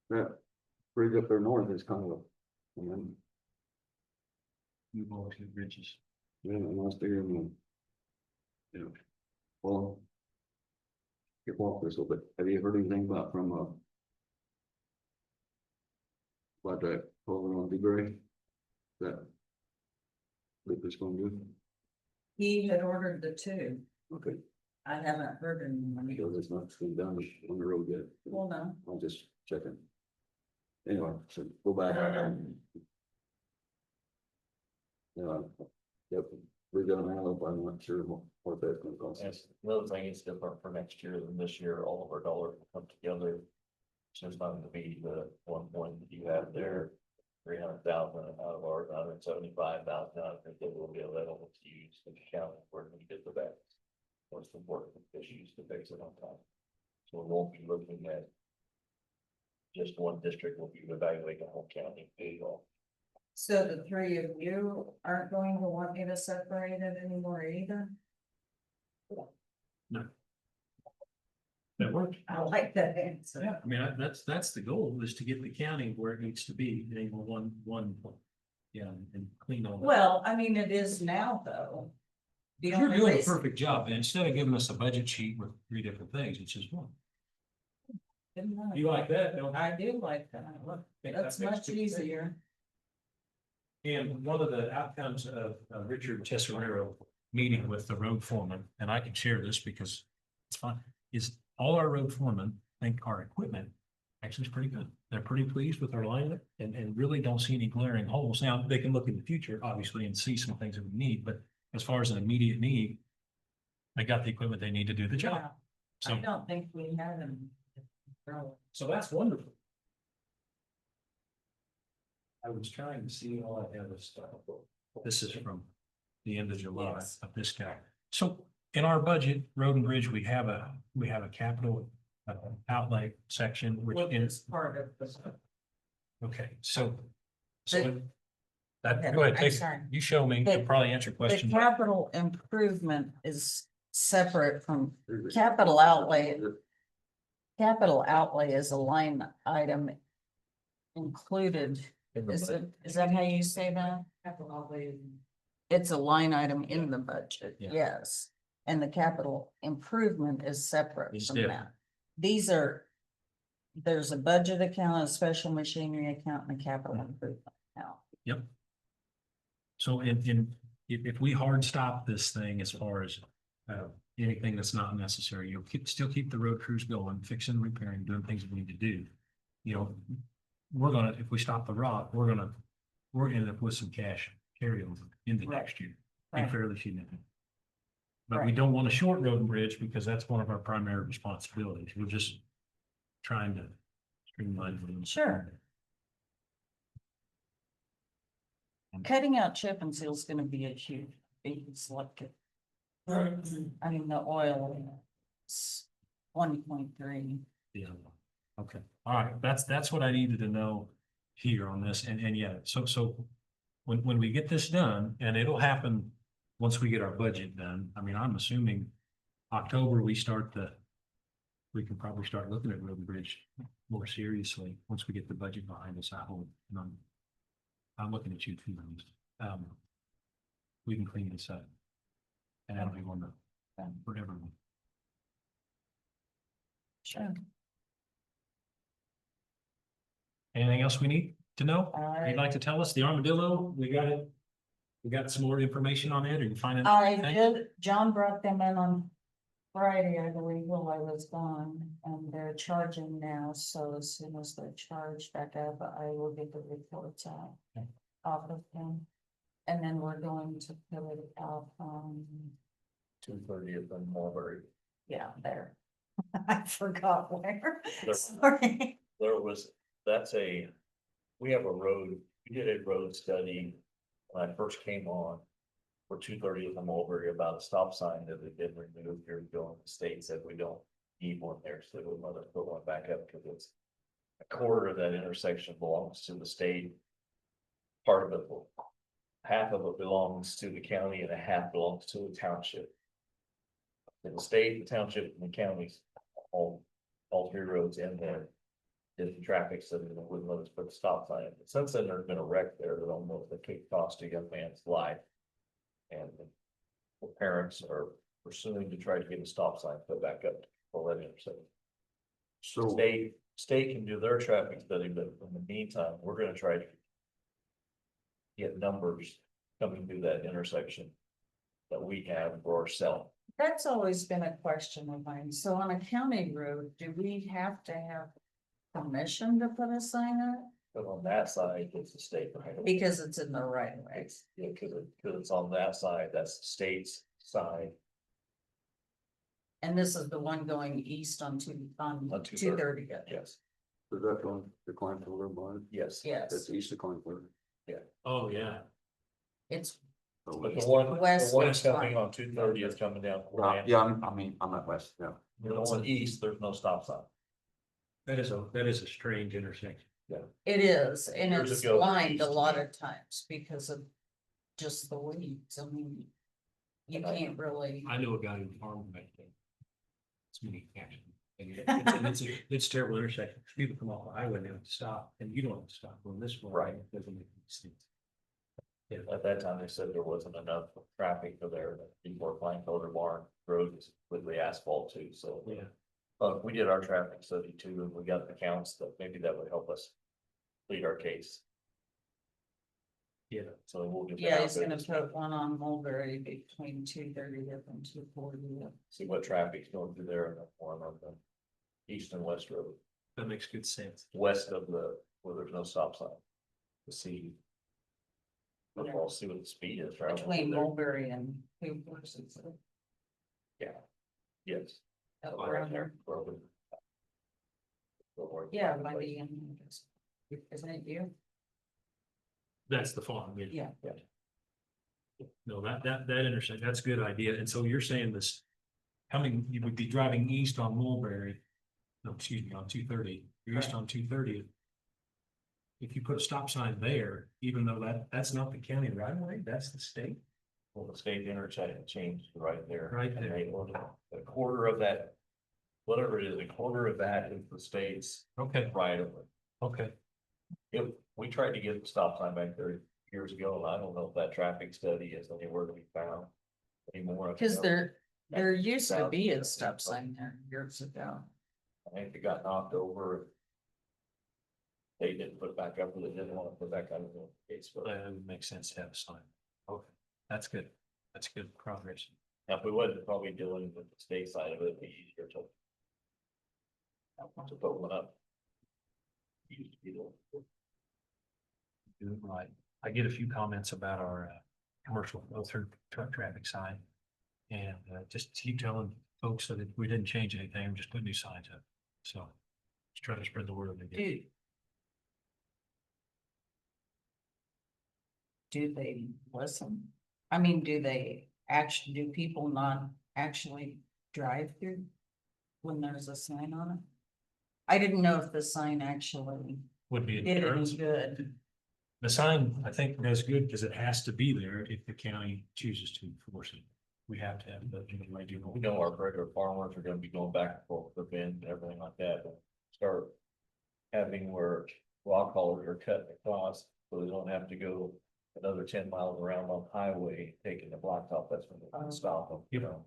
That bridge up there north is kind of, I mean, Move over to the bridges. yeah, unless they're in the. You know, well. Get off this a little bit. Have you heard anything about from, about that program on DeGray? That. That is gonna do? He had ordered the two. Okay, I haven't heard any money. so it's not been done on the road yet. Well, no. I'll just check it. Anyway, so go back. Yep, we're gonna handle, I'm not sure what that's gonna cost. Yes, another thing is different for next year than this year. All of our dollars will come together. So it's not gonna be the 1 point that you have there. 300,000 out of ours, 175,000 out of it, that will be available to use in the county where we get the best. Most important issues to fix it on time. So we won't be looking at. Just one district, will be evaluating the whole county. So the three of you aren't going to want me to separate it anymore either? That works. I like that answer. Yeah, I mean, that's the goal, is to get the county where it needs to be, in one. Yeah, and clean all that. Well, I mean, it is now, though. The You're only doing a reason- perfect job, and instead of giving us a budget sheet with 3 different things, it's just one. Didn't I? You like that, don't you? I do like that. That's much easier. And one of the outcomes of Richard Tesserero meeting with the road foreman, and I can share this because it's fun, is all our road foremen think our equipment actually is pretty good. They're pretty pleased with our alignment and really don't see any glaring holes. Now, they can look in the future, obviously, and see some things that we need, but as far as an immediate need, they got the equipment they need to do the job. Yeah. So, I don't think we have them. so that's wonderful. I was trying to see all that other stuff. This is from the end of July Yes. of this guy. So in our budget, road and bridge, we have a capital outlay section, which Which in, is part of the. okay, so. The- That, go ahead, I'm take, sorry. you show me, The- you'll probably answer The questions. capital improvement is separate from capital outlay. Capital outlay is a line item included. Is that how you say that? Capital outlay. It's a line item in the budget, Yeah. yes. And the capital improvement is separate It's from different. that. These are. There's a budget account, a special machinery account, and a capital improvement account. Yep. So if we hard stop this thing as far as anything that's not necessary, you'll still keep the road crews going, fixing, repairing, doing things we need to do. You know, if we stop the rock, we're gonna end up with some cash carryover into Right. next year. Be Right. fairly significant. But we Right. don't want a short road and bridge because that's one of our primary responsibilities. We're just trying to streamline things. Sure. Cutting out chip and seal is gonna be a huge, it's like. I mean, the oil. Is 1.3. Yeah, okay, all right, that's what I needed to know here on this, and yeah, so. When we get this done, and it'll happen once we get our budget done, I mean, I'm assuming October, we can probably start looking at road and bridge more seriously, once we get the budget behind us, I hope, and I'm looking at you too, we can clean this up. And that'll be one for everyone. Sure. Anything else we need to know? You'd I, like to tell us? The armadillo, we got it. We got some more information on it, or you find it? I did, John brought them in on Friday, I believe, while I was gone, and they're charging now, so as soon as they're charged back up, I will get the reports out off of them. And then we're going to fill it out, 230th and Mulberry. yeah, there. I forgot where, There- sorry. We have a road, we did a road study when I first came on. For 230th and Mulberry about a stop sign that had been removed here, going, the state said we don't need one there, so we want to put one back up because it's. A quarter of that intersection belongs to the state. Part of it, half of it belongs to the county and a half belongs to the township. In the state, the township and the counties, all three roads in there. Did the traffic so that it wouldn't let us put the stop sign in. But since then, there's been a wreck there that almost that could cost a young man's life. And the parents are pursuing to try to get a stop sign put back up for that intersection. So, State can do their traffic study, but in the meantime, we're gonna try to. Get numbers coming through that intersection. That we have for ourselves. That's always been a question of mine. So on a county road, do we have to have permission to put a sign up? But on that side, it's the state, right? Because it's in the right of way. Yeah, cause it's on that side, that's the state's side. And this is the one going east on On 230. Yes, is that going to Kleinfelder line? yes. Yes, That's east of Kleinfelder. Oh, yeah. it's, But the one West is coming fine. on 230 is coming down. Yeah, I'm at west, yeah. The one east, there's no stop sign. That is a strange intersection. it is, and Years it's ago, blind a east. lot of times because of just the weeds. I mean, you can't really, I know a guy who farmed back there. It's me, actually. And it's a terrible intersection. People come off the highway and they have to stop, and you don't have to stop going this way. Right. It doesn't make any sense. At that time, they said there wasn't enough traffic for there, that people were flying Colder Barn Road is completely asphalt too, so. Yeah. We did our traffic study too, and we got the counts that maybe that would help us. Plead our case, Yeah. so we'll get. that yeah, out he's there gonna this put week. one on Mulberry between 230th and 240th. See what traffic's going through there and then one on the east and west road, That makes good sense. west of where there's no stop sign. To see. I'll see what the speed is. traveling Between through there. Mulberry and Hoover's, it's Yes. around there. Yeah, by the end. Isn't it you? That's the farm. Yeah. No, that intersection, that's a good idea. And so you're saying this, you would be driving east on Mulberry. No, excuse me, on 230, you're east on 230. If you put a stop sign there, even though that's not the county right away, that's the state. Well, the state interchange changed right there. Right And there. they ordered a quarter of that. Whatever it is, a quarter of that is the state's Okay, right of way. okay. We tried to get the stop sign back there years ago, and I don't know if that traffic study is anywhere to be found anymore. Cause there used to be a Yeah. stop sign there years ago. I think it got knocked over. They didn't put it back up, or they didn't want to put it back on the case, but That would make sense to have a sign. Okay, that's good. That's good progress. now if we wasn't probably dealing with the state side of it, it'd be easier to. To put one up. Used to be the- Right. I get a few comments about our commercial through truck traffic sign. And just keep telling folks that we didn't change anything, just put new signs up. So just try to spread the word. Do they listen? I mean, do people not actually drive through? When there's a sign on it? I didn't know if the sign actually Would be. did any insurance. good. The sign, I think, does good because it has to be there if the county chooses to enforce it. We have to have the. We know our regular farmers are gonna be going back and forth for bin and everything like that, but start. Having where rock haulers are cutting across, so they don't have to go another 10 miles around on the highway, taking the blacktop, that's when they can stop them, you know.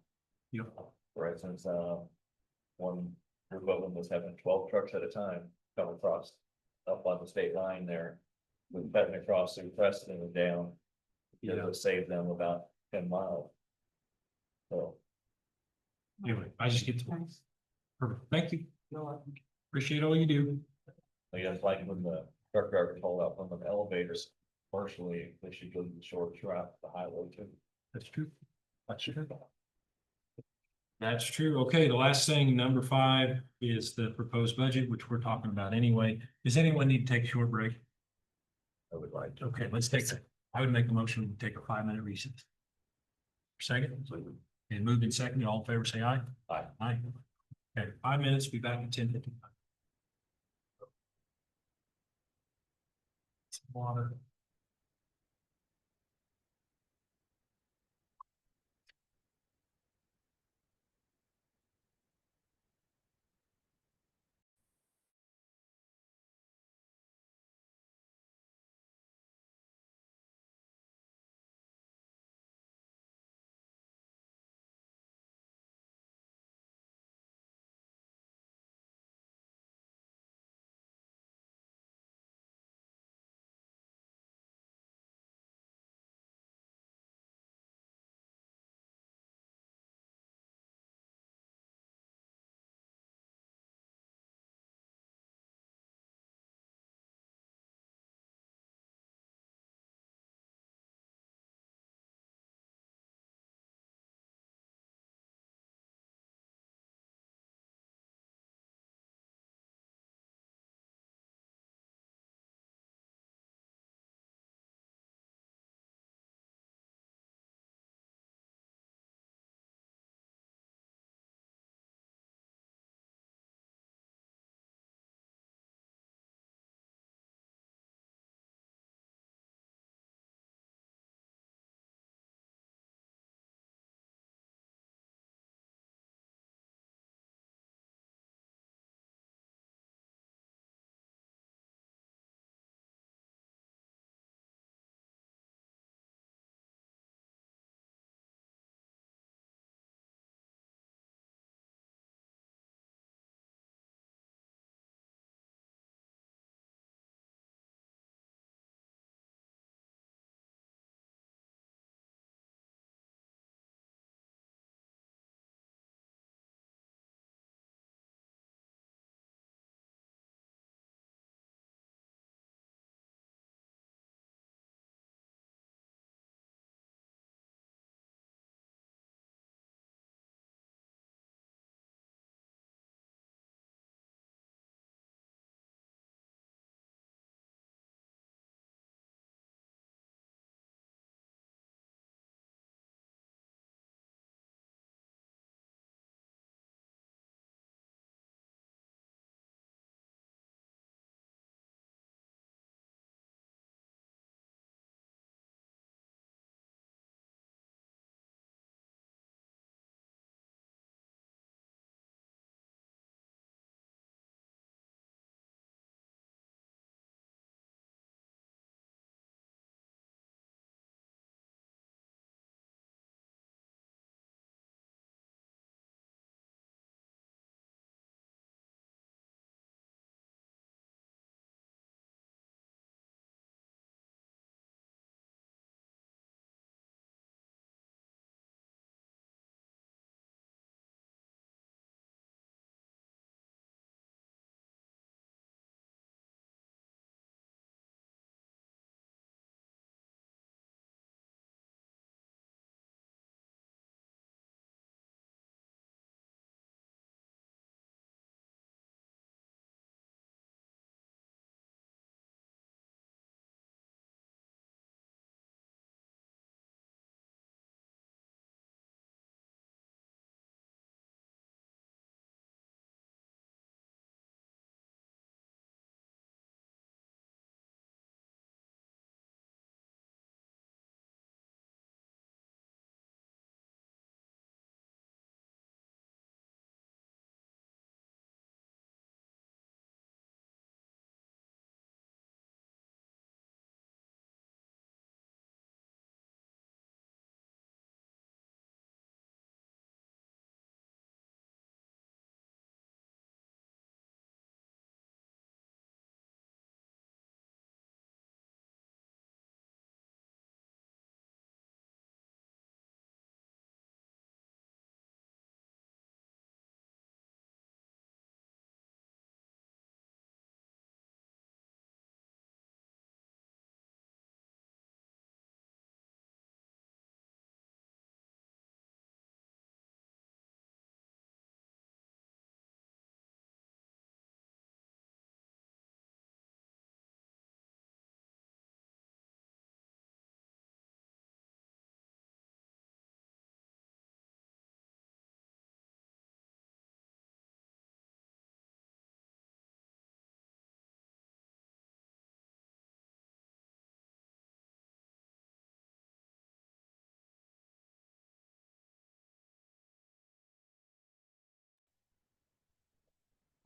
Yep. For instance, one group of them was having 12 trucks at a time come across up on the state line there. With cutting across through Preston and down. It would save them about 10 miles. So, Anyway, I just get to, perfect, thank you, No, appreciate all you do. I guess like when the truck driver told out from the elevators, partially, they should go to the short route, the highway too. That's true. That's true. That's true. Okay, the last thing, number 5, is the proposed budget, which we're talking about anyway. Does anyone need to take a short break? I would like to. Okay, let's take, I would make the motion to take a 5-minute recess. Second, and moved in second, all in favor, say aye. Aye. Aye. Okay, 5 minutes, be back in 10:55. Water.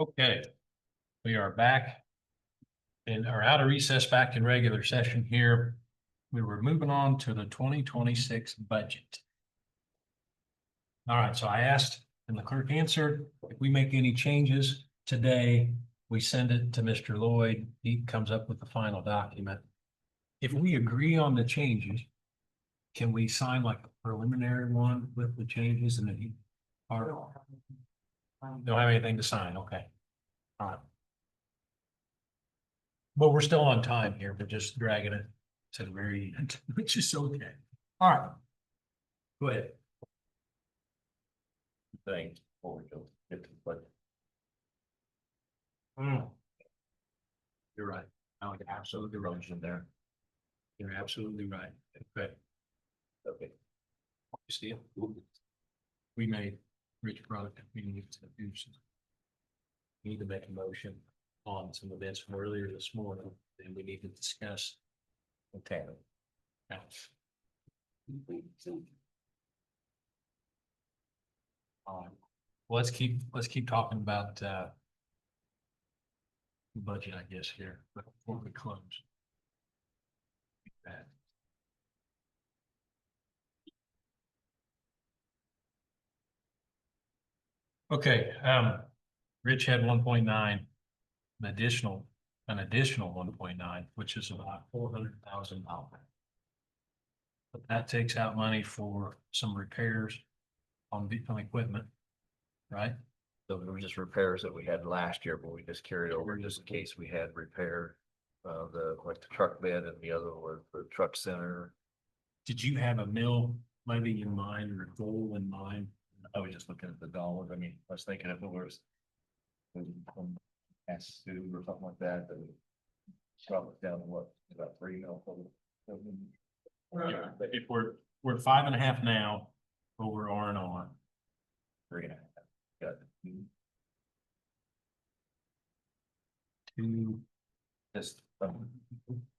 Okay, we are back and are out of recess, back in regular session here. We were moving on to the 2026 budget. All right, so I asked and the clerk answered, if we make any changes today, we send it to Mr. Lloyd. He comes up with the final document. If we agree on the changes, can we sign like a preliminary one with the changes and then he? Or don't have anything to sign, okay. All right. But we're still on time here, but just dragging it to the very end, which is okay. All right. Go ahead. Things before we go get to the budget. You're right. I would absolutely right in there. You're absolutely right. Okay. Okay. You see it? We made Rich product. We need to do some. We need to make a motion on some events from earlier this morning, and we need to discuss. Okay. Let's keep talking about budget, I guess, here before we close. Bad. Okay, Rich had 1.9, an additional 1.9, which is about $400,000. But that takes out money for some repairs on equipment, right? So it were just repairs that we had last year, but we just carried over just in case we had repair. Like the truck bed and the other was the truck center. Did you have a mill maybe in mind or a goal in mind? I was just looking at the dollars. I mean, I was thinking if it was. S2 or something like that, then drop it down to what, about 3 mil. If we're at 5.5 now, but we're R&R. 3.5. Got it. Two. Just,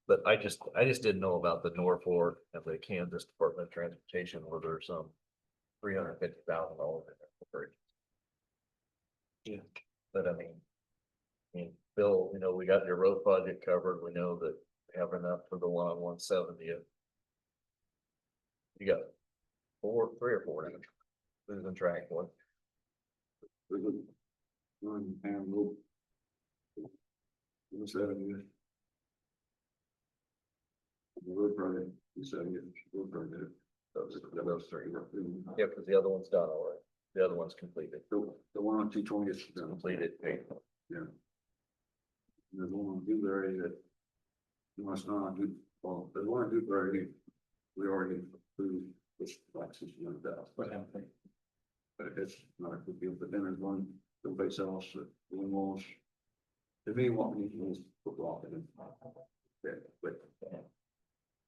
but I just didn't know about the Norfolk and the Kansas Department of Transportation, where there's some $350,000 in there. Yeah, but I mean, Bill, we got your road project covered. We know that we have enough for the one on 170. You got 3 or 4 now. Losing track one. Road project, those 3. Yeah, because the other one's done already. The other one's completed. The one on 220 is done. Completed, paid. Yeah. There's one on Dewberry that you must not do, well, there's one on Dewberry, we already approved, which like $600,000. But it's not a good deal, but then there's one someplace else that we almost, to me, what we need to do is put rock in it. Yeah, but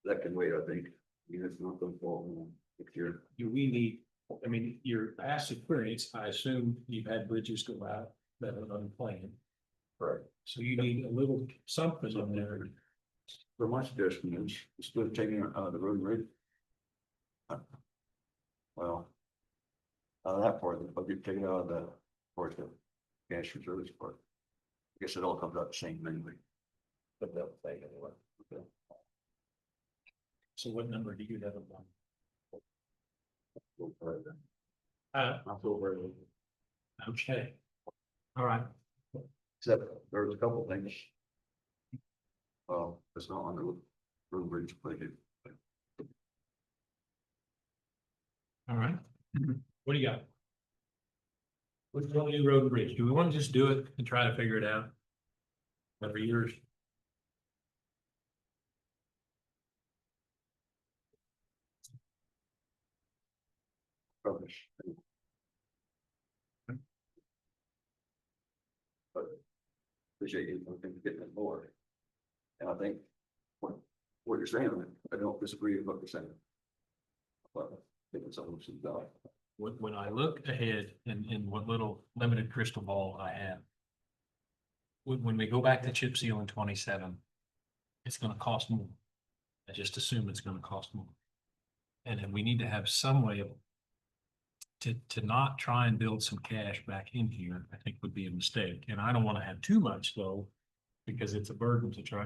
that can wait, I think. It's not gonna fall next year. Do we need, I mean, your past experience, I assume you've had bridges go out that are unplanned. Right. So you need a little something in there. For my suggestion is, instead of taking it out of the road and rig. Well. Out of that part, I'll get taken out of the, part the cash reserves part. I guess it all comes out the same anyway. But they'll say anyway. Okay. So what number do you have in mind? We'll try that. I'll go over it. Okay. All right. Except there's a couple things. Well, it's not on the road bridge budget. All right. What do you got? What's the new road and bridge? Do we want to just do it and try to figure it out? Every year's. Rubbish. But appreciate you, I think, getting it more. And I think what you're saying, I don't disagree with what you're saying. But I think it's something to die. When I look ahead in what little limited crystal ball I have. When we go back to chip seal in 27, it's gonna cost more. I just assume it's gonna cost more. And then we need to have some way of to not try and build some cash back in here, I think would be a mistake. And I don't want to have too much though, because it's a burden to try,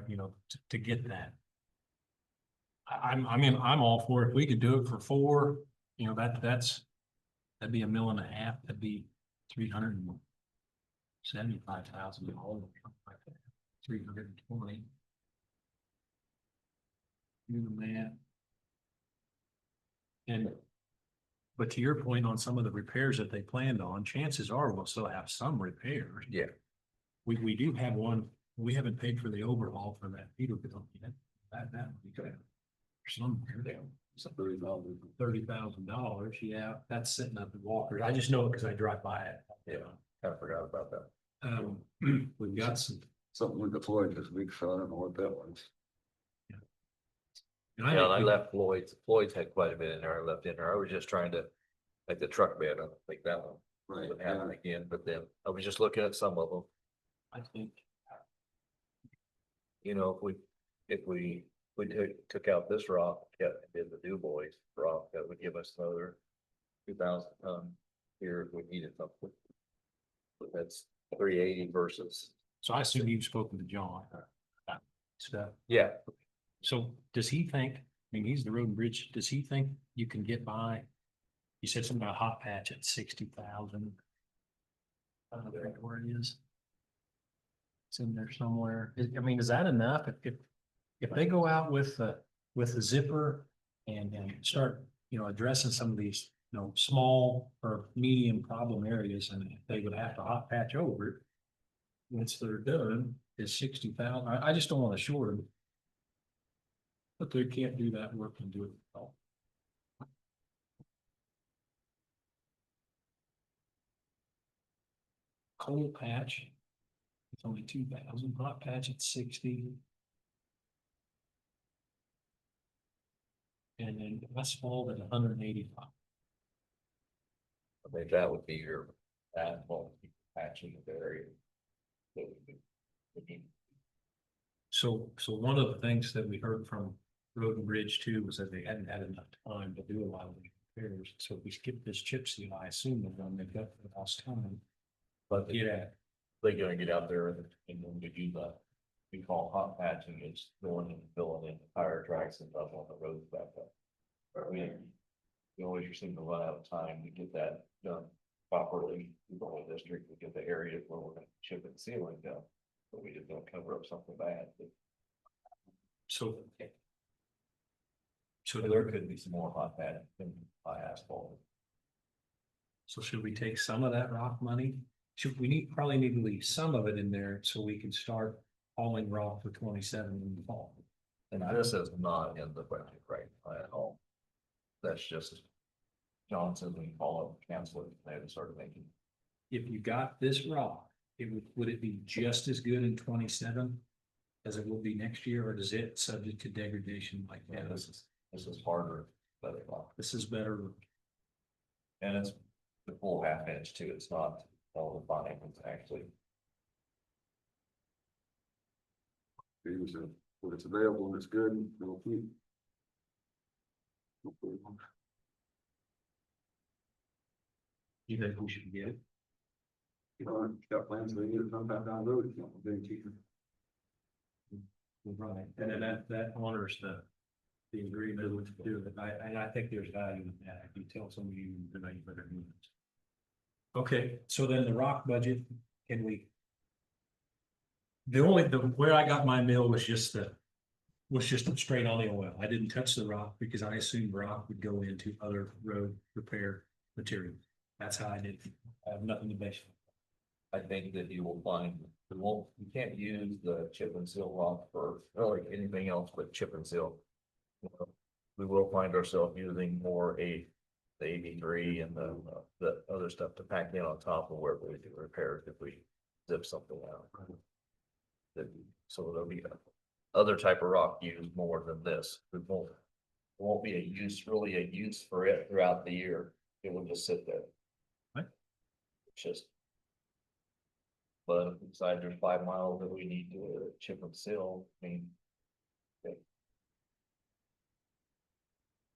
to get that. I mean, I'm all for it. If we could do it for 4, that'd be $1.5 million. That'd be $375,000. 320. Do the math. And, but to your point on some of the repairs that they planned on, chances are we'll still have some repairs. Yeah. We do have one, we haven't paid for the overhaul for that Peterbilt yet. That would be good. Somewhere there. $30,000, yeah, that's sitting up in Walker. I just know it because I drive by it. Yeah, kind of forgot about that. We've got some. Something we deployed this week, so I don't know what that was. And Yeah, and I think left Floyd's had quite a bit in there, I left in there, I was just trying to, like the truck bed, I don't think that one Right, would happen again, but then I was just looking at some of them. I think If we took out this rock, yeah, and did the Du Bois rock, that would give us another 2,000 ton here if we needed something. But that's 380 versus. so. I assume you've spoken to John. Stuff. Yeah. So does he think, he's the road and bridge, does he think you can get by? You said something about hot patch at 60,000. I don't know where it is. It's in there somewhere. Is that enough? If they go out with the zipper and start, addressing some of these, small or medium problem areas, and they would have to hot patch over it. Once they're done, is 60,000. I just don't want to short them. But they can't do that work and do it all. Cold patch. It's only 2,000, hot patch at 60. And then asphalt at 185. I think that would be your asphalt patching of the area. that we need. So one of the things that we heard from Road and Bridge too was that they hadn't had enough time to do a lot of these repairs. So if we skip this chip seal, I assume they're gonna make up for the lost time. But yeah, They're gonna get out there and then we do the, we call hot patching, it's going and filling in the tire tracks and stuff on the roads back up. We always seem to run out of time to get that done properly. In the whole district, we get the areas where we're gonna chip and sealing down, but we just don't cover up something bad. so. So there could be some more hot pad than high asphalt. So should we take some of that rock money? Probably need to leave some of it in there so we can start hauling rock for 27 in the fall. And this is not in the budget right at all. That's just Johnson, we call it, cancel it, they haven't started making. If you got this rock, would it be just as good in 27 as it will be next year, or is it subject to degradation like Yeah, that? this is harder, better rock. This is better. And it's the full half inch too, it's not all the fine, it's actually. When it's available and it's good, we'll keep. You think we should get it? You know, got plans to get it sometime down the road, it's not gonna be cheaper. Right, and then that honors the agreement to do it. I think there's value in that. If you tell somebody you better do it. Okay, so then the rock budget, can we? Where I got my mill was just straight on the oil. I didn't touch the rock because I assumed rock would go into other road repair materials. That's how I did. I have nothing to base it. I think that you will find, you can't use the chip and seal rock for really anything else but chip and seal. We will find ourselves using more the 83 and the other stuff to pack in on top of where we do repairs if we zip something out. So there'll be other type of rock used more than this. It won't be really a use for it throughout the year. It will just sit there. Right. It's just. But if inside there's 5 miles that we need to chip and seal, I mean. Okay.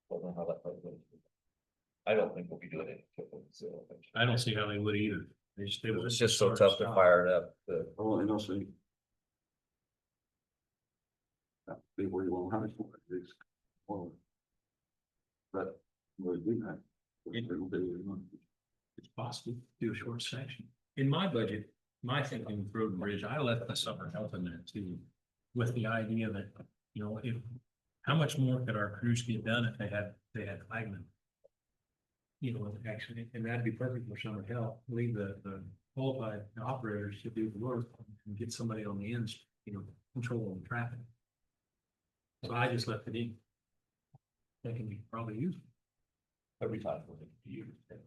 Don't know how that plays into it. I don't think we'll be doing it. Until so. I don't see how they would either. They would It's just so start tough to stop. fire it up. Oh, and also. Be where you want to have it for, it's. Well. But, we do that. It's possible to do a short section. In my budget, my thinking with Road and Bridge, I left the summer health in there too. With the idea that, you know, if, how much more could our crews get done if they had flagmen? You know, actually, and that'd be perfect for summer help, leave the qualified operators to do the work and get somebody on the ends, you know, controlling the traffic. So I just left it in. That can be probably used. Every time we use it.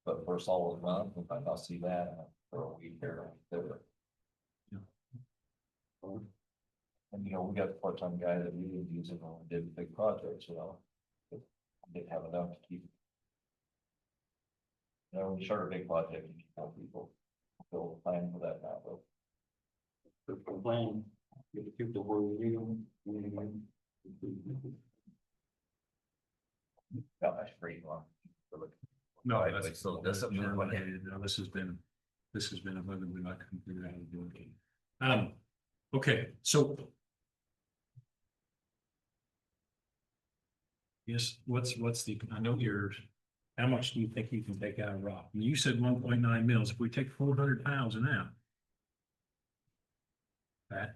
But for a solid month, we might not see that for a week or whatever. And you know, we got the part-time guy that we would use it when we did big projects, you know. But we didn't have enough to keep. You know, when you start a big project, you need more people. Build a plan for that now, but. The plan, get the people where we need them. Got my free one. No, Right, that's but still that's discipline. unrelated. No, this has been a moment we like to figure out how to do it. Okay, so. Yes, what's the, I know yours, how much do you think you can take out of rock? You said 1.9 mils, if we take 400,000 out. That.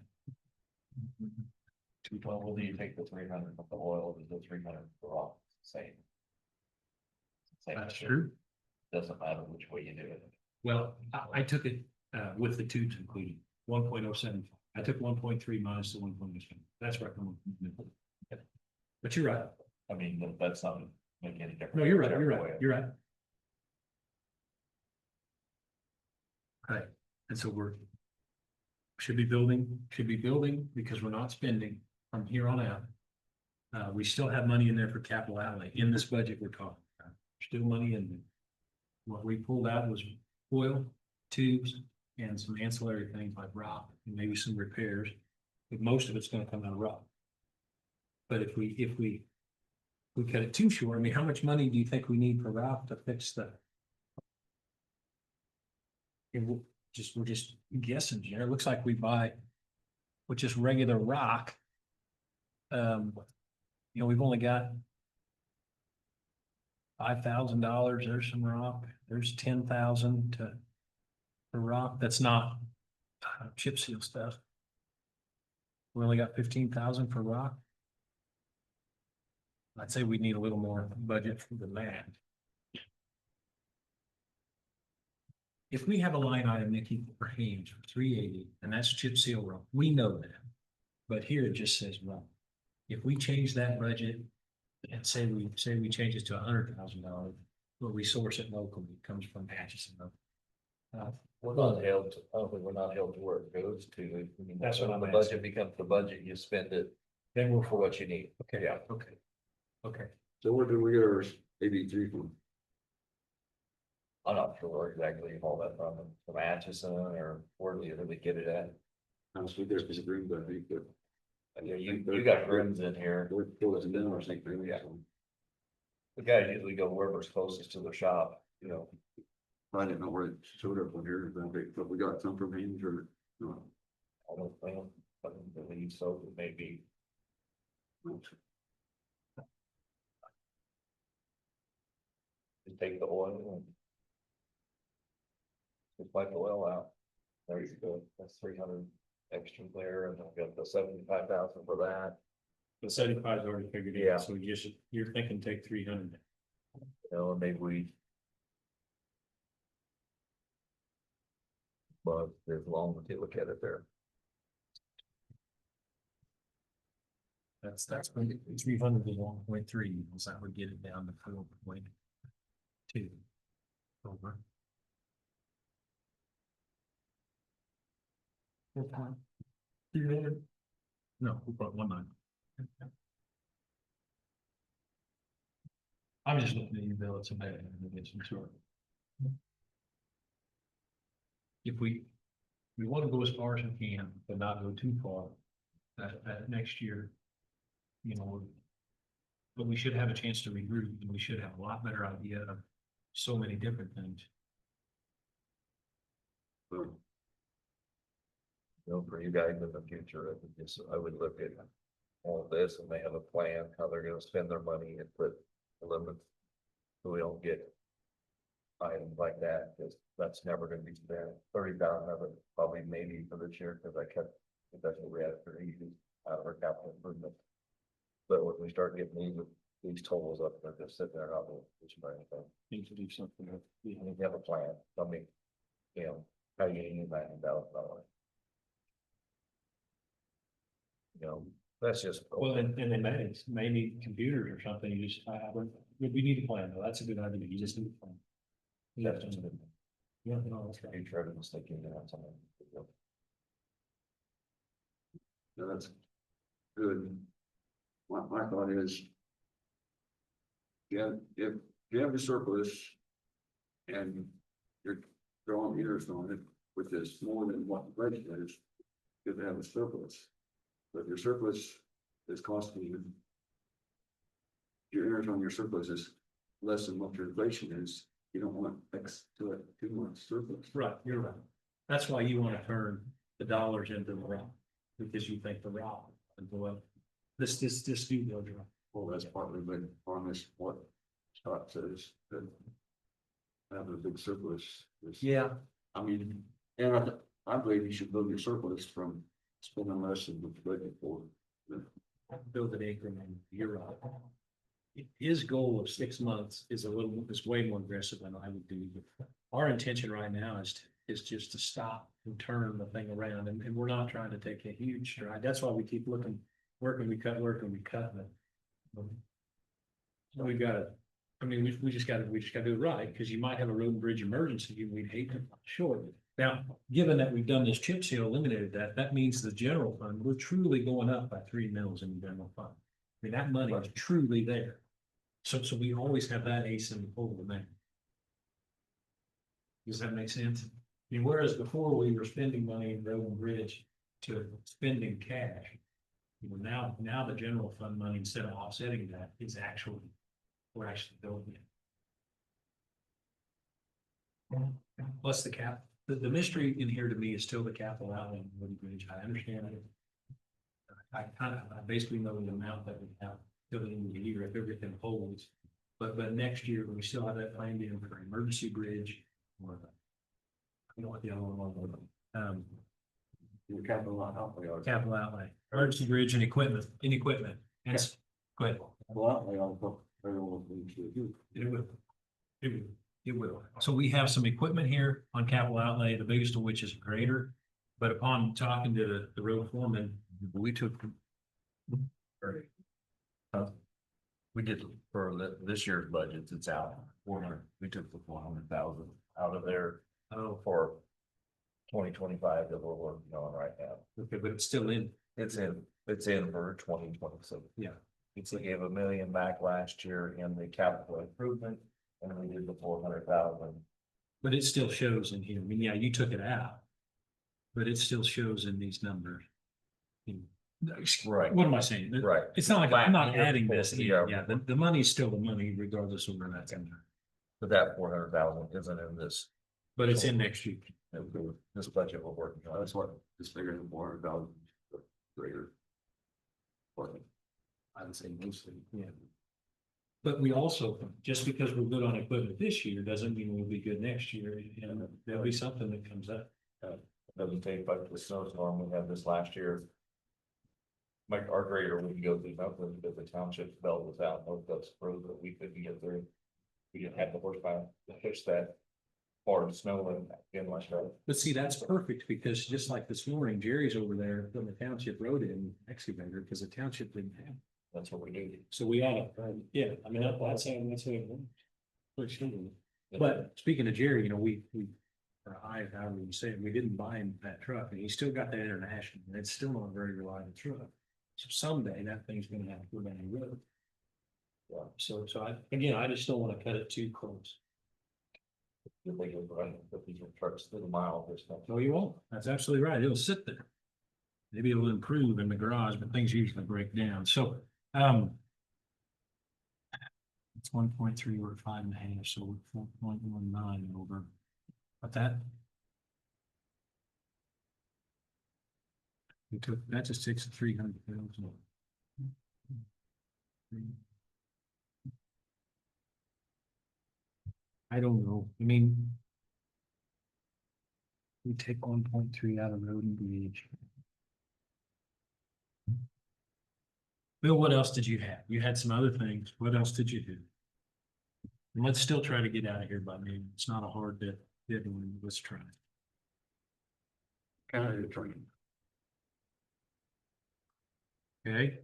Well, do you take the 300 of the oil, is the 300 for all same? Same. That's true. Doesn't matter which way you do it. Well, I took it with the tubes included, 1.07. I took 1.3 minus the 1.07. That's right. But you're right. I mean, that's not make any difference. No, you're right. You're whichever right. way. You're right. Okay, and so should be building because we're not spending from here on out. We still have money in there for capital outlay in this budget we're talking about. Still money in there. What we pulled out was oil, tubes, and some ancillary things like rock, and maybe some repairs. But most of it's gonna come out of rock. But if we cut it too short, I mean, how much money do you think we need for rock to fix the? We're just guessing here. It looks like we buy with just regular rock. You know, we've only got $5,000. There's some rock. There's 10,000 for rock. That's not chip seal stuff. We only got 15,000 for rock. I'd say we need a little more budget for the that. If we have a line item, Nikki, for Haynes for 380, and that's chip seal rock, we know that. But here it just says rock. If we change that budget and say we change it to $100,000, but we source it locally, it comes from Atchison. We're not held, hopefully we're not held to where it goes to. I mean, That's what when I'm the asking. budget becomes the budget, you spend it Then we're for what you need. okay. Yeah. Okay. So where do we get our AB3 from? I'm not sure where exactly you haul that from Atchison or where do you really get it at? Honestly, there's this agreement, but I think that. Yeah, you got rooms in here. They're closing down, I think, maybe, Yeah. so. The guys usually go wherever's closest to the shop, you know. I didn't know where it showed up on here, but we got some from Haynes or, no. I don't believe so, but maybe. Just take the oil and. Just wipe the oil out. There you go, that's 300 extra there, and I've got the 75,000 for that. The 75 is already figured in, Yeah. so you're thinking take 300. You know, and maybe we. But there's long to look at it there. That's 300 is 1.3, so that would get it down to 4.2. Over. 4.3. No, 4.19. I'm just looking at you, Bill, it's a bad indication, sure. If we want to go as far as we can, but not go too far, that next year, you know, but we should have a chance to regroup and we should have a lot better idea of so many different things. Boom. You know, for you guys in the future, I would look at all of this and they have a plan, how they're gonna spend their money and put a limit. So we don't get items like that, because that's never gonna be spent. 30,000 of it, probably maybe for this year, because I kept, that's what we had for easy out of our capital improvement. But when we start getting these totals up, they're just sitting there, not doing anything. Need to do something. You need to have a plan, I mean, you know, how you use $90,000. You know, that's just. Well, and they may need computers or something, you just, we need a plan, though, that's a good idea, you just need a plan. That's just. Yeah, no, that's right. You try to mistake you on something. So that's good. My thought is. Yeah, if you have a surplus. And you're throwing meters on it, which is more than what the budget is. Good to have a surplus. But your surplus is costing you. Your interest on your surplus is less than what your inflation is. You don't want X to it, 2 months surplus. Right, you're right. That's why you want to turn the dollars into the rock, because you think the rock and boy, this do go dry. Well, that's partly, but on this, what Scott says, that. Having a big surplus is. Yeah. I mean, and I believe you should build your surplus from spending less than what you budgeted for. Build an increment, you're right. His goal of 6 months is way more aggressive than I would do. But our intention right now is just to stop and turn the thing around, and we're not trying to take a huge stride. That's why we keep looking, where can we cut. So we've got to, I mean, we just gotta do it right, because you might have a road and bridge emergency, and we'd hate to fall short. Now, given that we've done this chip seal, eliminated that means the general fund, we're truly going up by 3 mils in the general fund. I mean, that money is truly there. So we always have that ace in the hole of the man. Does that make sense? I mean, whereas before we were spending money in road and bridge to spending cash. You know, now the general fund money, instead of offsetting that, is actually, we're actually building it. Plus the cap, the mystery in here to me is still the capital outlay in Woody Bridge. I understand it. I basically know the amount that we have till the end of the year if everything holds. But next year, we still have that planned in for emergency bridge or I don't know what the other one was. Your capital outlay. Capital outlay, emergency bridge and equipment, and go ahead. Capital outlay, I'll put everyone to do. It will. So we have some equipment here on capital outlay, the biggest of which is a grader. But upon talking to the road foreman, We took. We did for this year's budgets, it's out 400, we took the 400,000 out of there. For 2025 that we're working on right now. okay, but it's still in. It's in for 2027. Yeah. It's gave $1 million back last year in the capital improvement, and we did the 400,000. But it still shows in here. I mean, yeah, you took it out. But it still shows in these numbers. Right. What am I saying? Right. It's not like I'm not Flat. adding this. Yeah. Yeah, the money's still the money regardless of where that's in there. But that 400,000 isn't in this. But it's in next year. This budget we're working on. That's what, it's bigger than 400,000. Greater. I would say mostly, yeah. But we also, just because we're good on equipment this year, doesn't mean we'll be good next year. And there'll be something that comes up. Doesn't take like the snowstorm we had this last year. Like our grader, we can go through nothing because the township belt was out, no guts froze, but we couldn't get through. We didn't have the horsepower to push that part of snow in like that. But see, that's perfect because just like this morning, Jerry's over there putting the township road in excavator because the township didn't have. That's what we do. So we ought to, yeah, I mean, that's how it works. Pretty sure. But speaking of Jerry, you know, we, or however you say it, we didn't buy him that truck and he's still got that international and it's still not a very reliable truck. So someday that thing's gonna have to go down the road. Yeah, so I just don't wanna cut it too close. If they go running, but these are trucks to the mile or stuff. No, you won't. That's absolutely right. It'll sit there. Maybe it'll improve in the garage, but things usually break down. So, It's 1.3 or 5.5, so we're 4.19 over. But that. We took, that's a 300,000. I don't know, I mean. We take 1.3 out of road and bridge. Bill, what else did you have? You had some other things. What else did you do? And let's still try to get out of here by noon. It's not a hard deadline. Let's try. County attorney. Okay,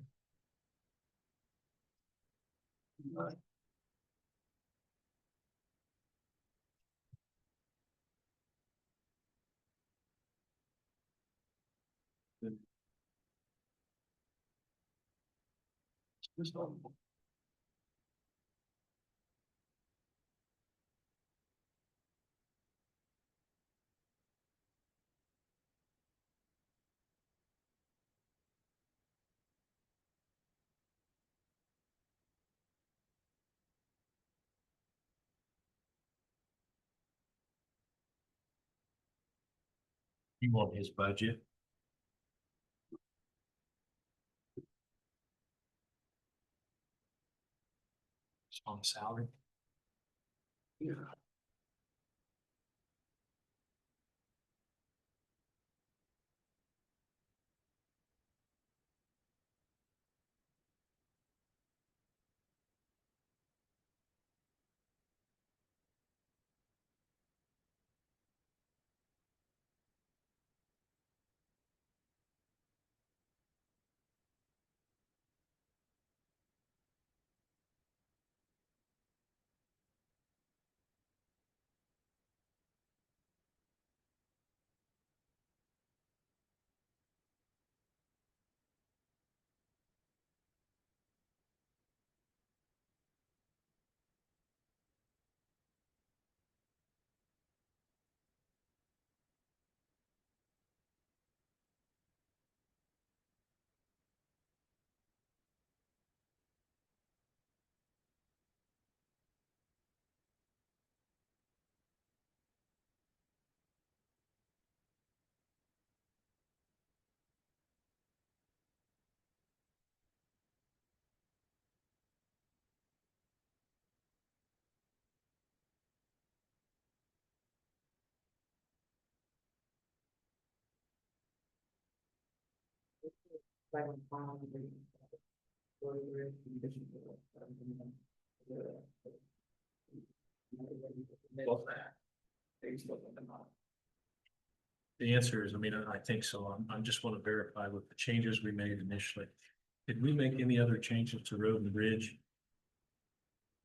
you want his budget? It's on salary. Yeah. The answer is, I mean, I think so. I just want to verify with the changes we made initially. Did we make any other changes to road and bridge?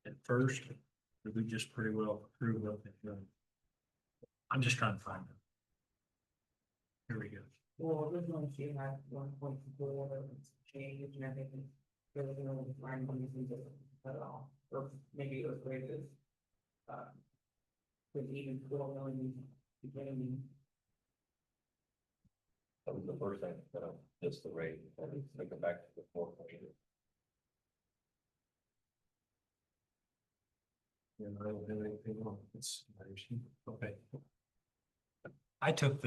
At first, or did we just pretty well approve of it? I'm just trying to find it. Here we go. Well, originally she had 1.4 change and everything. There was no line using it at all, or maybe it was rated. With even 4 million beginning. That was the first thing, just the rate, take it back to the 4.8. Yeah, I don't have anything wrong. Okay. I took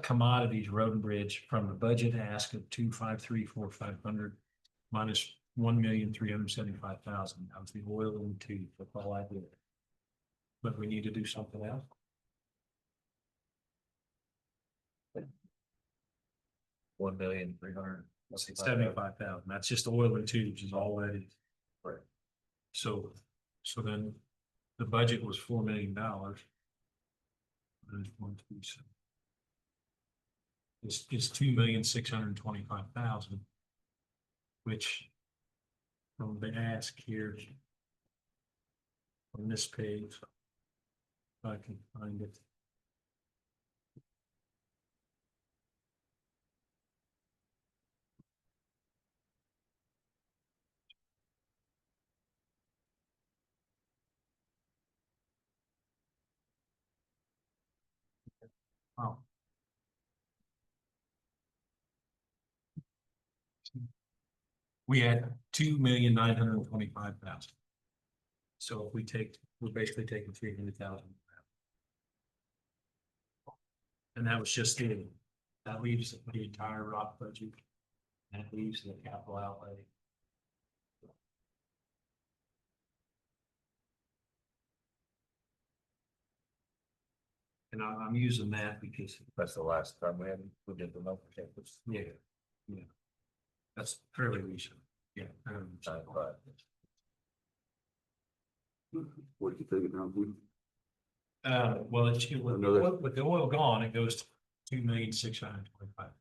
commodities, road and bridge from the budget ask of 253,450 minus 1,375,000. That was the oil and tube. That's all I did. But we need to do something else. 1,300,000. 75,000. That's just oil and tubes is all that is. Right. So then the budget was $4 million. It's 2,625,000. Which from the ask here on this page, if I can find it. Oh. We had 2,925,000. So if we take, we're basically taking 300,000. And that was just that leaves the entire rock budget. That leaves the capital outlay. And I'm using that because, That's the last time we did the number. yeah, that's fairly recent. Yeah. But What do you think now? Well, it's, with the oil gone, it goes to 2,625,000.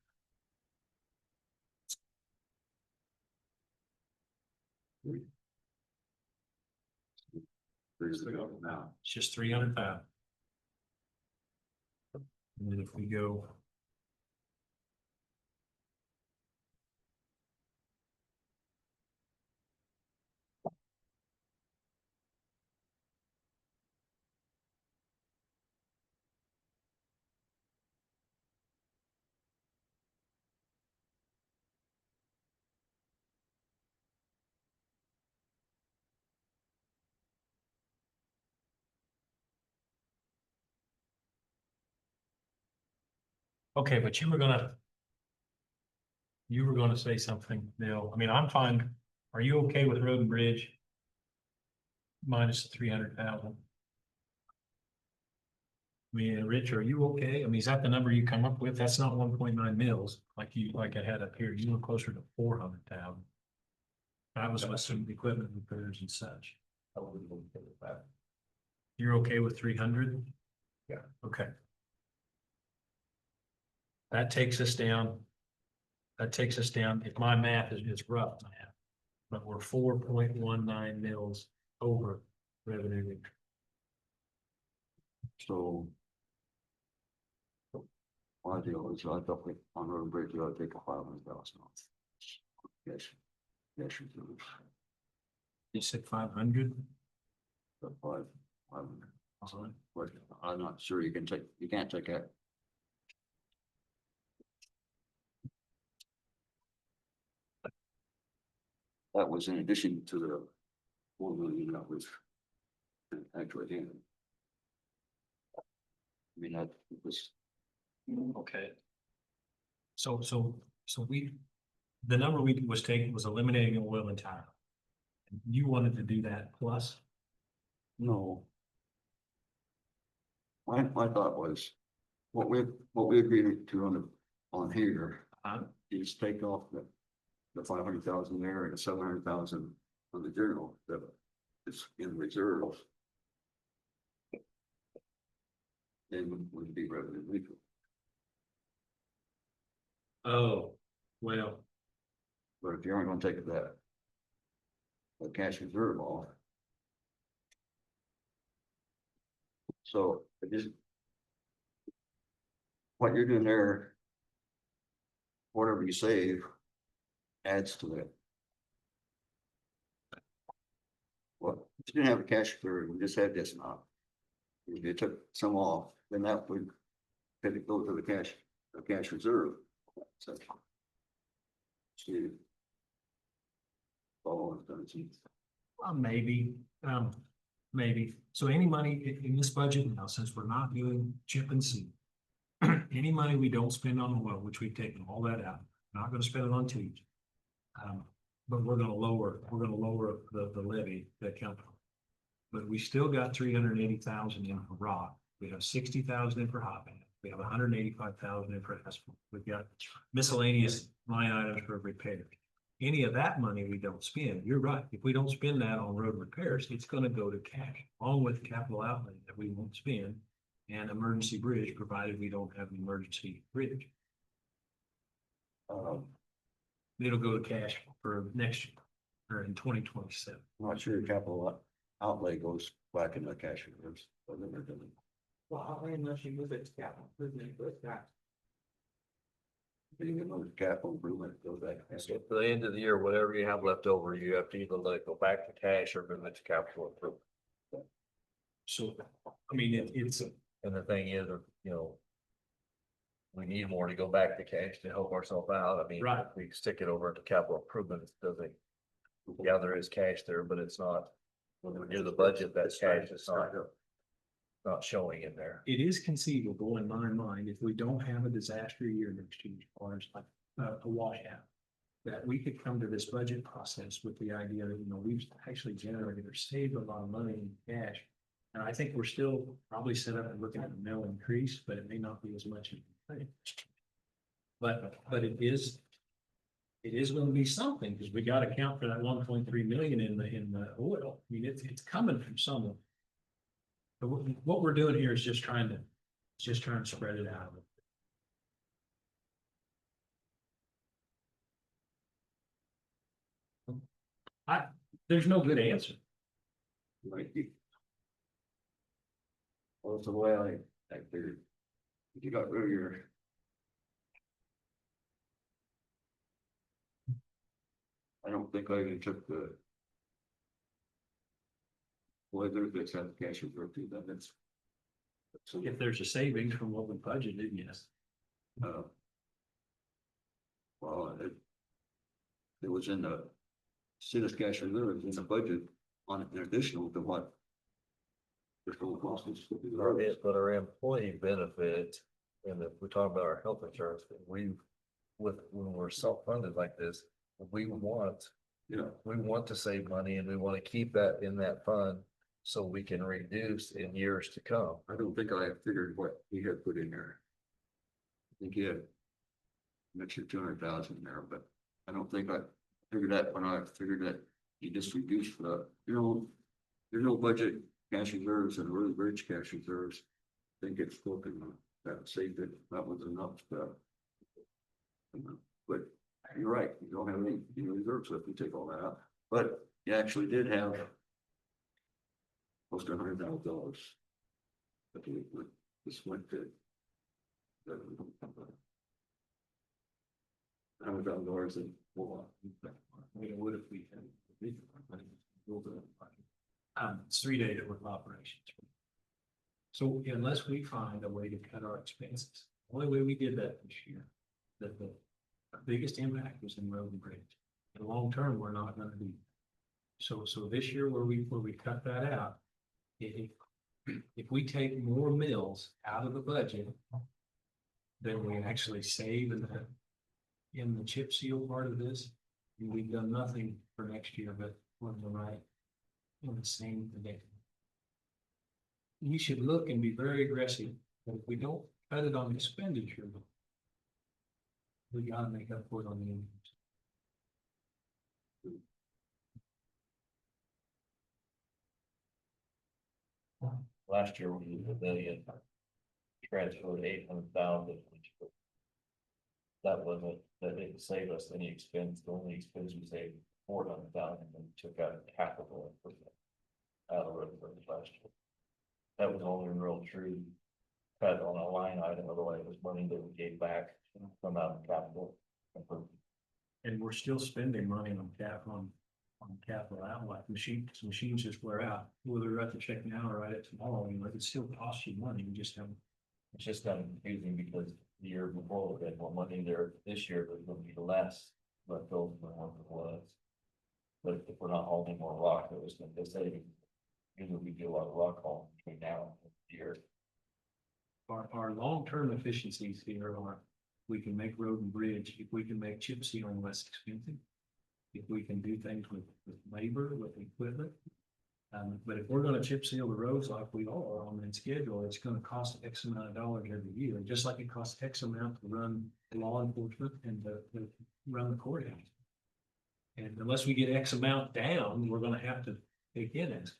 Now, It's just 300,000. And then if we go. Okay, but you were gonna say something, Bill. I mean, I'm fine. Are you okay with road and bridge? Minus the 300,000? I mean, Rich, are you okay? I mean, is that the number you come up with? That's not 1.9 mils like I had up here. You were closer to 400,000. That was with some equipment repairs and such. I wouldn't look at that. You're okay with 300? Yeah. Okay. That takes us down. If my math is rough math, but we're 4.19 mils over revenue. so. My deal is, I thought we, on road and bridge, you ought to take a 500,000 off. Yes. Yes, you do. You said 500? But 500. But I'm not sure you can't take that. That was in addition to the 4 million that was actually in. I mean, that was, Okay. So the number we was taking was eliminating oil entirely. You wanted to do that plus? no. My thought was, what we agreed to on here is take off the 500,000 there and 700,000 on the journal that is in reserve. Then would be revenue neutral. Oh, well, But if you aren't gonna take that the cash reserve off. So it is. What you're doing there. Whatever you save. Adds to that. Well, if you didn't have a cash reserve, we just had this now. If you took some off, then that would. Have to go to the cash reserve. So. See. Oh, maybe. So any money in this budget now, since we're not doing chip and seal. Any money we don't spend on oil, which we've taken all that out, not gonna spend it on teach. But we're gonna lower the levy that comes. But we still got 380,000 in for rock. We have 60,000 in for hot band. We have 185,000 in for asphalt. We've got miscellaneous line items for repairs. Any of that money we don't spend, you're right. If we don't spend that on road repairs, it's gonna go to cash, along with capital outlay that we won't spend. And emergency bridge, provided we don't have an emergency bridge. It'll go to cash for next year, or in 2027. I'm not sure your capital outlay goes back in the cash reserves. Well, unless you move it to capital improvement, but that. You know, capital improvement goes back. So for the end of the year, whatever you have left over, you have to either let it go back to cash or move it to capital improvement. So, I mean, it's, And the thing is, we need more to go back to cash to help ourselves out. I mean, Right. if we stick it over to capital improvement, it doesn't. Yeah, there is cash there, but it's not When we do the budget, that cash is not showing in there. It is conceivable in my mind, if we don't have a disaster year next year, as far as like a washout. That we could come to this budget process with the idea that, we've actually generated or saved a lot of money in cash. And I think we're still probably set up and looking at a mill increase, but it may not be as much as we think. But it is gonna be something, because we gotta account for that 1.3 million in the oil. I mean, it's coming from somewhere. But what we're doing here is just trying to spread it out. There's no good answer. Like, well, it's the way I figured. If you got rid of your. I don't think I even took the. Well, there's that cash reserve too, then it's. So, If there's a savings from what we budgeted, yes. well, it was in the. City's cash reserve in the budget on an additional to what. The total cost is. But our employee benefit, and if we talk about our health insurance, when we're self-funded like this, we want to save money and we want to keep that in that fund so we can reduce in years to come. I don't think I figured what he had put in there. I think he had. Mentioned 200,000 in there, but I don't think I figured that when I figured that he just reduced the, there's no budget cash reserves and really bridge cash reserves. I think it's looking that saved it, that was enough stuff. But you're right, you don't have any reserves if you take all that out, but you actually did have. Close to $100,000. But this went to. $100,000 and well, What if we had? It's 3 days worth of operations. So unless we find a way to cut our expenses, the only way we did that this year, the biggest impact was in road and bridge. In the long term, we're not gonna do. So this year where we cut that out, if we take more mills out of the budget, then we actually save in the chip seal part of this. And we've done nothing for next year, but on the right, in the same thing. We should look and be very aggressive, but if we don't cut it on expenditure, we gotta make up for it on the income. Last year we used $1 million, transferred 800,000. That didn't save us any expense. The only expense we saved 400,000 and took out capital improvement out of road bridge last year. That was the only real true cut on a line item. Otherwise, it was money that we gave back from out of capital improvement. And we're still spending money on capital outlay. Machines just wear out, whether we write the check now or write it tomorrow, it still costs you money, we just haven't. It's just kind of confusing because the year before we had more money there. This year there's going to be less, but those were what it was. But if we're not hauling more rock, it was going to say, usually we do a lot of rock hauling between now and the year. Our long-term efficiencies here are, we can make road and bridge, if we can make chip sealing less expensive. If we can do things with labor, with equipment. But if we're gonna chip seal the roads like we are on that schedule, it's gonna cost X amount of dollars every year, just like it costs X amount to run law enforcement and to run the courthouse. And unless we get X amount down, we're gonna have to take in it.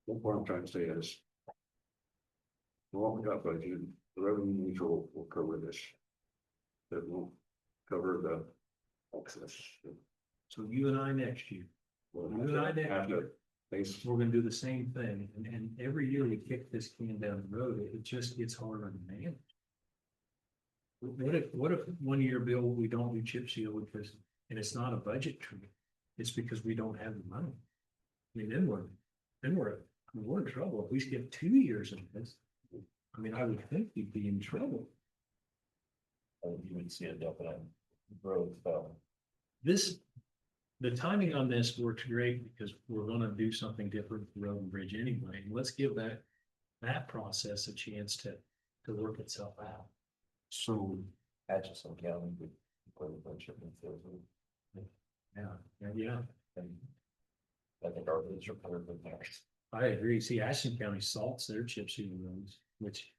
What I'm trying to say is. What we got budgeted, the revenue neutral will cover this. That will cover the excess. So you and I next year, We'll You and I next have to year. base- we're gonna do the same thing, and every year we kick this can down the road, it just gets harder to manage. What if 1 year, Bill, we don't do chip seal because, and it's not a budget trigger, it's because we don't have the money. I mean, then we're in trouble. If we skip 2 years of this, I mean, I would think we'd be in trouble. I think you would see a definite growth, The timing on this works great because we're gonna do something different with the road and bridge anyway. Let's give that process a chance to work itself out. So Atchison County would put a bunch of infills in. Yeah, And I think our roads are better than theirs. I agree. See, Ashland County salts their chip seal roads, which.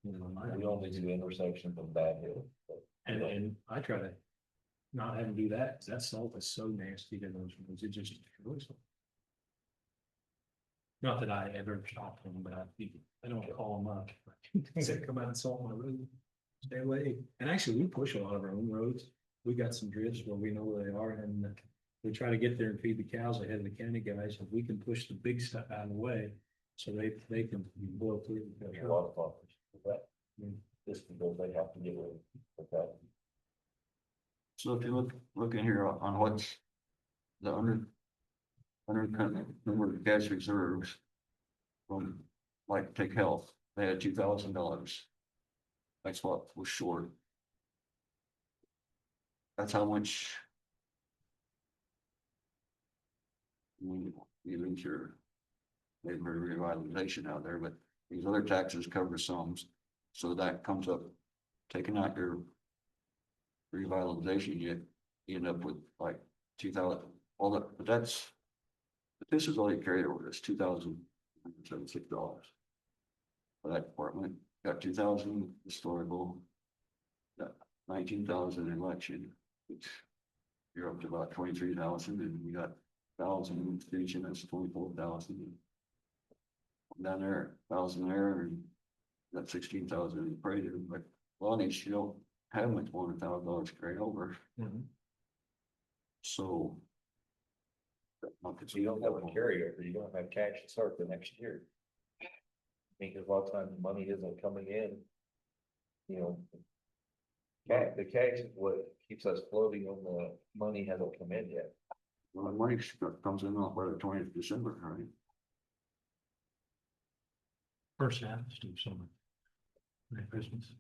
You know, We only do intersections from Bad Hill. But and I try to not have them do that, because that salt is so nasty to those roads, it just destroys them. Not that I ever stop them, but I don't call them up. Things that come out and salt my road, stay away. And actually, we push a lot of our own roads. We got some drifts where we know where they are, and we try to get there and feed the cows ahead of the county guys, and we can push the big stuff out of the way. So they can boil through. there's a lot of offers with that. Just because they have to get rid of that. So if you look in here on what's the number of cash reserves. From, like, take health, they had $2,000. That's what was short. That's how much. You lose your neighborhood revitalization out there, but these other taxes cover sums. So that comes up, taking out your revitalization, you end up with like 2,000, all that, but this is all you carried over, it's $2,076. For that department, got 2,000 historical, got 19,000 election, which you're up to about 23,000, and we got 1,000 station, that's 24,000. Down there, 1,000 there, and got 16,000 in Prater, but Lonnie's, you don't have much more than $1,000 carried over. So. If you don't have a carryover, you don't have cash to start the next year. Because a lot of times money isn't coming in. You know. The cash is what keeps us floating when the money hasn't come in yet. Well, the money comes in on the 20th of December, right? First half, Steve Summer. Merry Christmas.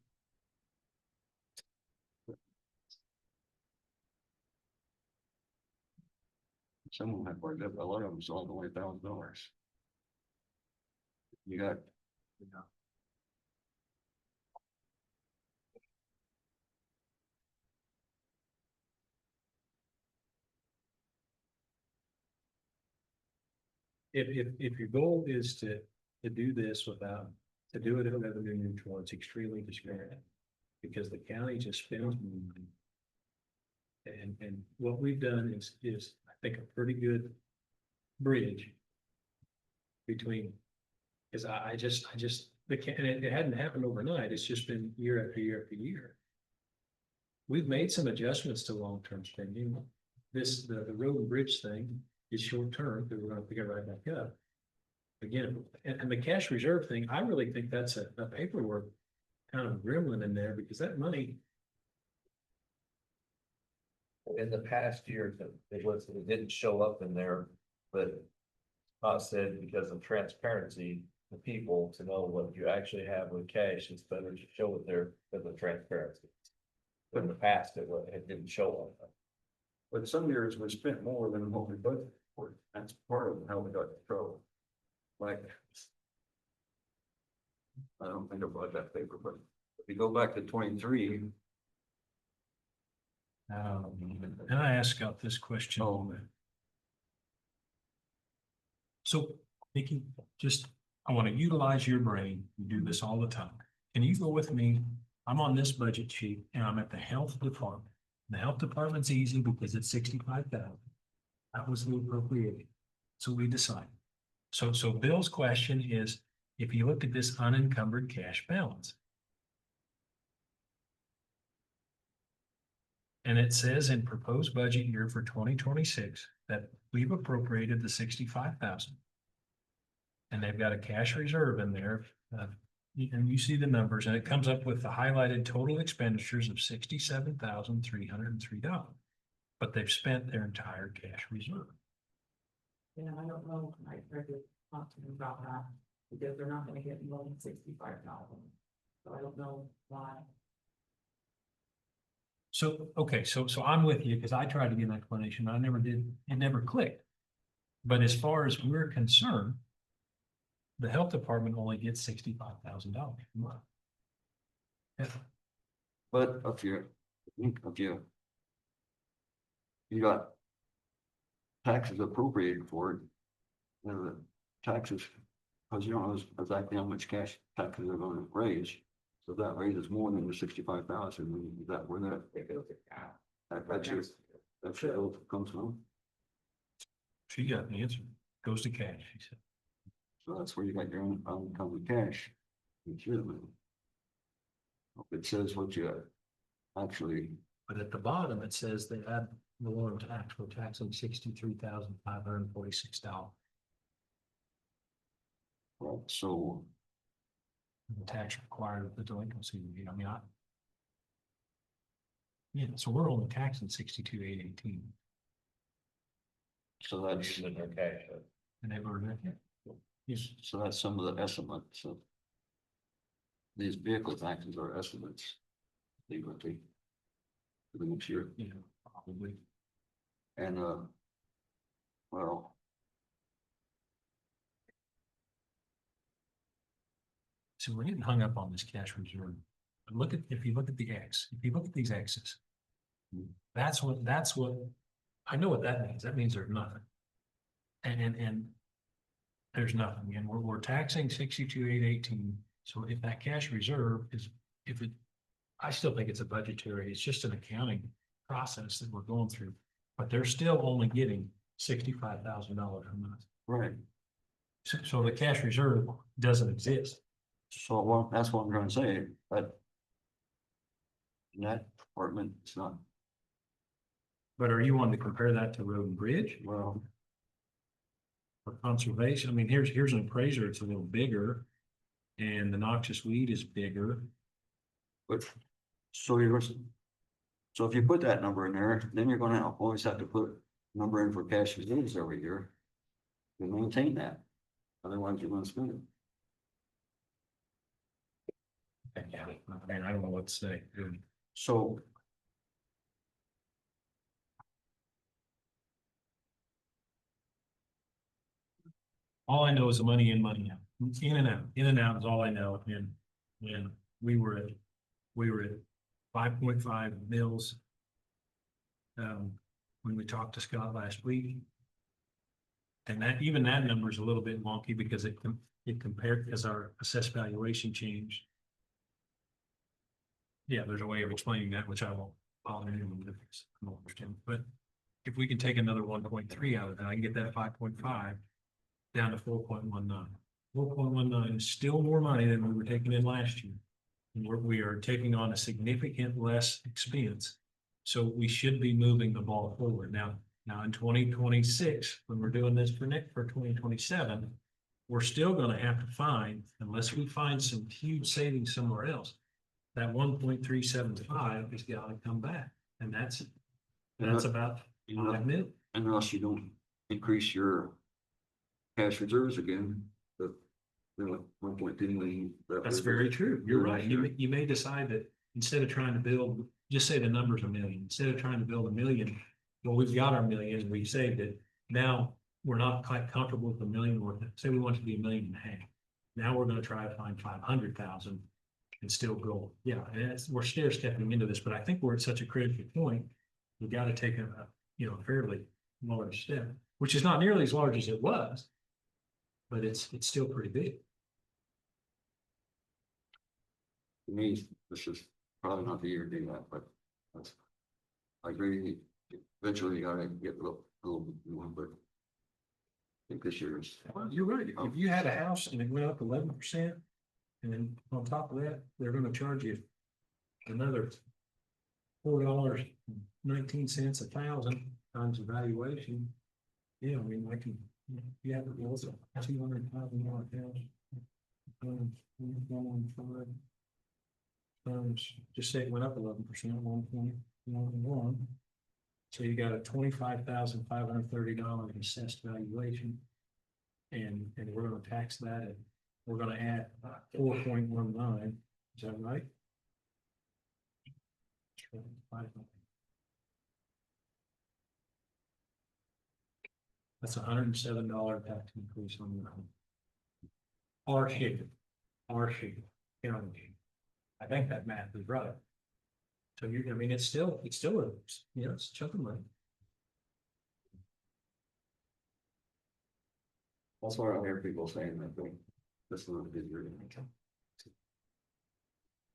Some of them have worked up, a lot of them sold only $1,000. You got. If your goal is to do this to do it at revenue neutral, it's extremely discouraging. Because the county just spends money. And what we've done is, I think, a pretty good bridge. Between, because I just, and it hadn't happened overnight, it's just been year after year after year. We've made some adjustments to long-term spending. The road and bridge thing is short-term, because we're gonna pick it right back up. Again, and the cash reserve thing, I really think that's a paperwork kind of gremlin in there, because that money. In the past year, it didn't show up in there, but. Said because of transparency, the people to know what you actually have with cash, it's better to show it there because of transparency. But in the past, it didn't show up. But some years we spent more than what we budgeted for. That's part of how we got in trouble. Like. I don't think about that paper, but if you go back to 23. And I asked Scott this question. Oh. So, Nikki, I want to utilize your brain. You do this all the time. Can you go with me? I'm on this budget sheet and I'm at the health department. The health department's easy because it's 65,000. That was the appropriation. So we decided. So Bill's question is, if you look at this unencumbered cash balance. And it says in proposed budget year for 2026 that we've appropriated the 65,000. And they've got a cash reserve in there. And you see the numbers, and it comes up with the highlighted total expenditures of $67,303. But they've spent their entire cash reserve. Yeah, I don't know, I tried to talk to them about that, because they're not gonna get more than 65,000. So I don't know why. So, okay, so I'm with you, because I tried to get an explanation, I never did, it never clicked. But as far as we're concerned, the health department only gets $65,000 a month. Yeah, But if you got taxes appropriated for it, the taxes, because you don't know exactly how much cash taxes are gonna raise. So if that raises more than the 65,000, is that where that, that's where it comes from? she got the answer, goes to cash, she said. So that's where you got your own uncovered cash. It should be. It says what you actually, But at the bottom, it says they add the lower tax, we're taxing $63,546. well, so, The tax required of the delinquency review, I mean, yeah, so we're only taxing 62,818, so that's, Using their cash. and they were, yes, so that's some of the estimates of these vehicle taxes are estimates. Legally. For the next year, you know, probably. and, well, So we're getting hung up on this cash reserve. But look at, if you look at the X, if you look at these X's. That's what, I know what that means. That means there's nothing. And there's nothing. And we're taxing 62,818. So if that cash reserve is, I still think it's a budgetary, it's just an accounting process that we're going through. But they're still only getting $65,000 a month. right, So the cash reserve doesn't exist. so, well, that's what I'm trying to say, but in that department, it's not, But are you wanting to compare that to road and bridge well, or conservation? I mean, here's an appraiser, it's a little bigger. And the noxious weed is bigger. but, so you're, so if you put that number in there, then you're gonna always have to put number in for cash reserves every year. To maintain that, otherwise you're gonna spend it. I mean, I don't know what to say. So, All I know is the money in, money out, in and out is all I know. And when we were at 5.5 mils. When we talked to Scott last week. And that, even that number is a little bit wonky because it compared as our assessed valuation changed. Yeah, there's a way of explaining that, which I won't bother anyone with. I don't understand, but if we can take another 1.3 out of that, I can get that 5.5 down to 4.19. 4.19 is still more money than we were taking in last year. And we are taking on a significant less expense. So we should be moving the ball forward. Now in 2026, when we're doing this for 2027, we're still gonna have to find, unless we find some huge savings somewhere else, that 1.375 has gotta come back. And that's about $5 million. unless you don't increase your cash reserves again, the 1.2 million. That's very true. You're right. You may decide that instead of trying to build, just say the number's 1 million, instead of trying to build 1 million, well, we've got our million, we saved it. Now, we're not quite comfortable with 1 million, or say we want it to be 1.5 million. Now we're gonna try to find 500,000 and still go, yeah, and we're stair stepping into this, but I think we're at such a critical point. We gotta take a fairly large step, which is not nearly as large as it was. But it's still pretty big. To me, this is probably not the year to do that, but that's, I agree, eventually you gotta get a little bit more, but I think this year is. Well, you're right. If you had a house and it went up 11%, and then on top of that, they're gonna charge you another $4.19 a thousand times the valuation. Yeah, I mean, you have to also $200,000 house. Just say it went up 11%, 1.1. So you got a $25,530 assessed valuation. And we're gonna tax that, and we're gonna add 4.19, is that right? That's $107 tax increase on your home. Our share, county. I think that math is right. So I mean, it's still, it's a chunk of money. That's why I hear people saying that, they, this is a good year.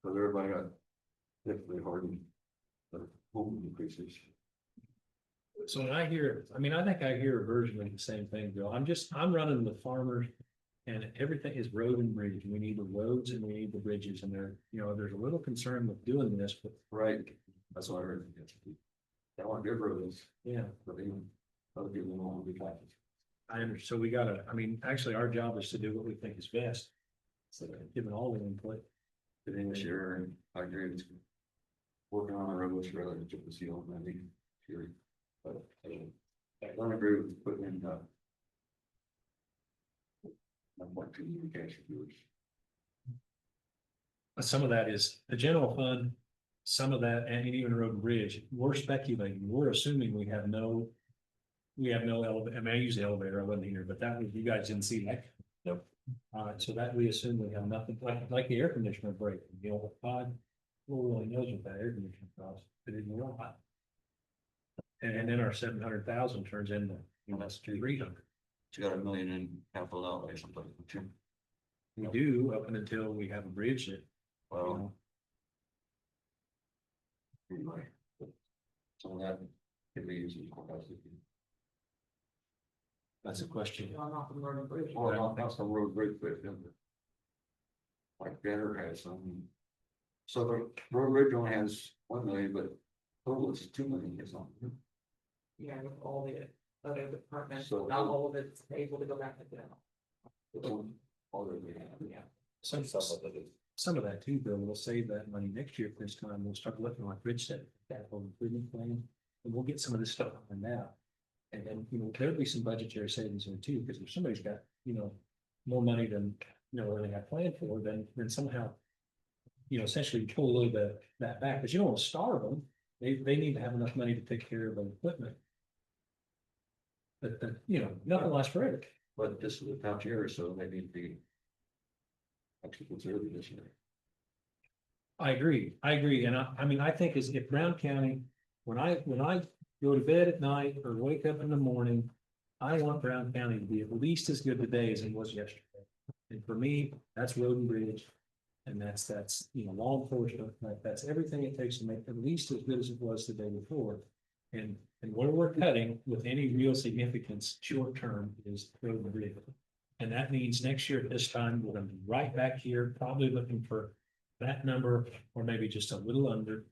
Cause everybody got definitely hardened. The home increases. So when I hear, I mean, I think I hear a version of the same thing, Bill. I'm running with farmers. And everything is road and bridge. We need the roads and we need the bridges and there's a little concern with doing this, but Right, that's what I heard. They want good roads, yeah. but they, other people don't want to be taxed. I understand. So we gotta, I mean, actually, our job is to do what we think is best. So given all the input. But in this year, I agree with you. Working on the roads rather than just the old money, period. But I don't agree with putting in, not what communication viewers. Some of that is the general fund, some of that, and even road and bridge, we're speculating, we're assuming we have no elevator, I mean, I use the elevator, I wasn't here, but that was, you guys didn't see that. Nope. So that we assume we have nothing, like the air conditioner break, pod, who really knows what that air conditioner costs, but it will not. And then our 700,000 turns into, that's 300. You got $1 million in capital outlay, something like that. We do up until we have a bridge that, Well. Anyway. Some of that can be used as capacity. that's a question. Well, not the road and bridge. Well, not some road bridge, but like Banner has some. So the road bridge only has 1 million, but total is 2 million or something. Yeah, with all the other departments, So- not all of it's able to go back to them. Yeah. Some of that too, Bill, we'll save that money next year at this time, we'll start looking like Rich said, capital improvement plan, and we'll get some of this stuff on now. And then, there'll be some budgetary savings there too, because if somebody's got, more money than, than they had planned for, then somehow. Essentially pull a little bit of that back, but you don't want to starve them, they need to have enough money to take care of the equipment. But, nothing lasts forever. But this is a tough year, so they need to be. Actually conservative this year. I agree, and I mean, I think is if Brown County, when I go to bed at night or wake up in the morning. I want Brown County to be at least as good today as it was yesterday. And for me, that's road and bridge. And that's law enforcement, that's everything it takes to make at least as good as it was the day before. And where we're cutting with any real significance, short term, is road and bridge. And that means next year at this time, we're gonna be right back here, probably looking for that number, or maybe just a little under.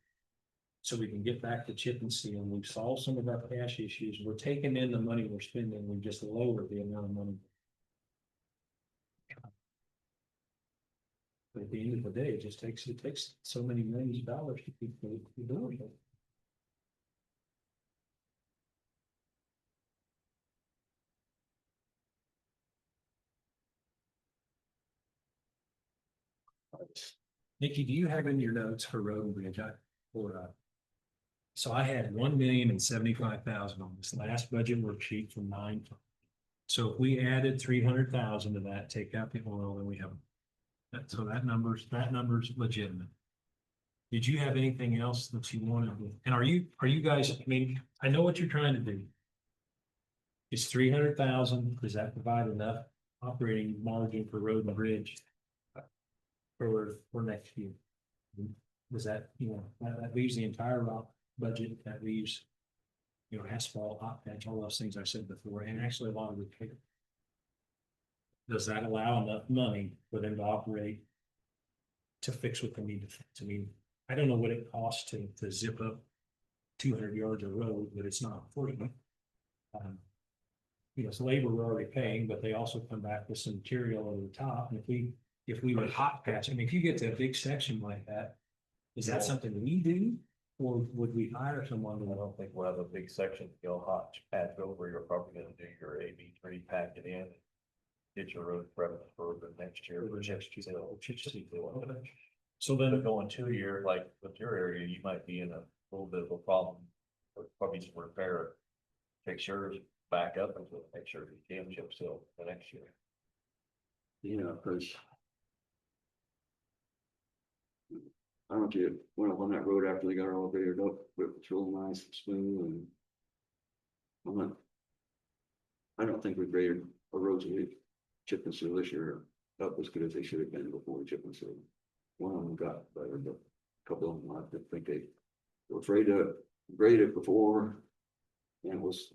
So we can get back to chip and seal. We've solved some of our cash issues. We're taking in the money we're spending. We just lowered the amount of money. But at the end of the day, it takes so many millions of dollars to keep doing it. Nikki, do you have in your notes for road and bridge? So I had 1,075,000 on this last budget worksheet from 9. So if we added 300,000 to that, take out the oil, then we have. So that number's legitimate. Did you have anything else that you wanted to, and are you guys, I mean, I know what you're trying to do. It's 300,000, does that provide enough operating margin for road and bridge? For next year? Was that, that leaves the entire rock budget, that leaves. Asphalt, hot patch, all those things I said before, and actually a lot of repair. Does that allow enough money for them to operate? To fix what they need to fix? I mean, I don't know what it costs to zip up 200 yards of road, but it's not affordable. It's labor we're already paying, but they also come back with some material over the top, and if we would hot patch, I mean, if you get to a big section like that, is that something we do? Or would we hire someone I to? don't think we'll have a big section, you'll hot patch over, you're probably gonna do your AB3, pack it in. Get your road prepped for the next year. So But then, going 2 year, like with your area, you might be in a little bit of a problem. With probably some repair, fix yours back up and make sure the cam chip still the next year. You know, cause. I don't know if you went up on that road after they got it all figured up, but it's real nice and smooth and. I'm not. I don't think we graded a roads we chip and seal this year up as good as they should have been before we chip and seal. One of them got better, but a couple of them, I didn't think they were afraid to grade it before. And it was,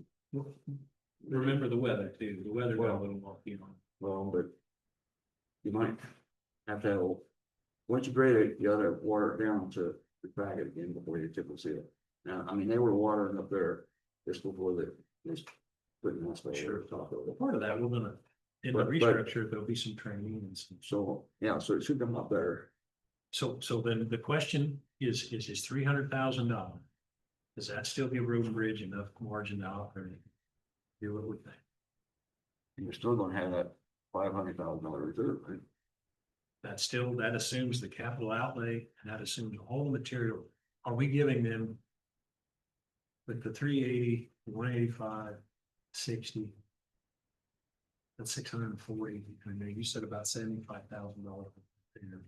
remember the weather too, the weather got a little wonky on. well, but. You might have to have, once you grade it, you gotta water it down to crack it again before you chip and seal. Now, I mean, they were watering up there just before they just putting asphalt over the top of it. Part of that, we're gonna, in the But- restructure, there'll be some training and some. So, yeah, so it should come up better. So then the question is $300,000. Does that still give road and bridge enough margin to operate? Do what we think. And you're still gonna have that $500,000 reserve, right? That assumes the capital outlay, and that assumes all the material. Are we giving them? With the 380, 185, 60. That's 640, and then you said about $75,000. there.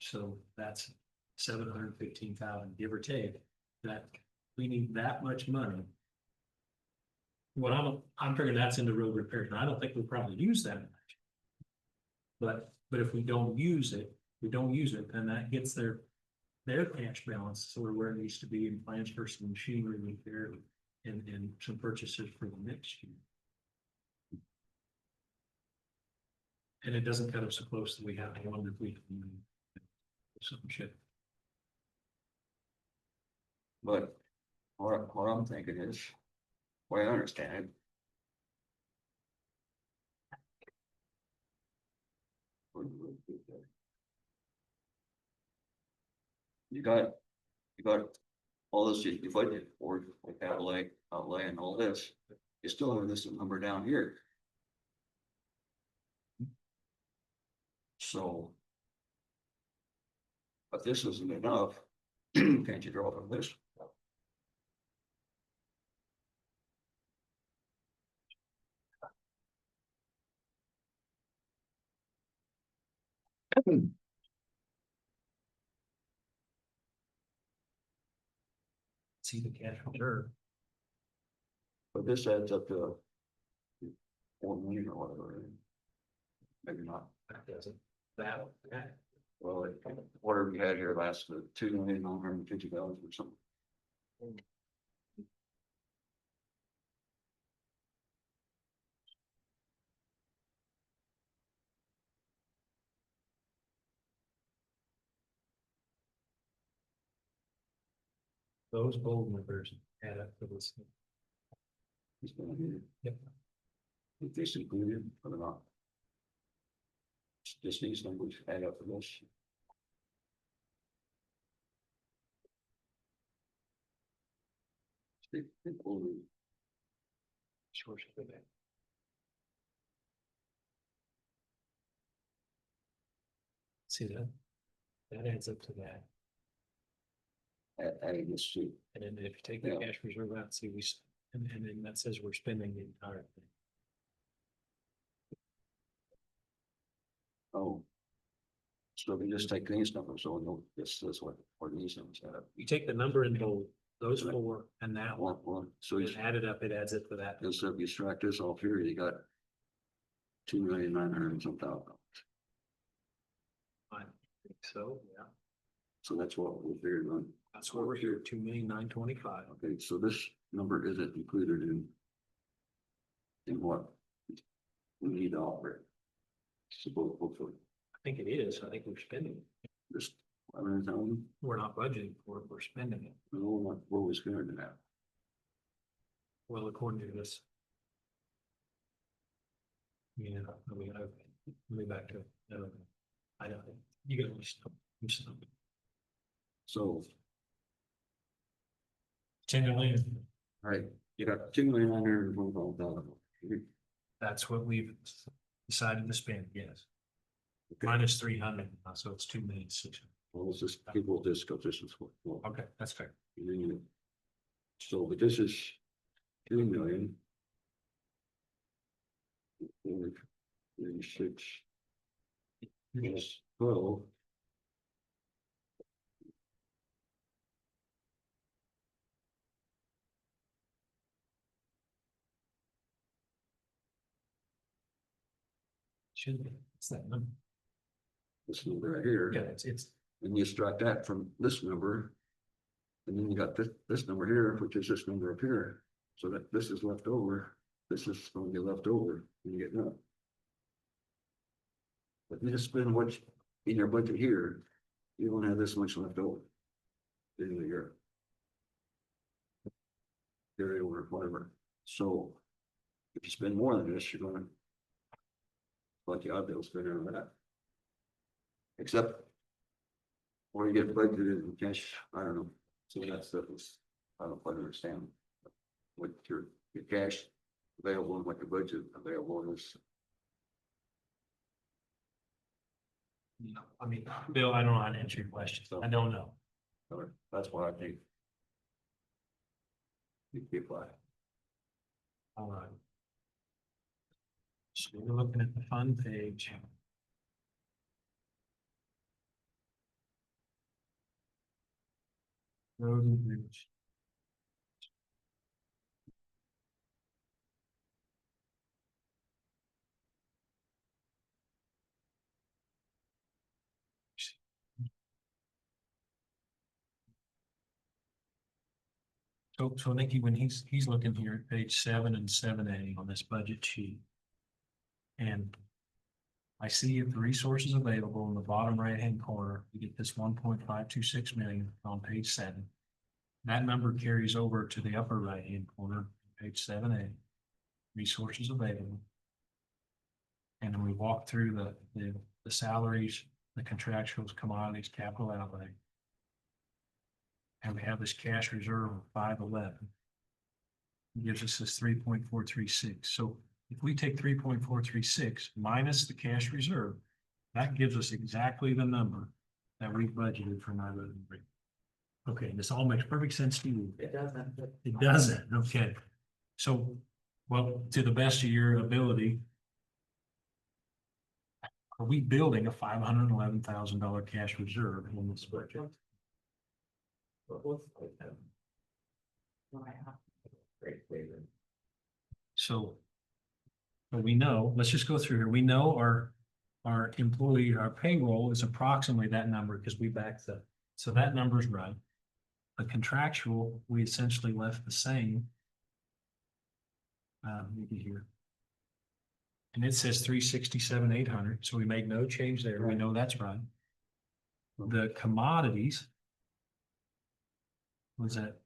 So that's 715,000, give or take, that we need that much money. What I'm figuring that's into road repairs, and I don't think we'll probably use that much. But if we don't use it, then that gets their cash balance, so where it needs to be in plans for some machinery repair and some purchases for the next year. And it doesn't cut us so close that we have to wonder if we can some shit. But what I'm thinking is, what I understand. You got all this, you budget for like outlay and all this, you still have this number down here. So. But this isn't enough, can't you draw from this? See the cash reserve. But this adds up to 4 million or whatever. Maybe not. That doesn't, that, okay. Well, whatever we had here last, 2,950,000 or something. Those bold numbers add up to this. It's been here. Yep. If this included, or not. Just these numbers add up to this. Sure, should be. See that? That adds up to that. Adding this to, And then if you take the Yeah. cash reserve out, see, and then that says we're spending the entire thing. oh. So we just take these numbers, so we know this is what these numbers add up. You take the number in bold, those four and that one, So and add it up, it adds up to that. so if you extract this off here, you got 2,900,000 and some thousand. I think so, yeah. So that's what we figured on. That's where we're here, 2,925,000. Okay, so this number isn't included in what we need to operate. Suppose, hopefully, I think it is. I think we're spending it. just, I mean, We're not budgeting for it, we're spending it. no, what was going to that? Well, according to this. Yeah, I mean, let me back to, I don't, you gotta do something. So, 10 million. right, you got 2,925,000. That's what we've decided to spend, yes. Minus 300, so it's 2,600,000. Well, let's just, people just go this is what. Okay, that's fair. And then you- So, but this is 2,000,000. 36. Yes, 12. Should be. It's that number. This number right here. Yeah, it's, And you strike that from this number. And then you got this number here, which is this number up here, so that this is left over, this is gonna be left over, when you get done. But you just spend what's in your budget here, you don't have this much left over. At the end of the year. Carry over, whatever, so. If you spend more than this, you're gonna. Like the odd bill spending on that. Except. Or you get budgeted in cash, I don't know, so that stuff is, I don't quite understand. What your cash available and what your budget available is. I mean, Bill, I don't know how to answer your question. I don't know. So that's what I think. You keep like. All right. So we're looking at the fund page. Road and bridge. So Nikki, when he's looking here at page 7 and 7A on this budget sheet. And I see the resources available in the bottom right-hand corner, you get this 1.526 million on page 7. That number carries over to the upper right-hand corner, page 7A, resources available. And then we walk through the salaries, the contractuals, commodities, capital outlay. And we have this cash reserve of 511. Gives us this 3.436. So if we take 3.436 minus the cash reserve, that gives us exactly the number that we budgeted for my road and bridge. Okay, this all makes perfect sense to you. It doesn't. It doesn't, okay. So, well, to the best of your ability. Are we building a $511,000 cash reserve in this budget? Great favor. So. But we know, let's just go through here. We know our employee, our payroll is approximately that number because we backed up. So that number's right. The contractual, we essentially left the same. Maybe here. And it says 367,800, so we made no change there. We know that's right. The commodities. Was that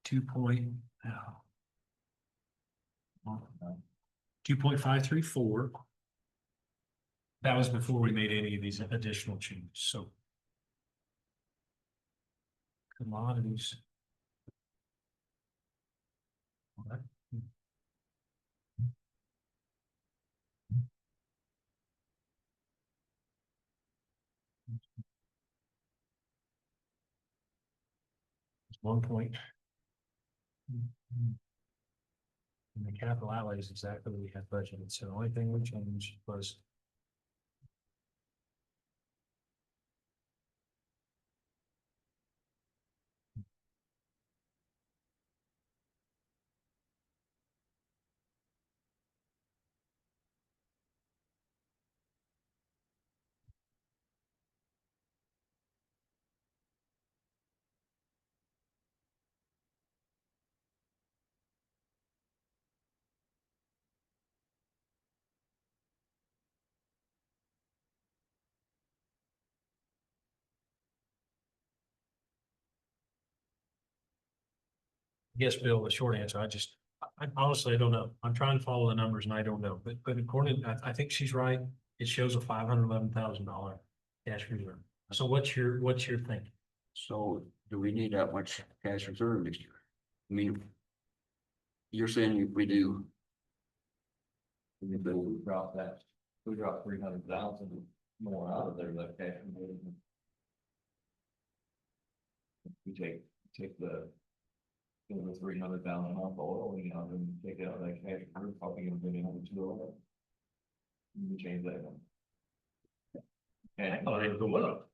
2.534. That was before we made any of these additional changes, so. Commodities. Okay. It's 1 point. And the capital outlay is exactly what we had budgeted, so the only thing we changed was. Yes, Bill, the short answer, I honestly, I don't know. I'm trying to follow the numbers and I don't know, but according, I think she's right. It shows a $511,000 cash reserve. So what's your thinking? So do we need that much cash reserve next year? I mean. You're saying if we do. We drop that, we drop 300,000 more out of there, that cash. We take the. The 300,000 off oil, you know, and take out that cash, we're probably gonna be able to do it. We change that one. I thought it would go up.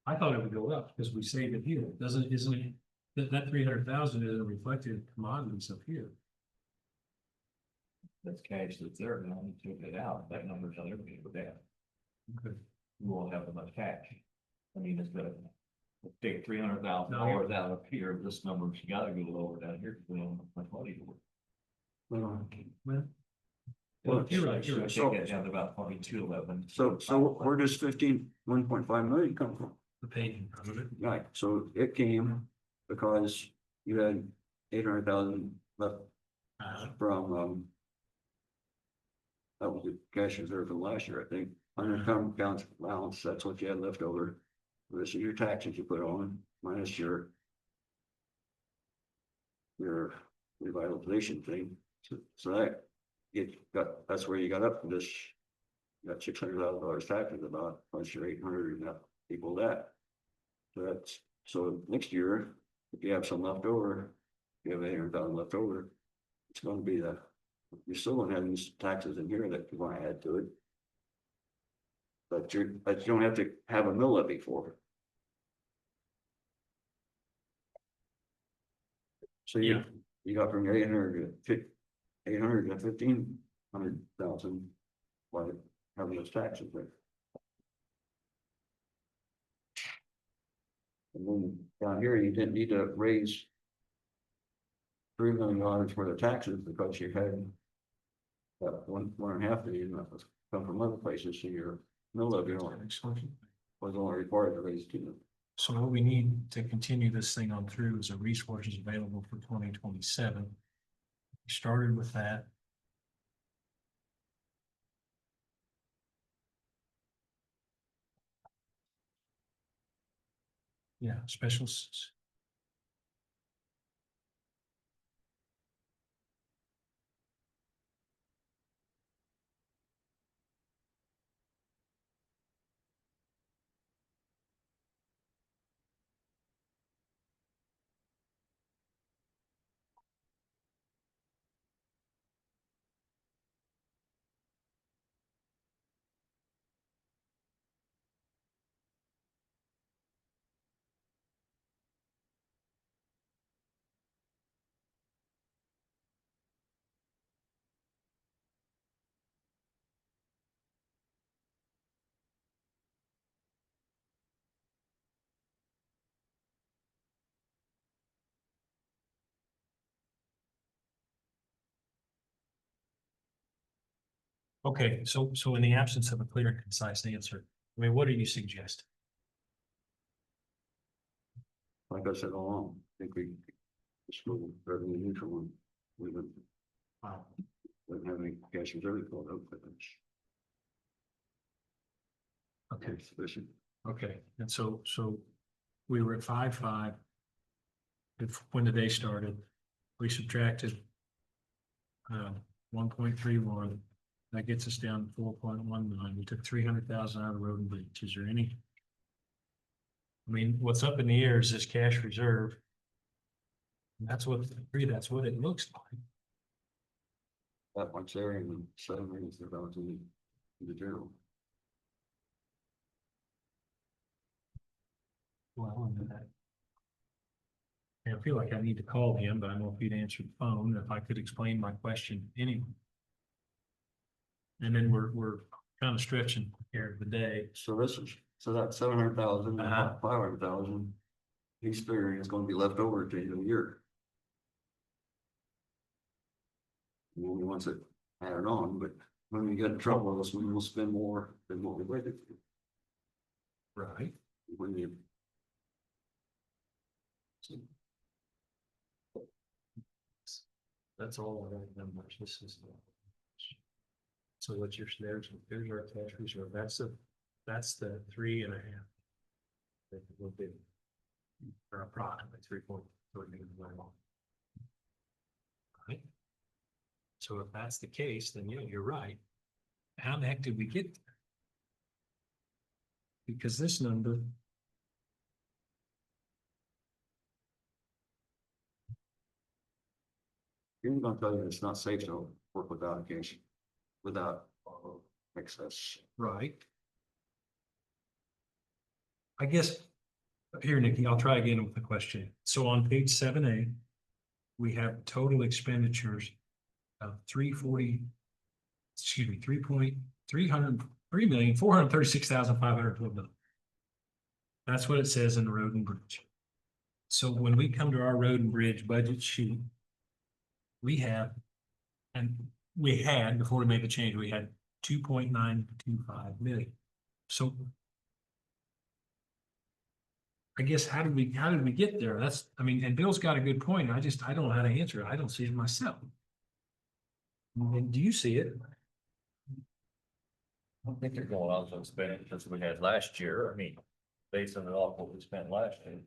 I thought it would go up because we saved it here. Isn't it? That 300,000 isn't reflected in commodities up here. That's cash that's there, and only took it out, that number's on everything but that. Okay. We won't have enough cash. I mean, it's gonna take $300,000 out of here, this number's gotta go lower down here, because we don't have much money to work. Well, you're right, you're right. Take that down to about 2211. So where does 1.5 million come from? The paying of it. Right, so it came because you had 800,000 left from, that was the cash reserve from last year, I think, unencumbered accounts balance, that's what you had left over. This is your taxes you put on, minus your revitalization thing, so that that's where you got up to this. You got $600,000 taxes about, plus your 800 and that equal that. So next year, if you have some left over, you have 800,000 left over, it's gonna be you're still gonna have these taxes in here that you wanna add to it. But you don't have to have a mill levy for it. So you got from 800 to 1,500,000 by having those taxes there. And then down here, you didn't need to raise $3 million worth of taxes because you had that 1.5 million that was come from other places, so your mill levy was only required to raise 2 million. So what we need to continue this thing on through is a resources available for 2027. We started with that. Yeah, specials. Okay, so in the absence of a clear and concise answer, I mean, what do you suggest? Like I said all along, I think we just go revenue neutral and we wouldn't have any cash reserve for it, but it's Okay, sufficient. okay, and so we were at 5.5. When the day started, we subtracted 1.31. That gets us down to 4.19. We took 300,000 out of road and bridge. Is there any? I mean, what's up in the air is this cash reserve. And that's what it looks like. That much there and 7 million are going to the general. Well, I feel like I need to call him, but I don't know if he'd answer the phone, if I could explain my question anyway. And then we're kind of stretching here the day. So that's 700,000, Uh-huh. 500,000. He's figuring it's gonna be left over at the end of the year. And then he wants it added on, but when we get in trouble, that's when we'll spend more than what we waited for. Right. When you. That's all I have numbers. This is. So what's there's our cash reserve. That's the 3.5. That will be. Or approximately 3.3 million. Right. So if that's the case, then yeah, you're right. How the heck did we get there? Because this number. Even gonna tell you it's not safe to work without gas, without excess. Right. I guess, here, Nikki, I'll try again with the question. So on page 7A, we have total expenditures of 340, excuse me, 3,436,512. That's what it says in the road and bridge. So when we come to our road and bridge budget sheet, we have, and we had, before we made the change, we had 2.925 million. So I guess, how did we get there? That's, I mean, and Bill's got a good point. I don't know how to answer it. I don't see it myself. And do you see it? I don't think they're going off of expenditures we had last year. I mean, based on it off what we spent last year.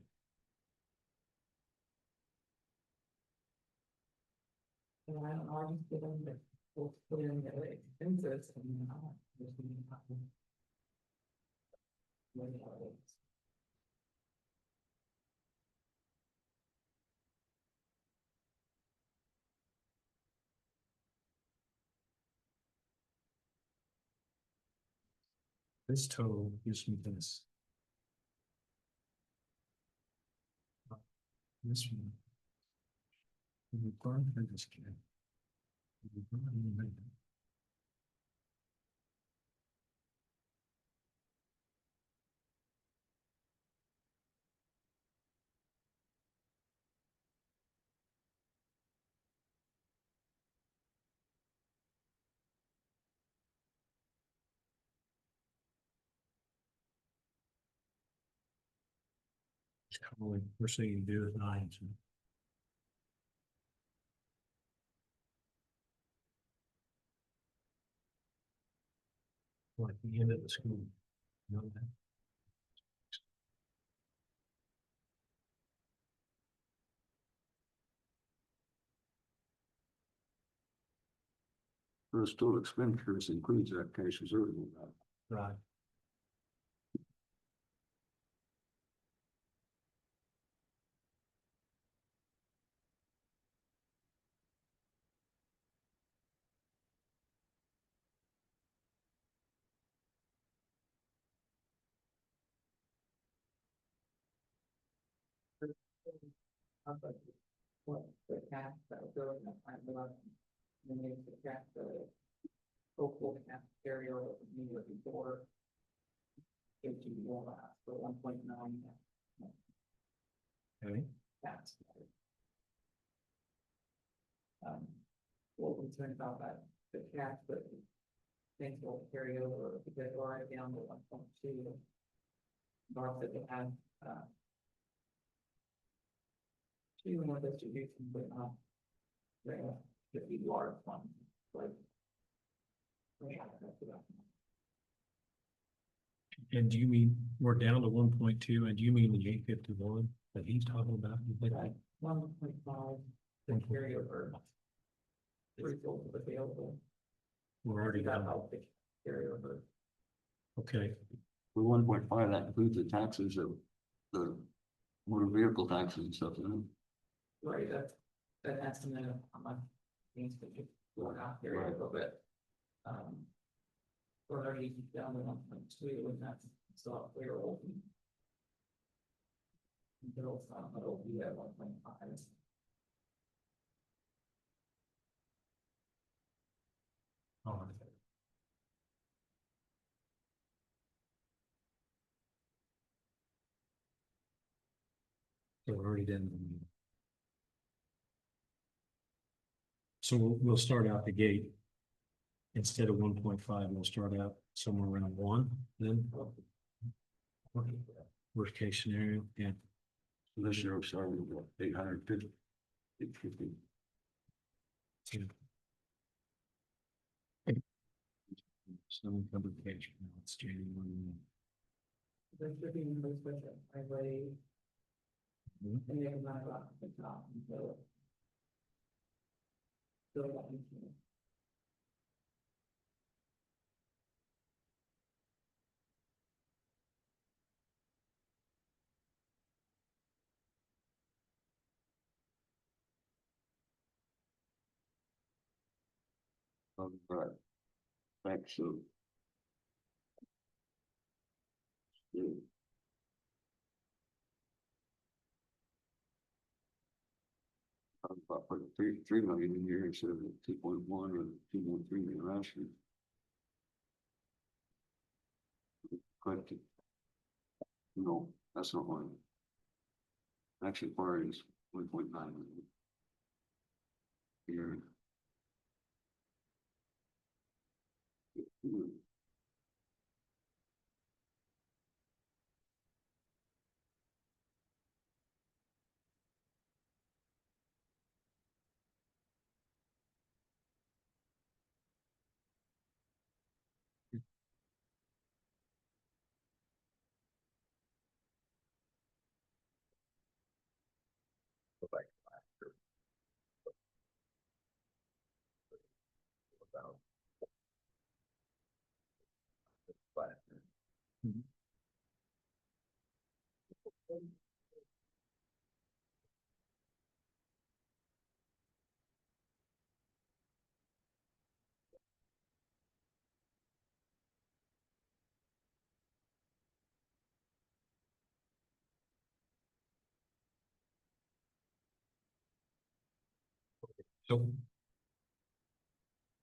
And I don't know, I just get in the, we'll put in the expenses and then I'll just be happy. This total gives me this. This one. We've gone through this again. First thing you do is 9. So. Like the end of the school. You know that? Those total expenditures includes that cash reserve. Right. What the cash that was going up, I love. And then the cash, the local cash carry over the year before. If you will last for 1.9. Okay. That's. What we talking about that, the cash, but. Things will carry over because we're already down to 1.2. North that they have, two more distributions, but not. The large one, like. And do you mean we're down to 1.2? And do you mean the 851 that he's talking about? You think? Right, 1.5, the carryover. The result of available. We're already That down. help the carryover. Okay. For 1.5, that includes the taxes of the motor vehicle taxes and stuff, isn't it? Right, that's an estimate of how much needs to be going out here a little bit. We're already down to 1.2 and that's still payroll. Until some, it'll be at 1.5. All right. So we're already done. So we'll start out the gate. Instead of 1.5, we'll start out somewhere around 1, then. Worst case scenario, yeah. So this year we're starting with what, 850. 850. Some covered cash now, it's January. There should be no special highway. Mhm. And they're not about the top until. Still got me. Thanks, so. Yeah. I was about putting 3 million in here instead of 2.1 or 2.3 million last year. But, no, that's not mine. Actually, part is 1.9 million. Here. Go back to last year. About last year. So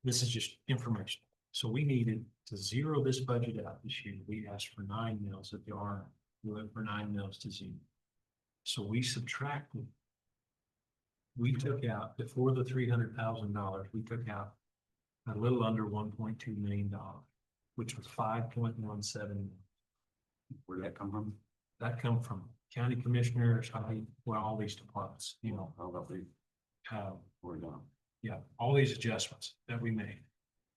this is just information. So we needed to zero this budget out this year. We asked for 9 mils at the R. We went for 9 mils to zero. So we subtracted. We took out, before the $300,000, we took out a little under $1.2 million, which was 5.17. Where'd that come from? That come from county commissioners, well, all these departments, you know, How about the, we're done. yeah, all these adjustments that we made.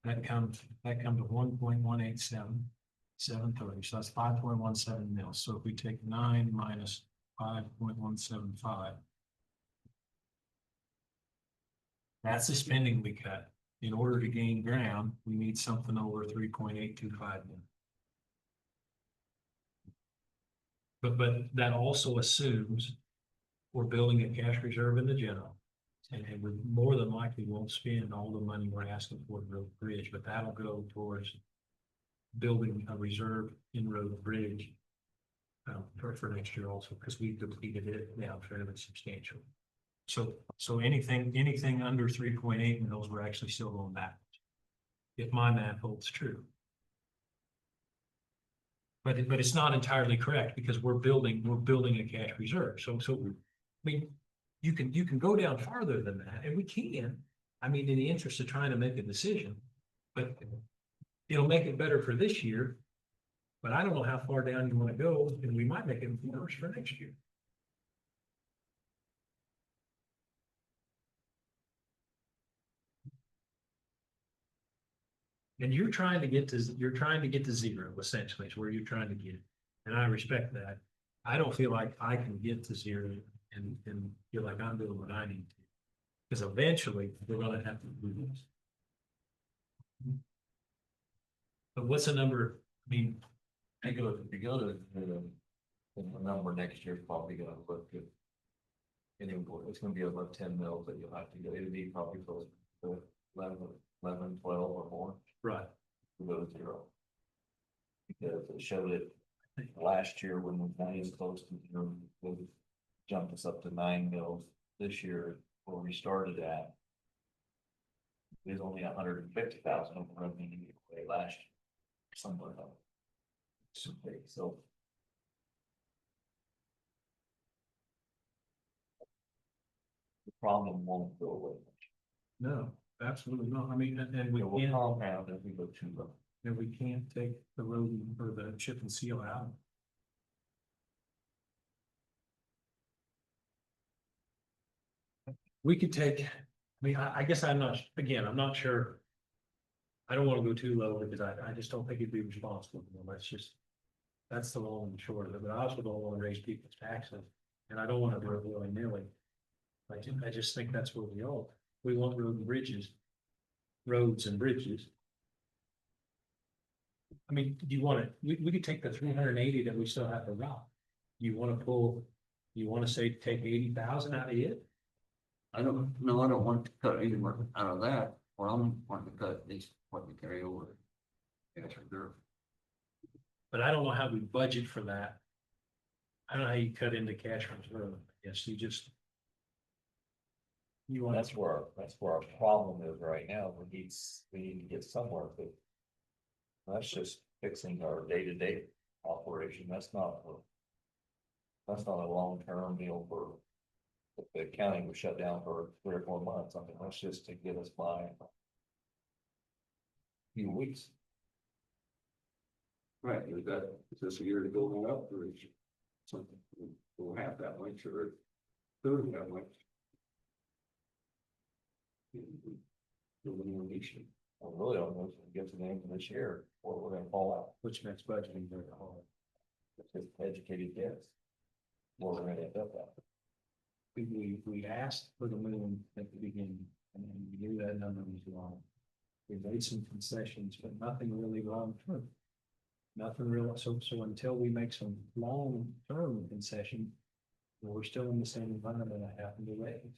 That comes to 1.187730. So that's 5.17 mils. So if we take 9 minus 5.175. That's the spending we cut. In order to gain ground, we need something over 3.825 million. But that also assumes we're building a cash reserve in the general. And we more than likely won't spend all the money we're asking for the road bridge, but that'll go towards building a reserve in road bridge for next year also, because we've depleted it now fairly substantially. So anything under 3.8 mils, we're actually still going backwards, if my math holds true. But it's not entirely correct, because we're building a cash reserve. So I mean, you can go down farther than that, and we can. I mean, in the interest of trying to make a decision, but it'll make it better for this year. But I don't know how far down you want to go, and we might make it worse for next year. And you're trying to get to zero, essentially, is where you're trying to get. And I respect that. I don't feel like I can get to zero and feel like I'm doing what I need to. Because eventually we're gonna have to do this. But what's the number? I mean, If you go to the number next year, is probably gonna look good. Anyway, it's gonna be above 10 mils that you'll have to go, it'll be probably close to 11, 12 or more. right. To go to zero. Because it showed it last year when the money is close to zero, it jumped us up to 9 mils. This year, where we started at, there's only 150,000 of revenue away last year. Somewhere else. So. The problem won't go away. No, absolutely not. I mean, and we It will can't, compound as we go too low. and we can't take the road or the chip and seal out. We could take, I mean, I guess I'm not sure. I don't want to go too low, because I just don't think it'd be responsible. You know, that's the long and short of it. But I also don't want to raise people's taxes, and I don't want to do it willy-nilly. I just think that's where we are. We want roads and bridges. I mean, do you want to, we could take the 380 that we still have to route. You want to say take 80,000 out of it? I don't want to cut any more out of that. Well, I'm wanting to cut at least what we carry over. Cash reserve. But I don't know how we budget for that. I don't know how you cut into cash reserve. Yes, you just. You want, That's where our problem is right now. We need to get somewhere, but. That's just fixing our day-to-day operation. That's not. That's not a long-term deal for. If the county was shut down for 3 or 4 months, I mean, that's just to get us by. A few weeks. Right, you got this a year to go on up for each. Something, we'll have that much or third that much. Elimination. I really don't know if we get to the end of this year, or we're gonna fall out. which makes budgeting very hard. It's just educated guess. Where we're gonna end up at. We asked for the moon at the beginning, and then we knew that number was wrong. We made some concessions, but nothing really long term. Nothing real, so until we make some long term concession, we're still in the same environment I happened to raise.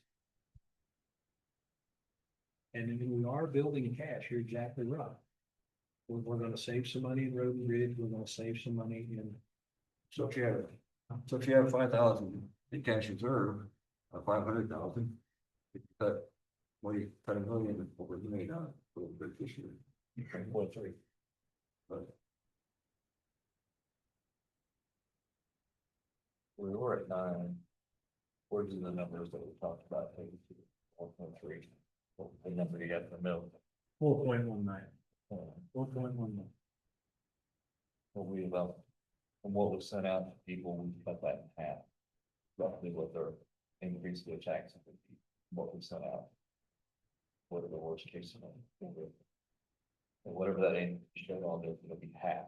And then we are building cash, you're exactly right. We're gonna save some money in road and bridge, we're gonna save some money in. So if you have 5,000 in cash reserve, or 500,000. Cut, what do you cut $1 million over $1 million a little bit this year? 3.3. But We were at 9. Where's the numbers that we talked about? 1.3. The number you got in the middle. 4.19. 4.19. What we about, and what was sent out to people, we cut that in half. Roughly what their increase to the tax would be, what we sent out. What are the worst case scenario? And whatever that ain't showed on there, it'll be half.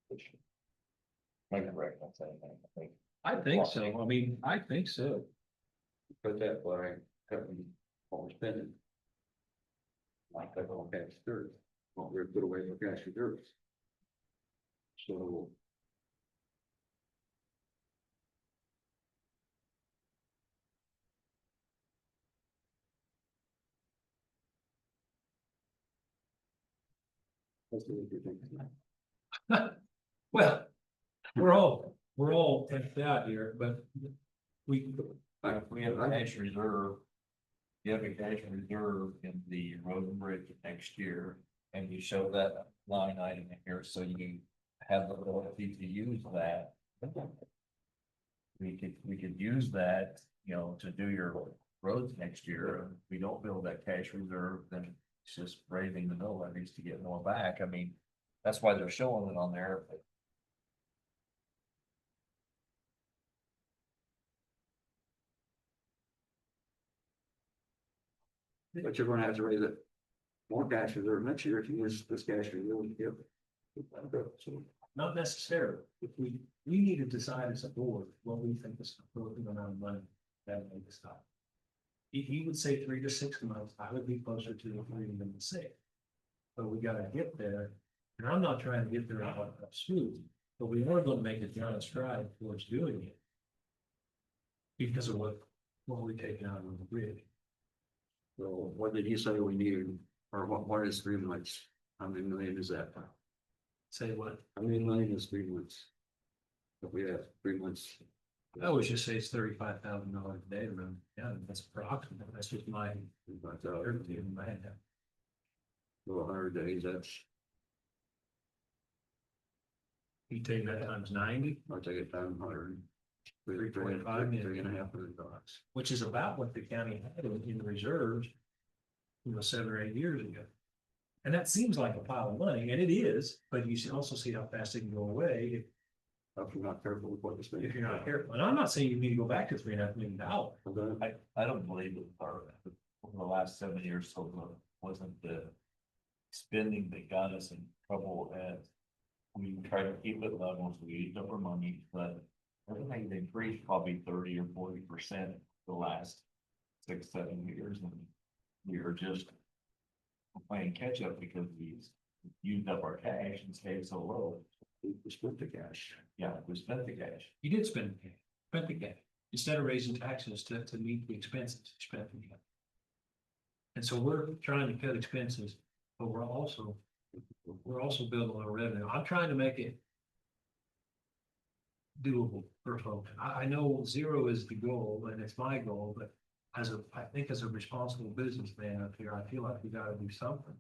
Which might be correct, I'm saying, I think. I think so, I mean, I think so. put that by cutting what we're spending. Like that on cash reserves, what we're put away for cash reserves. So. That's what you think. Well, we're all tempted out here, but we. We have a cash reserve. You have a cash reserve in the road and bridge next year, and you show that line item in here, so you have the ability to use that. We could use that, you know, to do your roads next year. If we don't build that cash reserve, then it's just raising the mill levies to get more back. I mean, that's why they're showing it on there, but But you're gonna have to raise it more cash reserve next year if you use this cash reserve. Yep. So, Not necessarily, if we need to decide as a board what we think is an appropriate amount of money that we decide. He would say 3 to 6 months, I would be closer to the 3 than the 6. But we gotta get there, and I'm not trying to get there all up smooth, but we are gonna make a giant stride towards doing it. Because of what we take out of the bridge. so what did he say we needed, or what is 3 months? How many million is that? Say what? How many million is 3 months? If we have 3 months. I always just say it's $35,000 a day around, yeah, that's approximate, that's just my, But, certainty in my head. 100 days, that's, You take that times 90, I'll take it down 100. 3.5 million. $3.5 million. which is about what the county had in reserves, 7 or 8 years ago. And that seems like a pile of money, and it is, but you should also see how fast it can go away If you're not careful with what you spend. if you're not careful. And I'm not saying you need to go back to $3.5 million. I don't believe it, over the last 7 years, so wasn't the spending that got us in trouble. And we tried to keep it level, so we used up our money, but everything increased probably 30 or 40% the last 6, 7 years, and we were just playing catch up because we used up our cash and stayed so low. We spent the cash. Yeah, we spent the cash. You did spend the cash, spent the cash. Instead of raising taxes to meet the expenses, you spent the cash. And so we're trying to cut expenses, but we're also building our revenue. I'm trying to make it doable for folks. I know zero is the goal and it's my goal, but I think as a responsible businessman up here, I feel like we gotta do something.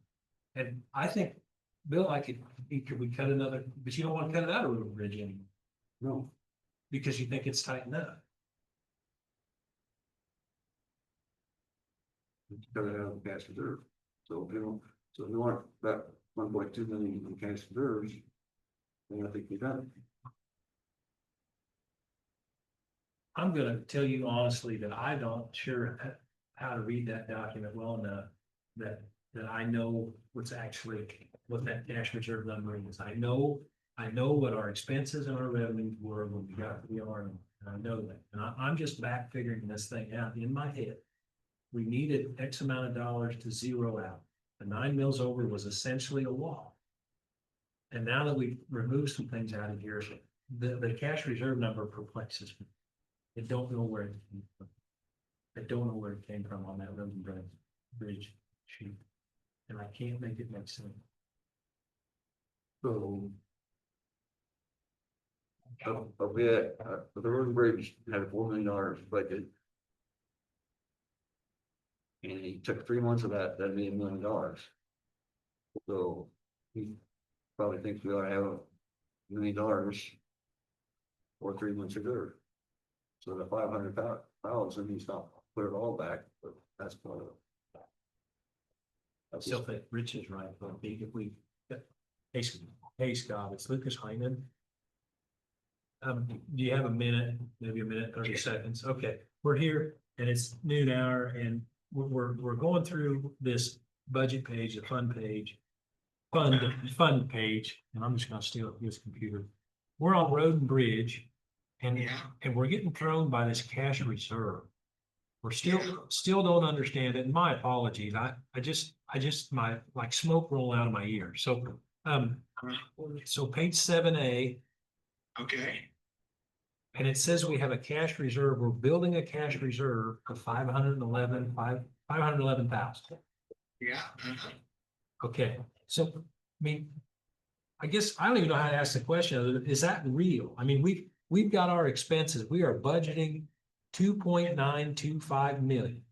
And I think, Bill, could we cut another, but you don't want to cut it out of River Bridge anymore. No, Because you think it's tightened up. it's gotta have cash reserve. So if you don't, so if you want that 1.2 million in cash reserves, then I think you're done. I'm gonna tell you honestly that I don't sure how to read that document well enough that I know what that cash reserve number is. I know what our expenses and our revenues were when we got the army. And I know that. And I'm just back figuring this thing out in my head. We needed X amount of dollars to zero out. The 9 mills over was essentially a wall. And now that we've removed some things out of here, the cash reserve number perplexes me. I don't know where it came from. I don't know where it came from on that road and bridge sheet. And I can't make it make sense. So. We had, the road and bridge had a $4 million budget. And he took 3 months of that, that'd be $1 million. So he probably thinks we ought to have $1 million or 3 months ago. So the 500,000, he's not put it all back, but that's part of it. I still think Rich is right, but if we, hey Scott, it's Lucas Hyman. Do you have a minute, maybe a minute, 30 seconds? Okay, we're here and it's noon hour and we're going through this budget page, the fund page. Fund page, and I'm just gonna steal his computer. We're on Road and Bridge. And we're getting thrown by this cash reserve. We're still don't understand it. And my apologies. I just my like smoke roll out of my ear. So so page 7A. Okay. And it says we have a cash reserve. We're building a cash reserve of 511,000. Yeah. Okay, so I mean, I guess I don't even know how to ask the question. Is that real? I mean, we've got our expenses. We are budgeting 2.925 million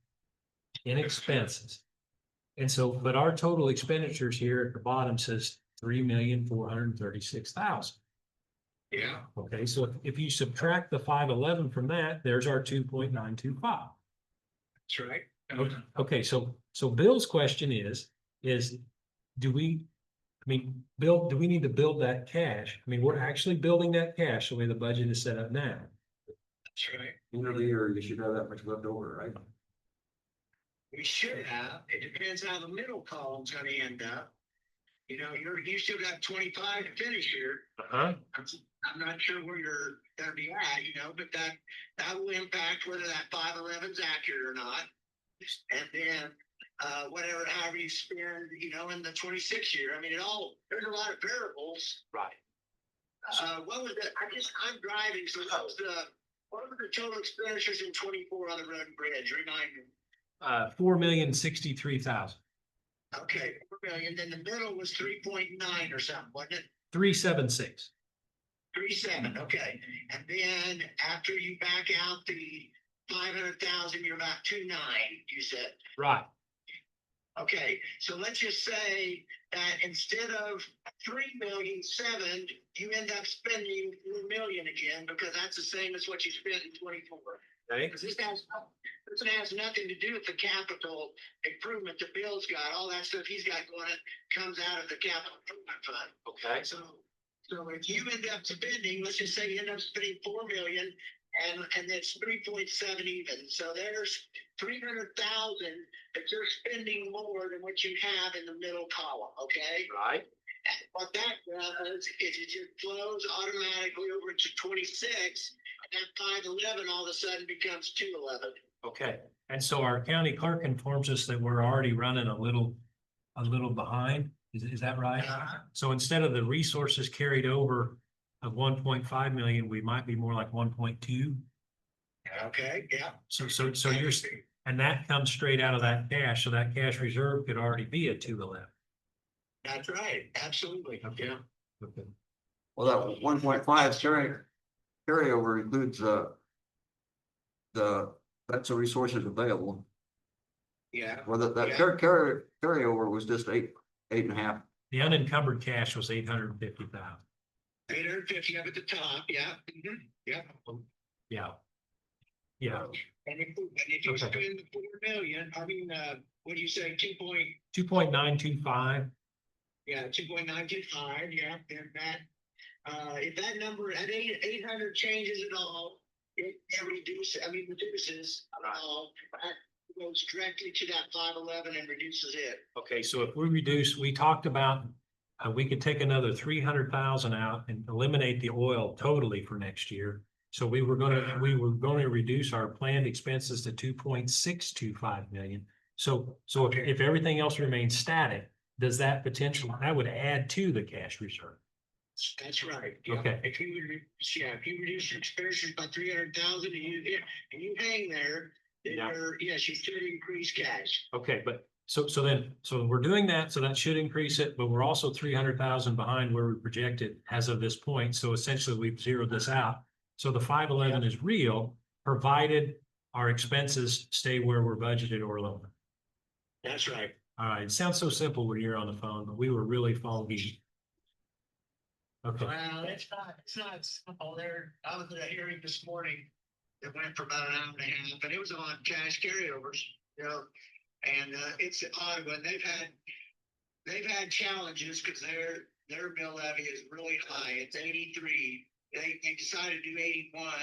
in expenses. And so, but our total expenditures here at the bottom says 3,436,000. Yeah. Okay, so if you subtract the 511 from that, there's our 2.925. That's right. Okay, so Bill's question is do we Bill, do we need to build that cash? I mean, we're actually building that cash the way the budget is set up now. That's right. End of the year, you should have that much left over, right? We should have. It depends how the middle column's gonna end up. You know, you still got 25 to finish here. I'm not sure where you're gonna be at, you know, but that will impact whether that 511's accurate or not. And then however you spend, you know, in the 26 year. I mean, there's a lot of variables. Right. What was that? I'm driving, so what were the total expenditures in 24 on the road and bridge? Remind me. 4,063,000. Okay, 4 million, then the middle was 3.9 or something, wasn't it? 376. 3.7, okay. And then after you back out the 500,000, you're about 2.9, you said. Right. Okay, so let's just say that instead of 3,000,007, you end up spending 4 million again, because that's the same as what you spent in 24. Okay. Because this has nothing to do with the capital improvement that Bill's got. All that stuff he's got going comes out of the capital improvement fund. Okay. So if you end up spending, let's just say you end up spending 4 million and that's 3.7 even. So there's 300,000 that you're spending more than what you have in the middle column, okay? Right. And what that does is it just flows automatically over to 26, and that 511 all of a sudden becomes 211. Okay. And so our county clerk informs us that we're already running a little behind. Is that right? So instead of the resources carried over of 1.5 million, we might be more like 1.2. Okay, yeah. So And that comes straight out of that cash, so that cash reserve could already be at 211. That's right, absolutely, yeah. Okay. Well, that 1.5 carryover includes, that's the resources available. Yeah. Well, that Yeah. carryover was just eight and a half. The unencumbered cash was 850,000. 850 up at the top, yeah, yeah. Yeah. Yeah, And if you Okay. spend the 4 million, I mean, what do you say, 2.925. yeah, 2.925, yeah, and that, if that number at 800 changes at all, it reduces at all, that goes directly to that 511 and reduces it. Okay, so if we reduce, we talked about, we could take another 300,000 out and eliminate the oil totally for next year. So we were going to reduce our planned expenses to 2.625 million. So if everything else remains static, does that that would add to the cash reserve? That's right. Yeah. Okay. If you reduce your expenditures by 300,000 and you hang there, then Yeah. yes, you should increase cash. Okay, but so we're doing that, so that should increase it, but we're also 300,000 behind where we projected as of this point. So essentially we've zeroed this out. So the 511 is real, provided our expenses stay where we're budgeted or lower. That's right. All right, it sounds so simple when you're on the phone, but we were really foggy. Okay, Well, it's not simple there. I was at a hearing this morning that went for about an hour and a half, and it was on cash carryovers, and it's odd when they've had challenges because their mill levy is really high. It's 83. They decided to do 81,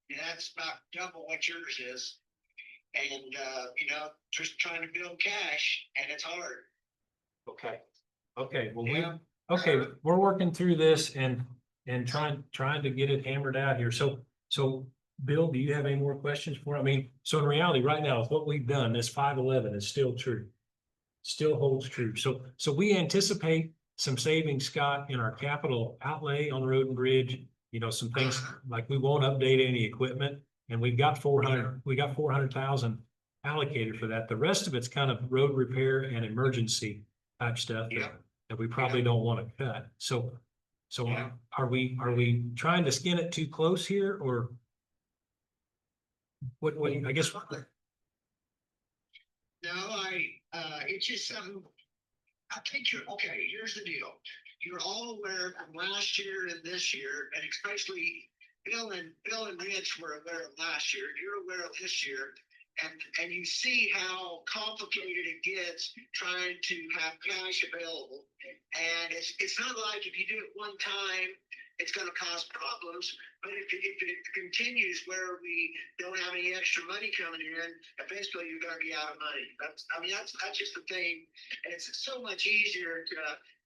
and that's about double what yours is. And just trying to build cash, and it's hard. okay, well, Yeah. we're working through this and trying to get it hammered out here. So Bill, do you have any more questions for, I mean, so in reality, right now, with what we've done, this 511 is still true. Still holds true. So we anticipate some savings, Scott, in our capital outlay on road and bridge. Some things like we won't update any equipment, and we got 400,000 allocated for that. The rest of it's kind of road repair and emergency type stuff that we probably don't want to cut. So Yeah. are we trying to skin it too close here, or what, I guess? No, it's just something, I think okay, here's the deal. You're all aware from last year and this year, and especially Bill and Rich were aware of last year, you're aware of this year, and you see how complicated it gets trying to have cash available. And it's not like if you do it one time, it's going to cause problems. But if it continues where we don't have any extra money coming in, eventually you're going to be out of money. That's just the thing. And it's so much easier to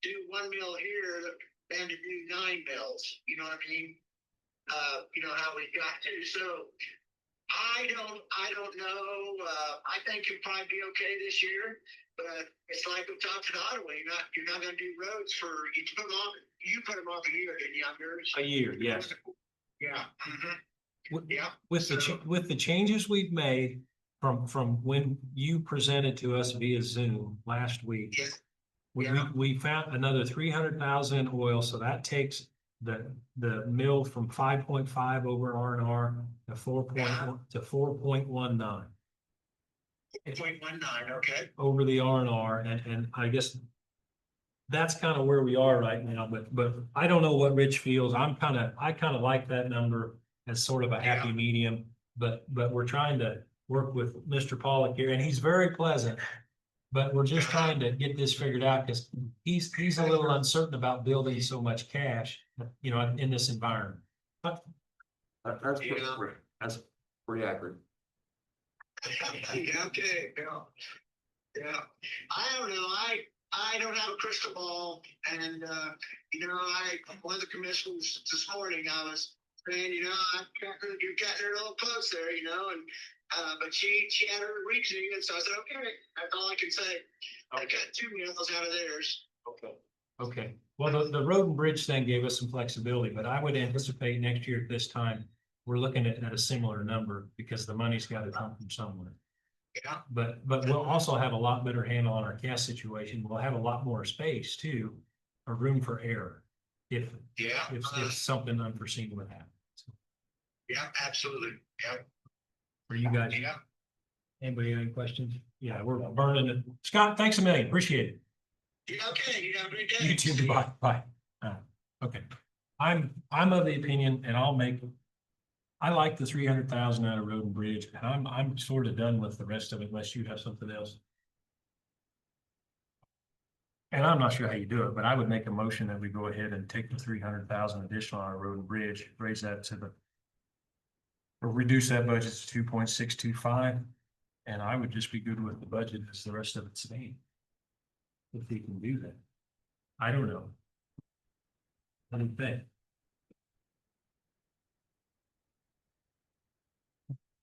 do 1 mill here than to do 9 mills. You know what I mean? How we got to. So I don't know. I think you'll probably be okay this year. But it's like we talked about Ottawa. You're not going to do roads for you put them off a year, didn't you? A year, yes. Yeah. Yeah. With the changes we've made from when you presented to us via Zoom last week, we found another 300,000 in oil, so that takes the mill from 5.5 over R&R to 4.19 0.19, okay. over the R&R, and I guess that's kind of where we are right now, but I don't know what Rich feels. I kind of like that number as sort of a happy medium, but we're trying to work with Mr. Pollock here, and he's very pleasant. But we're just trying to get this figured out because he's a little uncertain about building so much cash, in this environment. That's pretty accurate. Yeah, okay, yeah. I don't know. I don't have a crystal ball, and one of the commissioners this morning, I was saying, you're getting her a little close there, and but she had her reasoning, and so I said, okay, that's all I can say. I got 2 mills out of theirs. Okay. Well, the road and bridge thing gave us some flexibility, but I would anticipate next year at this time, we're looking at a similar number because the money's got to come from somewhere. But we'll also have a lot better handle on our gas situation. We'll have a lot more space too, or room for error. If something unforeseen would happen. Yeah, absolutely. Yeah, For you guys, yeah. anybody have any questions? Yeah, we're burning it. Scott, thanks a million. Appreciate it. Okay, you have a great day. You too. Bye. Bye. Okay. I'm of the opinion, and I like the 300,000 out of road and bridge, and I'm sort of done with the rest of it unless you have something else. And I'm not sure how you do it, but I would make a motion that we go ahead and take the 300,000 additional on road and bridge, raise that to or reduce that budget to 2.625. And I would just be good with the budget as the rest of it's staying. If they can do that. I don't know. What do you think?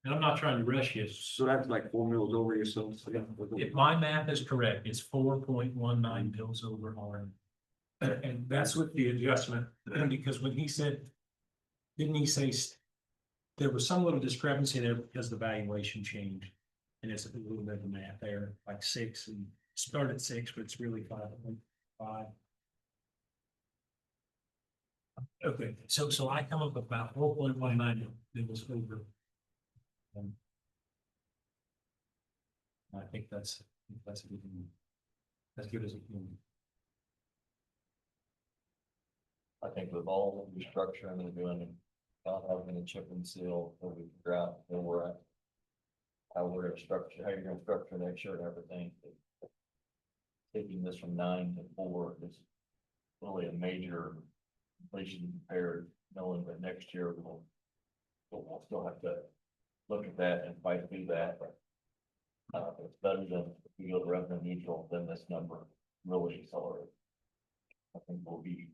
And I'm not trying to rush you. So that's like 4 mils over yourself. So yeah. If my math is correct, it's 4.19 bills over on. And that's with the adjustment, because when he said, didn't he say there was some little discrepancy there because the valuation changed? And it's a little bit of math there, like 6 and start at 6, but it's really 5.5. Okay, so I come up with about 4.19 bills over. I think that's a good one. As good as it can. I think with all the restructuring and doing, not having a chip and seal, that we figure out where we're at. How we're gonna structure, how you're gonna structure next year and everything. Taking this from 9 to 4 is really a major inflation compared, knowing that next year we'll still have to look at that and fight through that. It's better than if we go to revenue neutral, then this number really accelerates. I think we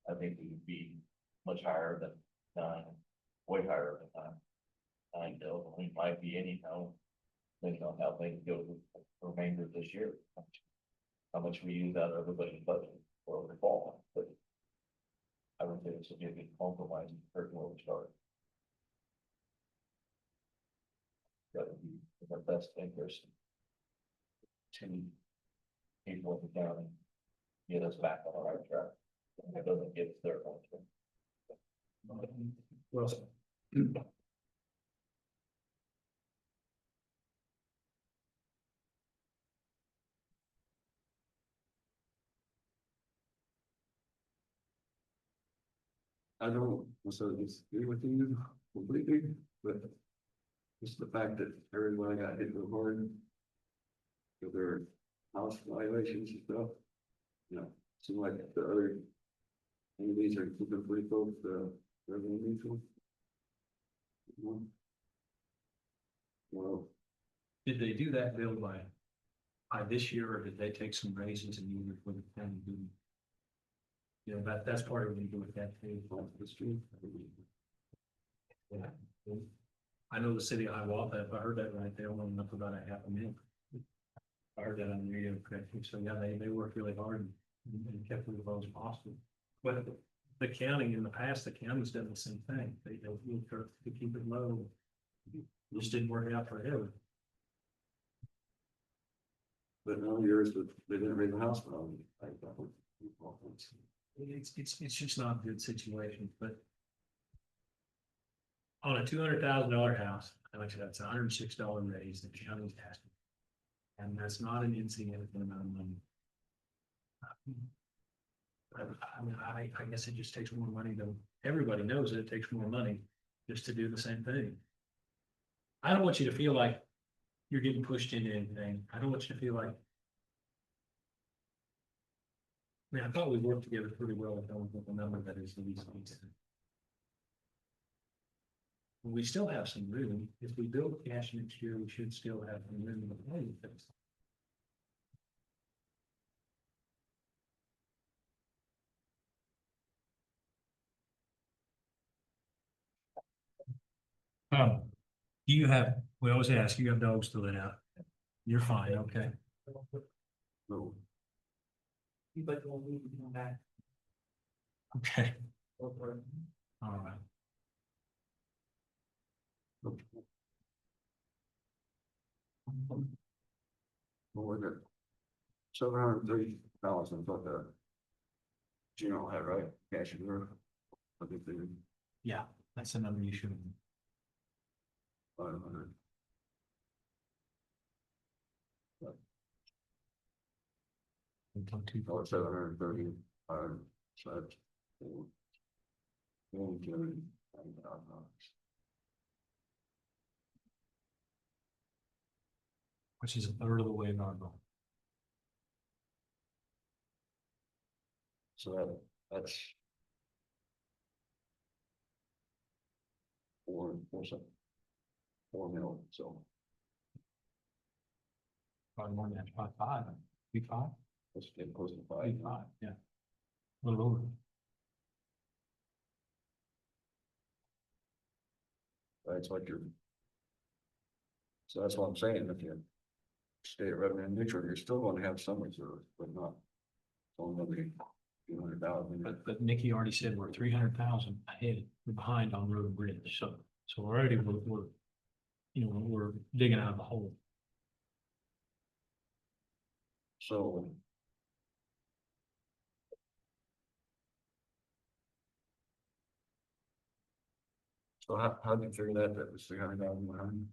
would be much higher than 9, way higher than 9. 9 we might be anyhow, depending on how things go the remainder of this year. How much we use out of everybody's budget for the fall, but I would say it's a good compromise compared to where we started. That would be in the best interest to people in the county, get us back on the right track. And it doesn't get us there. Well, I don't necessarily disagree with you completely, but just the fact that everybody got hit real hard with their house valuations and stuff. You know, seem like the other entities are keeping pretty close to revenue neutral. Well, did they do that bill by this year, or did they take some raises in the year for the county? You know, that's part of what you do with that too. Yeah. I know the city of Hiawatha, if I heard that right, they only went up about $500,000. I heard that on the radio correctly. So yeah, they worked really hard and kept it as low as possible. But the county, in the past, the county's done the same thing. They looked to keep it low. It just didn't work out for him. but no, yours, but they didn't raise the house value. It's just not a good situation, but on a $200,000 house, like I said, that's $106 raise that the county's asking. And that's not an insignificant amount of money. I mean, I guess it just takes more money to, everybody knows that it takes more money just to do the same thing. I don't want you to feel like you're getting pushed into anything. I don't want you to feel like. I mean, I thought we worked together pretty well with the number that is the least. We still have some room. If we build cash next year, we should still have some room to play with this. Do you have, we always ask, you have dogs to let out? You're fine, okay. No. But we'll need to come back. Okay, Over. all right. What was it? 730,000, but you know that, right? Cash reserve. I think they did Yeah, that's the number you should. 500. Oh, 730, so that's. $1,290,000. Which is a third of the way in our goal. So that's. Something. 4 mil, so Probably more than that, about five, be five, let's get close to be 5. five, yeah. A little over. That's what you're. So that's what I'm saying, if you stay at revenue neutral, you're still gonna have some reserves, but not. Only gonna be 200,000. But Nikki already said we're 300,000 ahead, we're behind on road and bridge, so already we're, you know, we're digging out of the hole. So. So how did you figure that was 300,000 behind?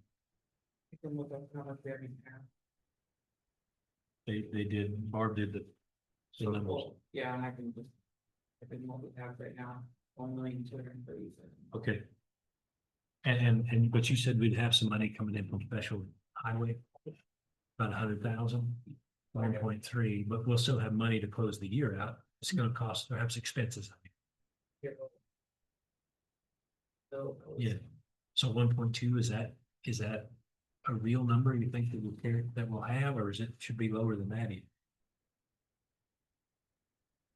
You can look up how much they already have. They did, Barb did the numbers. Yeah, and I can just, I can look at that right now, 1,237,000. Okay. And but you said we'd have some money coming in from special highway. About 100,000, 1.3, but we'll still have money to close the year out. It's gonna cost perhaps expenses. So. Yeah. So 1.2, is that a real number you think that we'll have, or is it should be lower than that even?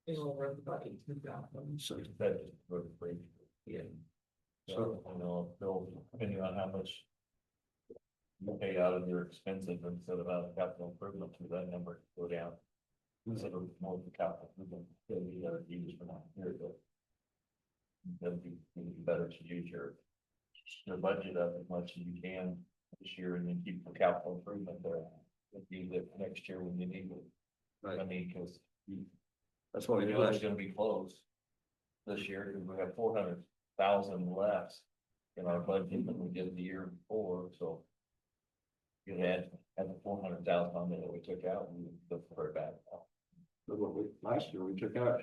It'll worth about 18,000. So That is for the bridge. Yeah. So, I know, Bill, depending on how much. You pay out of your expenses instead of out of capital improvement, to that number go down. Instead of more of the capital improvement, that we gotta use for that year, but. That'd be better to use your budget up as much as you can this year and then keep the capital improvement there. If you use it next year when you need it. Right. I mean, cause that's what we we do know it's last. gonna be close. This year, because we have 400,000 less in our budget than we did the year before, so. You had the 400,000 on there that we took out, and we took it back. But what last year we took out.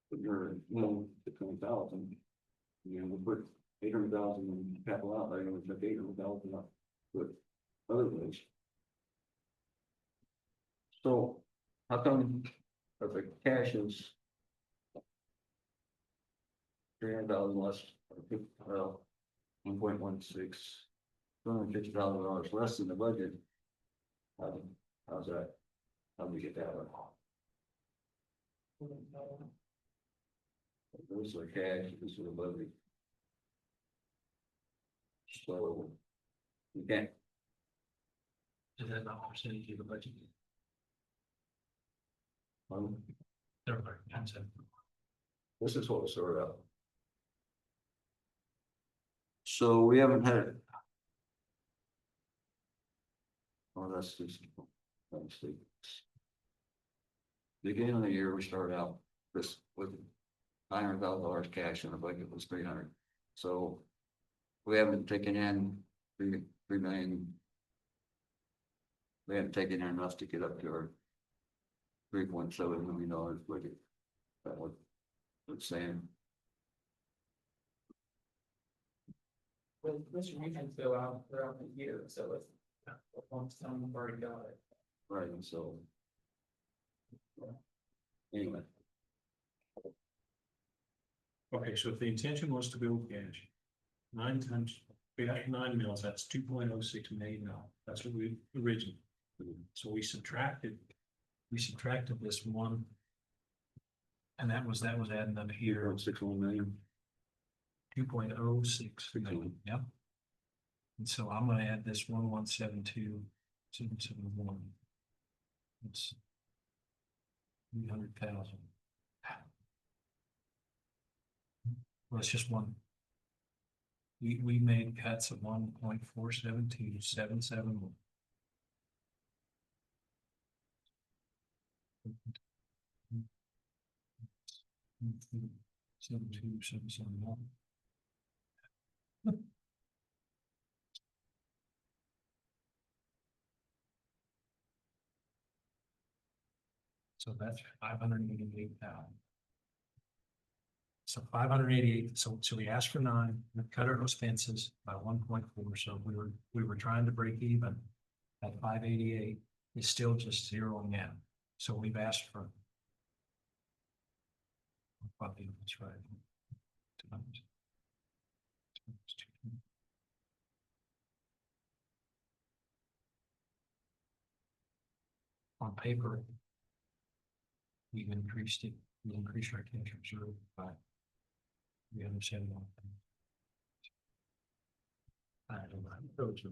But you're, the 20,000. You know, we put 800,000 in capital outlay, and we took 800,000 up. But other ways. So how come if the cash is 300,000 less, well, 1.16, $250,000 less than the budget? How's that? How do we get that one? Those are cash, this is the budget. So. You can't, Is that not percentage of the budget? um, Never mind, that's it. this is what we sorted out. So we haven't had it. Oh, that's just, let's see. Beginning of the year, we started out this with $900,000 cash and the budget was 300. So we haven't taken in 3 million. We haven't taken in enough to get up to our $3.7 million budget. That was saying. Well, distributions go out throughout the year, so it's. Once someone already got it. Right, and so. Anyway, Okay, so if the intention was to build cash, 9 times, we got 9 mils, that's $2.06 million. That's what we originally. So we subtracted this one. And that was adding up here, 2.61 million. 2.06 million, yep. And so I'm gonna add this 1,172,771. It's 300,000. Well, it's just one. we made cuts of 1.472771. Seven two seven seven one. So that's 588,000. So 588, so we asked for 9, we cut our expenses by 1.4, so we were trying to break even at 588, it's still just zeroing out. So we've asked for. Probably that's right. On paper, we've increased it, we increased our cash reserve by 371. I don't know. Those are-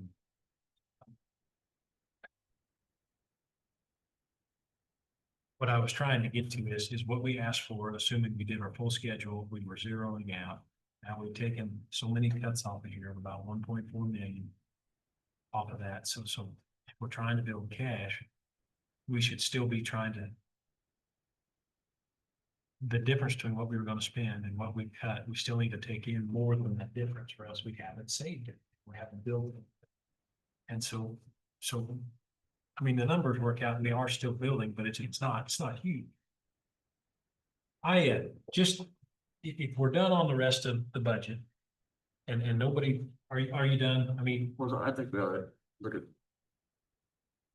What I was trying to get to is what we asked for, assuming we did our full schedule, we were zeroing out. Now we've taken so many cuts off of here, about 1.4 million off of that. So if we're trying to build cash, we should still be trying to. The difference between what we were gonna spend and what we cut, we still need to take in more than that difference, or else we haven't saved it, we haven't built it. And so, I mean, the numbers work out, and we are still building, but it's not huge. Just, if we're done on the rest of the budget. And nobody, are you done? I mean, Well, I think we ought to look at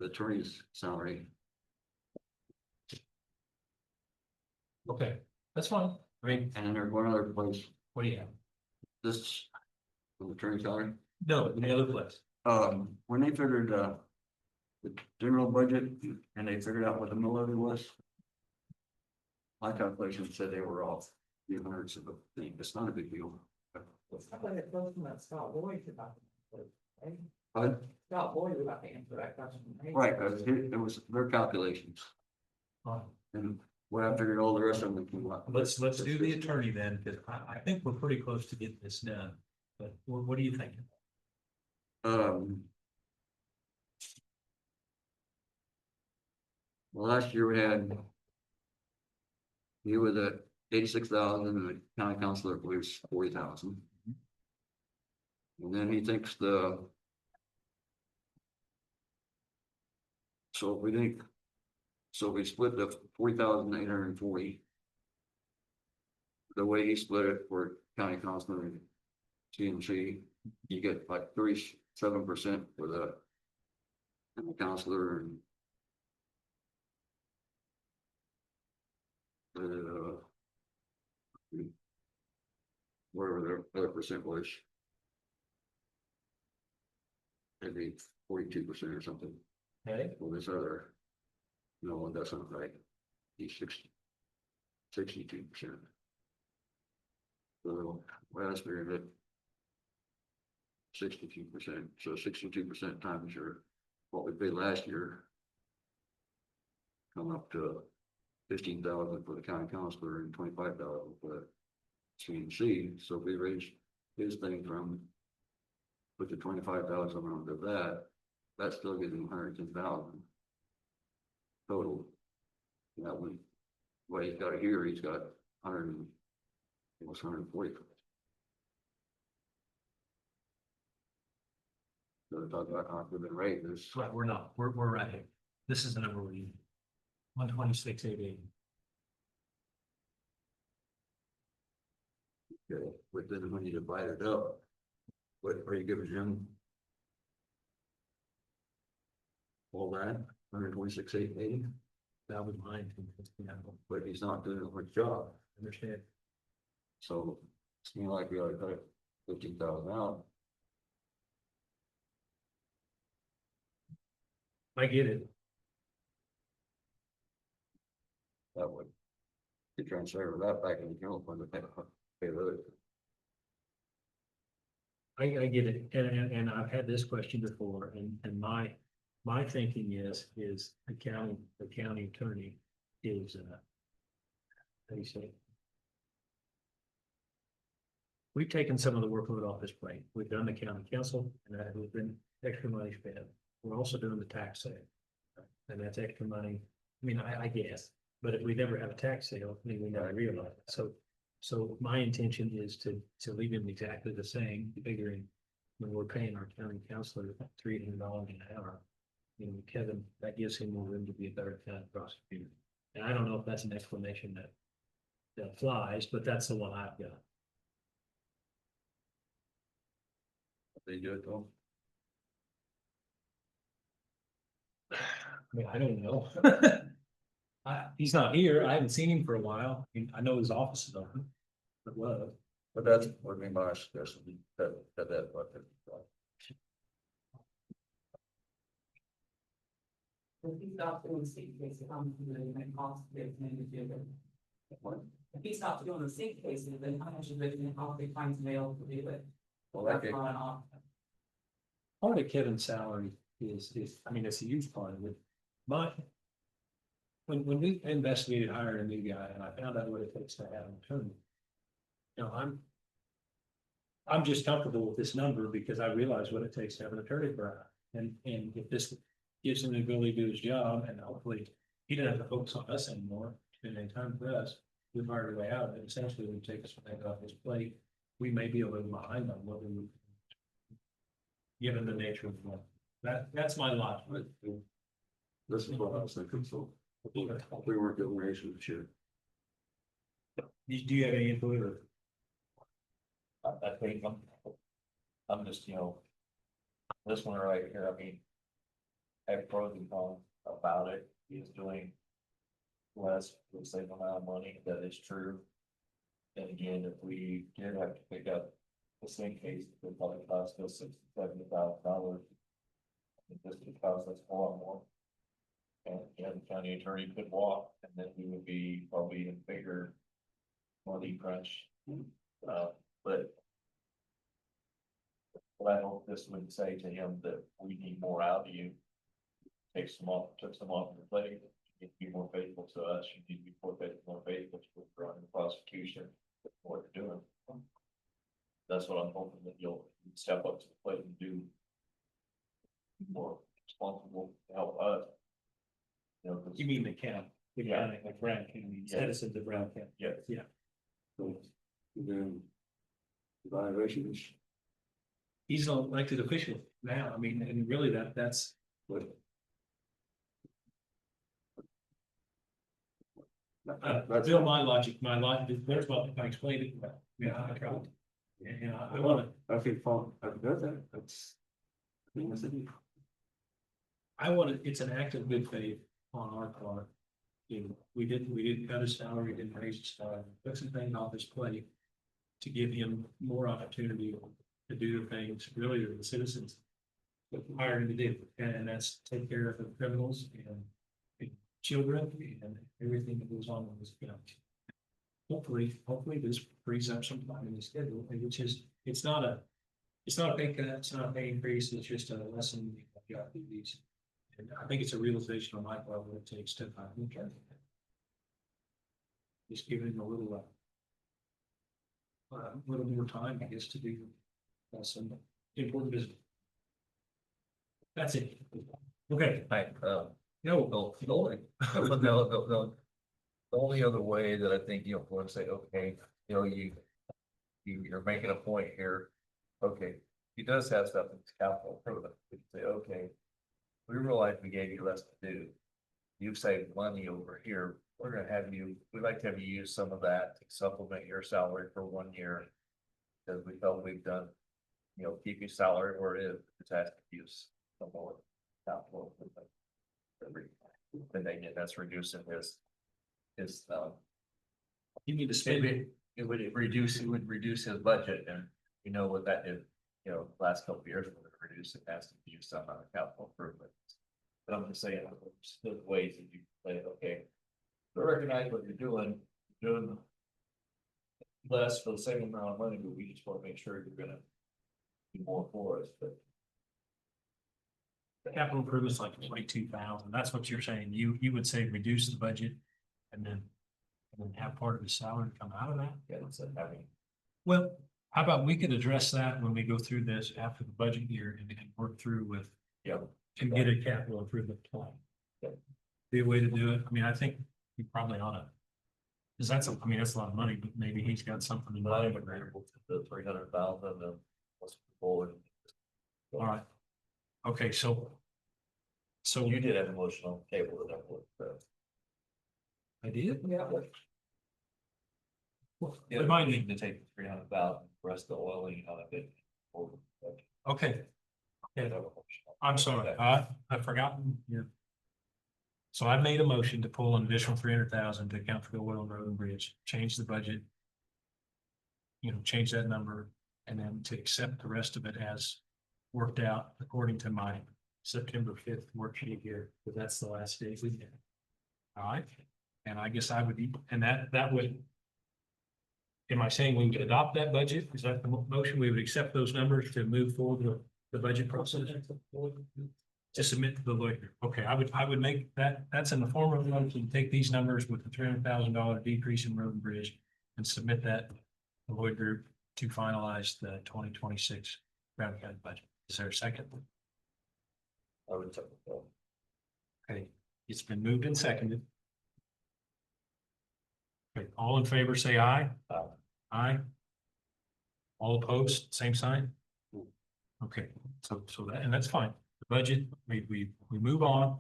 the attorney's salary. okay, that's fine. I mean, And then there's one other place, what do you have? this, the attorney salary, No, in the other place. when they figured, the general budget and they figured out what the mill levy was. My calculations said they were off few hundreds of a thing, it's not a big deal. I thought it goes from that Scott Boyd about. Right? But, Scott Boyd was about to answer that question. right, it was their calculations, and what I figured all the rest of them came up. Let's do the attorney then, because I think we're pretty close to getting this done. But what do you think? Well, last year we had. He was at 86,000 and the county councilor believes 40,000. And then he thinks so we split the 40,840. The way he split it for county councilor and CNC, you get like 37% for the counselor and whatever the other percent was. Maybe 42% or something. Okay. Well, this other, no, that's not right. He's 62%. So, well, that's very good. 62%, so 62% times your, what we paid last year. Come up to 15,000 for the county councilor and 25,000 for the CNC, so if we raised his thing from. Put the 25,000 onto that still gives him 110,000. Total. That one, well, he's got it here, he's got 100, almost 140. So talk about conflict and rate, there's. Right, we're not, we're right here. This is the number we need. 126,880. Okay, but then when you divide it up, what are you giving him? All that, 126,880, That was mine. but he's not doing a good job, Understand? so it's me like we ought to cut 15,000 out. I get it. That would. You transfer that back in the general fund to pay the other. I get it, and I've had this question before, and my thinking is the county attorney is, how do you say? we've taken some of the workload off his plate. We've done the county council and that has been extra money spent. We're also doing the tax sale. And that's extra money. I mean, I guess, but if we never have a tax sale, then we never realize it. So my intention is to leave him exactly the same, figuring when we're paying our county counselor $300 an hour. You know, Kevin, that gives him more room to be a better county prosecutor. And I don't know if that's an explanation that flies, but that's the one I've got. They do it though. I mean, I don't know. He's not here. I haven't seen him for a while. I mean, I know his office is open. But love. But that's what I mean by suggestion, that, what. If he stops doing the state cases, how much do they cost to get maybe do it? If he stops doing the state cases, then how much is it gonna cost the fines mail to do it? Well, That's that not an option. Part of Kevin's salary is, I mean, it's a huge part of it. But when we investigated hiring a new guy and I found out what it takes to have an attorney. You know, I'm just comfortable with this number because I realize what it takes to have an attorney for us. And if this gives him the ability to do his job and hopefully he doesn't have to focus on us anymore, spend any time with us, we've hired a way out of it. Essentially, we take us off his plate. We may be a little behind on what we given the nature of the work. That's my logic. This is what I was thinking, so. We weren't getting raised this year. Do you have any input or? I think I'm just, you know, this one right here, I mean, I have pros and cons about it. He's doing less for the same amount of money. That is true. And again, if we did have to pick up the same case, it would probably cost us $60,000-$70,000. This would cost us a lot more. And the county attorney could walk, and then we would be probably in bigger money crunch. But I hope this would say to him that we need more out of you. Took some off the plate. You need to be more faithful to us. You need to be more faithful to running the prosecution. What you're doing. That's what I'm hoping that you'll step up to the plate and do more responsible to help us. You know, You mean the county, the county, like Brown County, citizens of Brown County. Yes. Yeah. So, then evaluations. He's an elected official now. I mean, and really that's What? Bill, my logic, there's what I explained it. Yeah, I tried. And I wanna, I think I've got that, that's. I mean, that's it. it's an act of good faith on our part. You know, we didn't cut his salary, didn't raise his salary, took some things off his plate. To give him more opportunity to do the things really that the citizens hired him to do, and that's take care of the criminals and children and everything that goes on in this county. Hopefully this frees up some time in the schedule, which is, it's not a pay cut, it's not a pay increase, it's just a lesson. You got to do these. And I think it's a realization on my part what it takes to look at it. Just giving him a little more time, I guess, to do some important business. That's it. Okay. Hi, no, the only other way that I think, you know, want to say, okay, you know, you're making a point here. Okay, he does have stuff in his capital improvement. We can say, okay, we realize we gave you less to do. You've saved money over here. We're gonna have you, we'd like to have you use some of that to supplement your salary for 1 year. Because we felt we've done, you know, keep your salary where it is, it's asked to use some more capital. Then again, that's reducing his. You need to spend it. It would reduce his budget, and you know what that did, you know, last couple of years, when it reduced, it has to use some on the capital improvements. But I'm just saying, there's ways that you say, okay, we recognize what you're doing less for the same amount of money, but we just want to make sure you're gonna do more for us, but. Capital improvements like 22,000. That's what you're saying. You would say reduce the budget and then have part of the salary come out of that. Yeah, instead of having, Well, How about we could address that when we go through this after the budget year and work through with, Yep. and get a capital improvement plan. Yep. Be a way to do it. I mean, I think we probably ought to. Cause that's, I mean, that's a lot of money, but maybe he's got something in But I am mind. agreeable to the 300,000 and let's move forward. All right. Okay, so. So You did have a motion on the table that would. I did? Yeah. Remind me. To take the 300,000, rest of the oiling out of it. Okay, I'm sorry, I've forgotten, yeah. So I made a motion to pull an additional 300,000 to account for the oil and road and bridge, change the budget. You know, change that number and then to accept the rest of it as worked out according to my September 5th worksheet here, but that's the last day we get. All right, and I guess I would, and that would. Am I saying we would adopt that budget? Is that the motion? We would accept those numbers to move forward with the budget process? To submit to the lawyer. Okay, I would make that, that's in the form of a motion, take these numbers with the $300,000 decrease in road and bridge and submit that to the Lloyd Group to finalize the 2026 Brown County budget. Is there a second? I would take that. Okay, it's been moved and seconded. Okay, all in favor, say aye. Aye. Aye. All opposed, same sign? Okay, so that, and that's fine. The budget, we move on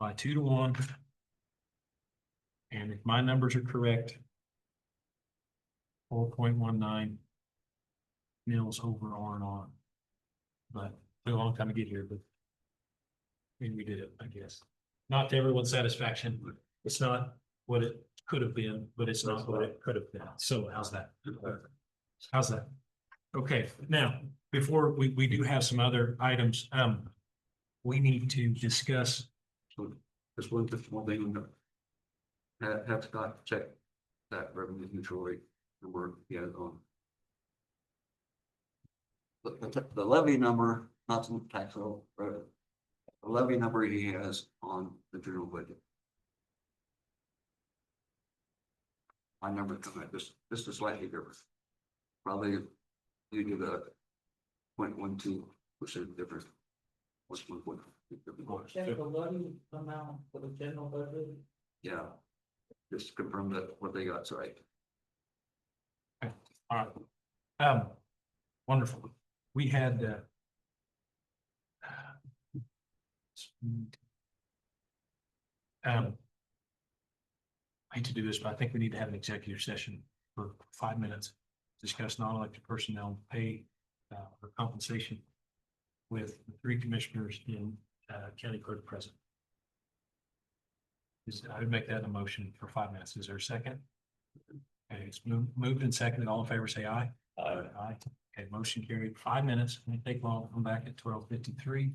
by 2-1. And if my numbers are correct, 4.19 mills over R&R. But it took a long time to get here, but I mean, we did it, I guess. Not to everyone's satisfaction. It's not what it could have been, but it's not what it could have been. So how's that? How's that? Okay, now, before we do have some other items, we need to discuss. Just one thing. Have Scott check that revenue neutral rate number he has on. The levy number, not some tax roll, the levy number he has on the general budget. My number come out just is slightly different. Probably due to the 0.12% difference. What's 1.2 difference? Check the levy amount for the general budget. Yeah. Just confirm that what they got's right. All right. Wonderful. We had, I hate to do this, but I think we need to have an executive session for 5 minutes. Discuss non-elected personnel pay, or compensation with the 3 commissioners in, county clerk present. I would make that a motion for 5 minutes. Is there a second? Okay, it's moved and seconded. All in favor, say aye. Aye. Aye. Okay, motion carried. 5 minutes. Won't take long. Come back at 12:53.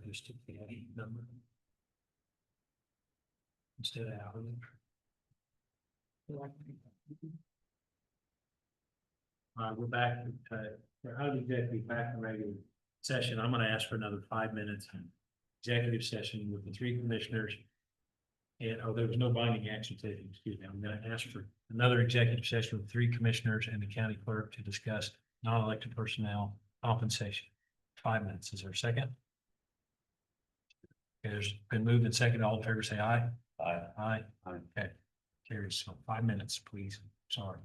just took the number. Instead of hourly. We're back, we're out of executive, back in regular session. I'm gonna ask for another 5 minutes. Executive session with the three commissioners. And, there was no binding action taken, excuse me. I'm gonna ask for another executive session with three commissioners and the county clerk to discuss non-elected personnel compensation. 5 minutes. Is there a second? Okay, there's been moved and second. All in favor, say aye. Aye. Aye. Aye. Okay. Carries. So 5 minutes, please. Sorry.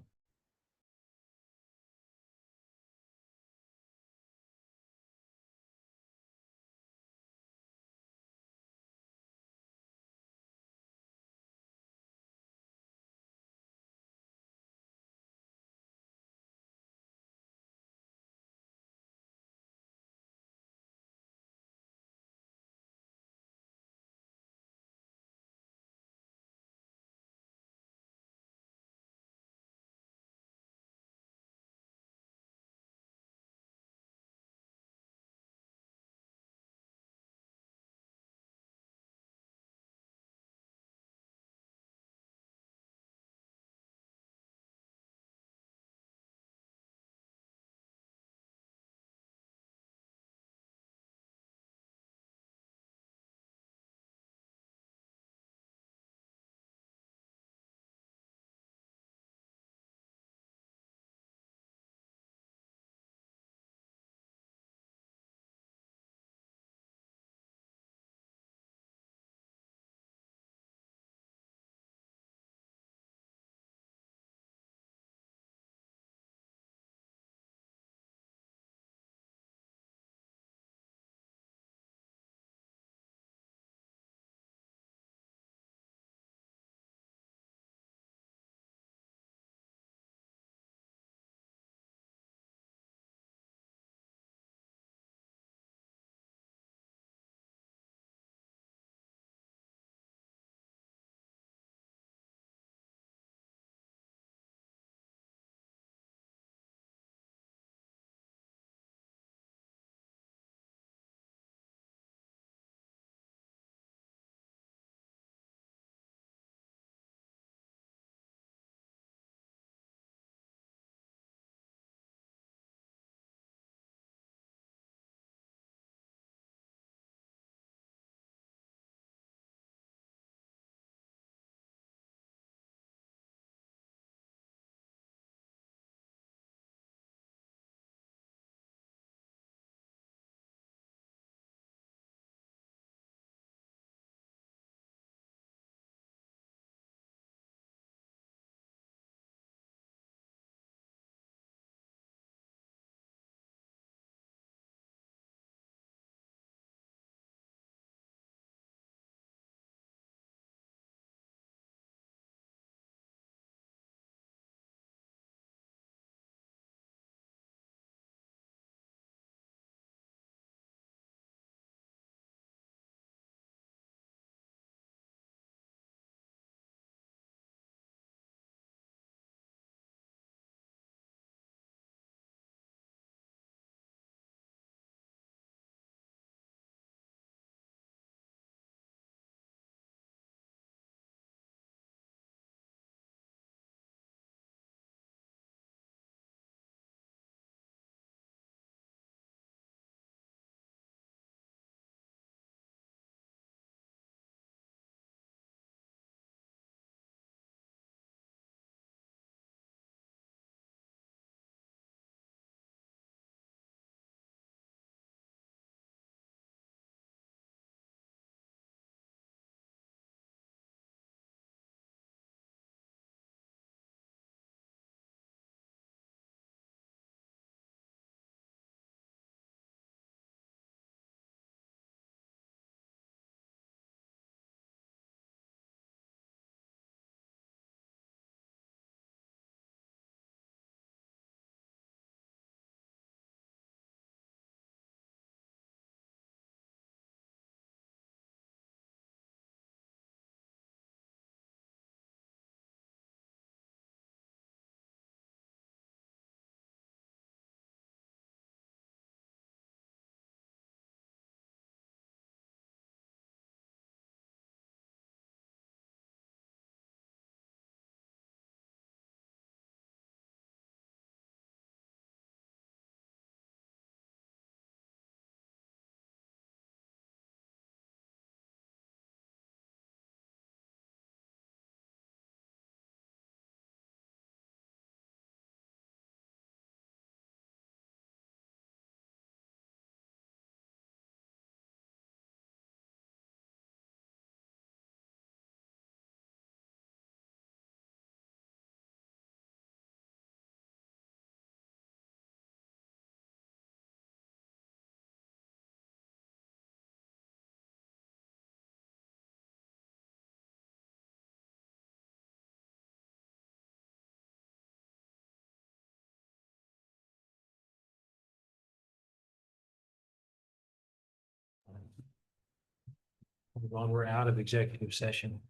while we're out of executive session,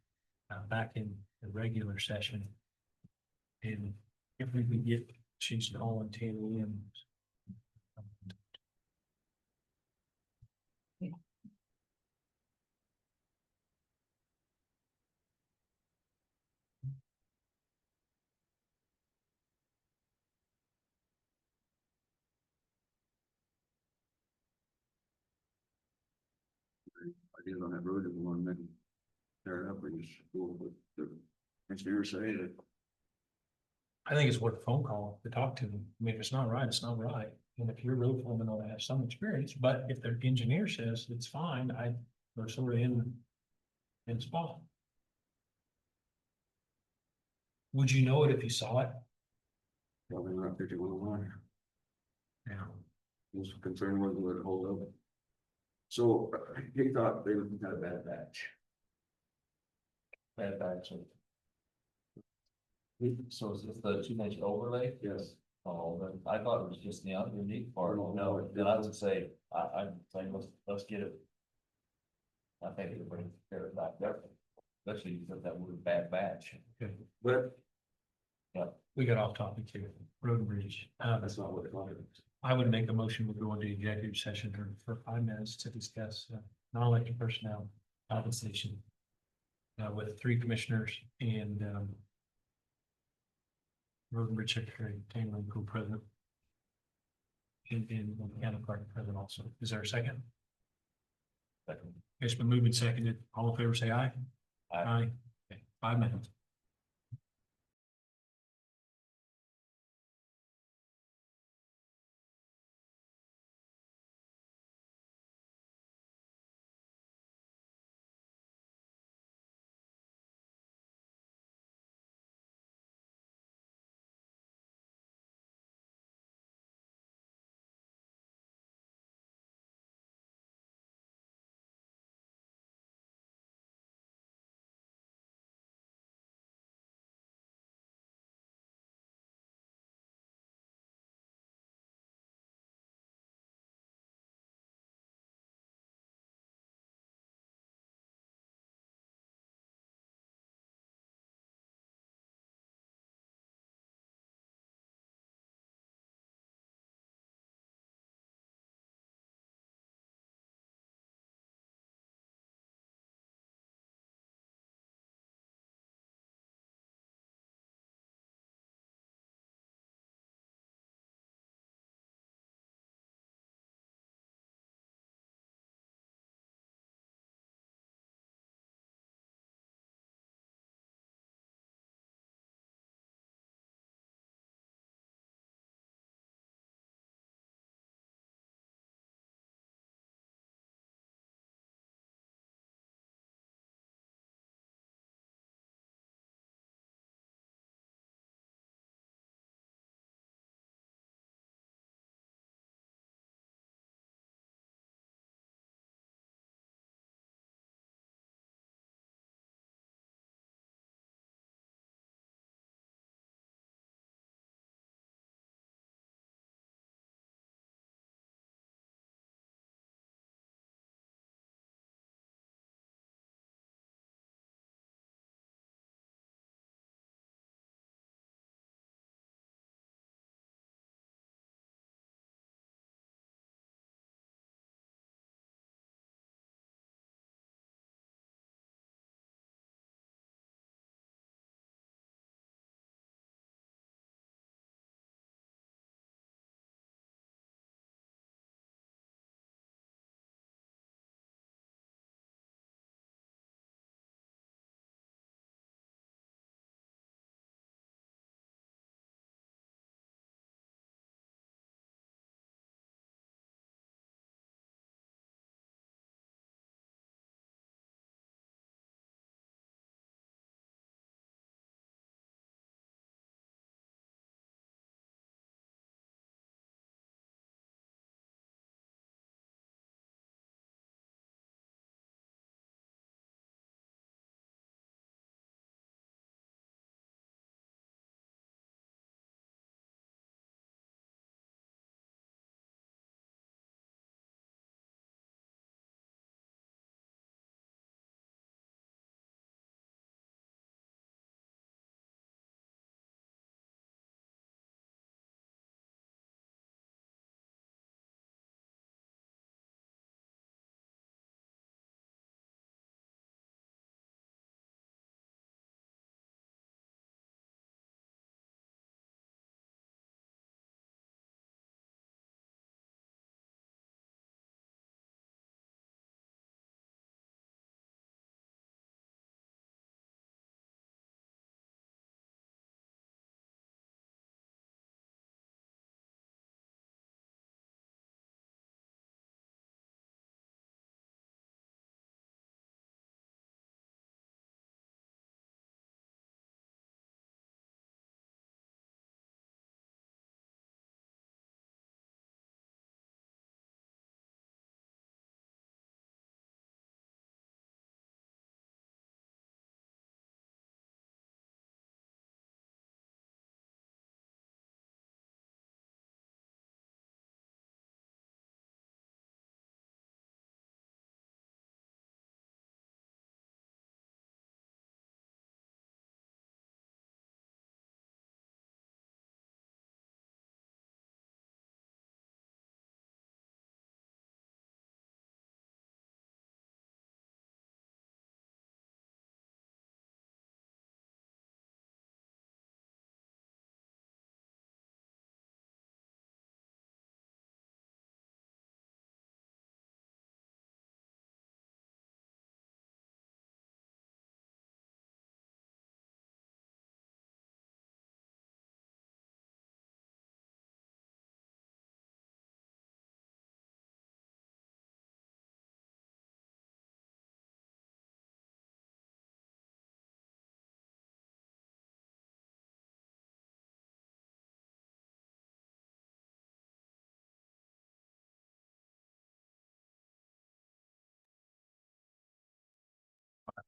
back in the regular session. And if we could get, she's calling 10 a.m. I did on that road, and one then tear it up, or just go with the engineer say that. I think it's worth a phone call to talk to them. I mean, if it's not right, it's not right. And if you're road foreman, ought to have some experience, but if their engineer says it's fine, they're sort of in spot. Would you know it if you saw it? Probably not 5101. Yeah. Was concerned whether it would hold up. So he thought they had a bad batch. Bad batch. So is this the 2-inch overlay? Yes. Oh, then I thought it was just the underneath part. No, then I would say, I'm saying, let's get it. I think it would bring it back there, especially you said that word bad batch. Okay. But We got off topic here. Road and Bridge. that's not what it wanted. I would make a motion to go into executive session for 5 minutes to discuss non-elected personnel compensation. With 3 commissioners and Road and Bridge Secretary, Taylor and Co-President. And county clerk president also. Is there a second? Second. It's been moved and seconded. All in favor, say aye. Aye. Okay, 5 minutes.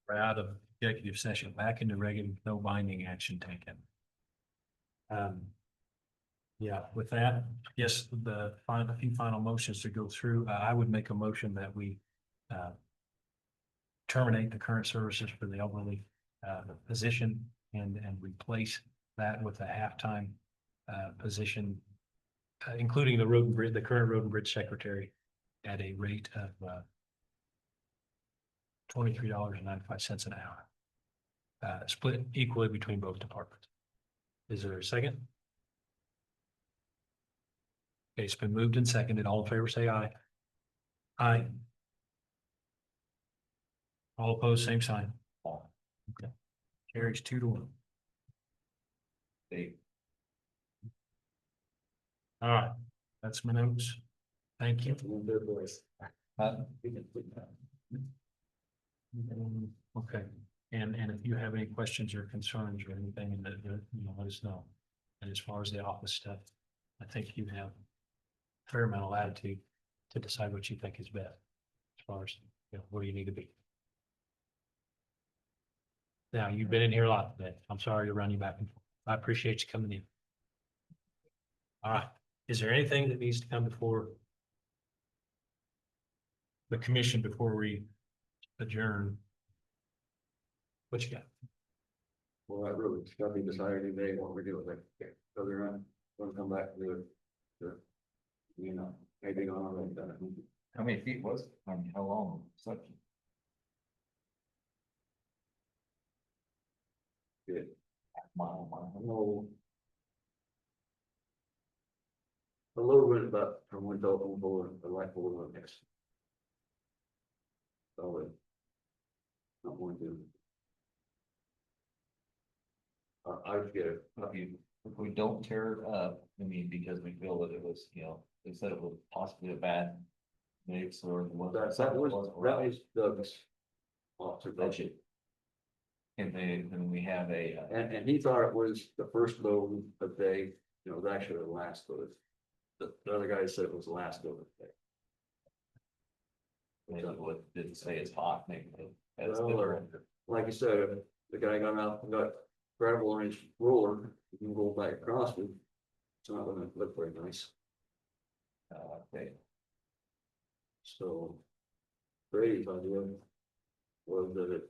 We're out of executive session, back into regular, no binding action taken. Yeah, with that, yes, the final, a few final motions to go through. I would make a motion that we terminate the current services for the elderly position and replace that with a halftime position, including the road and bridge, the current road and bridge secretary at a rate of $23.95 an hour. Split equally between both departments. Is there a second? Okay, it's been moved and seconded. All in favor, say aye. Aye. All opposed, same sign. Okay. Carries 2-1. Hey, All right, that's my notes. Thank you. Okay, and if you have any questions or concerns or anything, that, let us know. And as far as the office stuff, I think you have a fair amount of latitude to decide what you think is best. As far as, where you need to be. Now, you've been in here a lot today. I'm sorry to run you back and forth. I appreciate you coming in. All right, is there anything that needs to come before the commission before we adjourn? What you got? Well, that really, it's gotta be decided today what we do with it. So they're not gonna come back to the, maybe on like that. how many feet was it? I mean, how long? Such. Good. Mile. No. A little bit about from one telephone pole and the light pole to the next. So not going to. I get it. If we don't tear it up, I mean, because we feel that it was, they said it was possibly a bad mix or it wasn't. That was wasn't right. Doug's observation. And then we have a, And he thought it was the first load of the day, it was actually the last load. The other guy said it was the last load of the day. maybe what didn't say it's hot, maybe. That's Well, different. Like you said, the guy got out and got gravel on his roller, you can go back across it. It's not gonna look very nice, Okay, so. Brady's idea was that it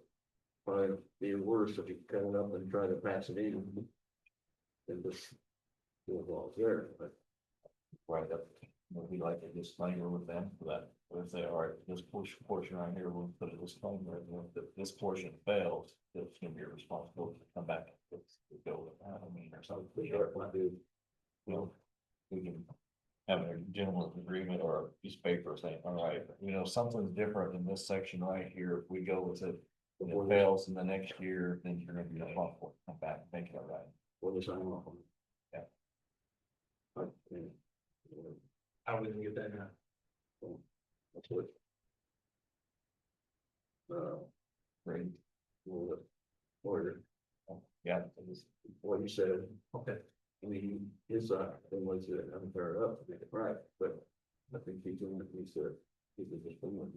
probably be worse if you cut it up and try to patch it in. Than just do it while it's there, but right up, we like a disclaimer with them for that, if they are, this portion right here, we'll put a disclaimer, if this portion fails, it's gonna be a responsibility to come back and fix the bill, I mean, or something. we might do. We can have a gentleman's agreement or a piece of paper saying, all right, something's different in this section right here, if we go with it. And it fails in the next year, then you're gonna be responsible, come back and make it all right. What is sign off on it? Yeah. Right, and, How we can get that now? that's what. Great. Well, order, Yeah, it was, what you said, Okay. I mean, his, thing was to unfair it up to make it right, but I think he's doing it, he said, he could just bring it,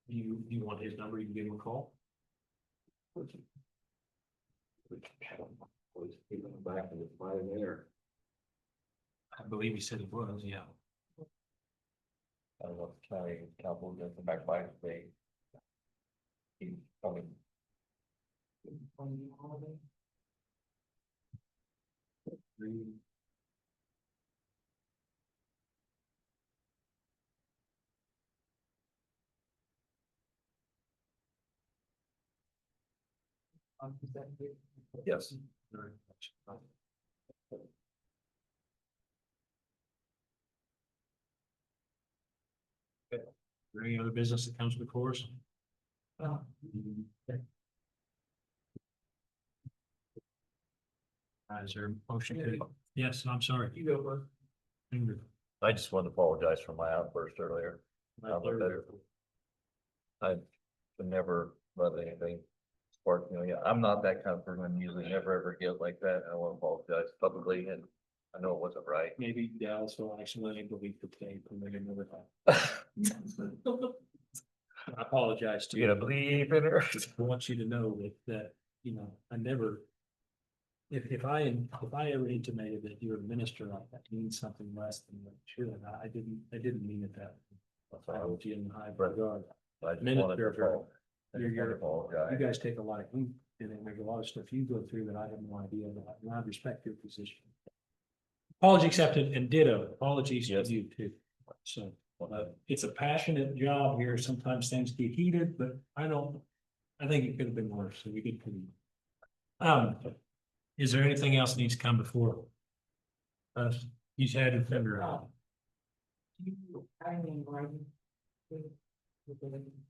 You want his number, you can give him a call? Which was keeping it back in the fire there. I believe he said it was, yeah. I don't know if the county council will come back by today. He probably. Yes. Is there any other business that comes before us? Is there a motion to, yes, I'm sorry. You go first. I just want to apologize for my outburst earlier. I'm a better. I've never let anything spark me. I'm not that kind of person. I usually never ever get like that. I want to apologize publicly and I know it wasn't right. Maybe Dallas will actually delete the tape and make another time. I apologize to You you. gonna believe in her? I want you to know that, you know, I never. If I ever intimated that you're a minister, that means something less than what you should, I didn't mean it that. I hold you in high regard. I just Minute wanted to paragraph. fall- I just You're- wanted to apologize. You guys take a lot of, and there's a lot of stuff you go through that I have no idea about, and I respect your position. Apology accepted and ditto, apologies to Yes. you too. So, it's a passionate job here, sometimes things get heated, but I think it could have been worse, so we did pretty. Is there anything else that needs to come before us? He's had it figured out. I mean, like.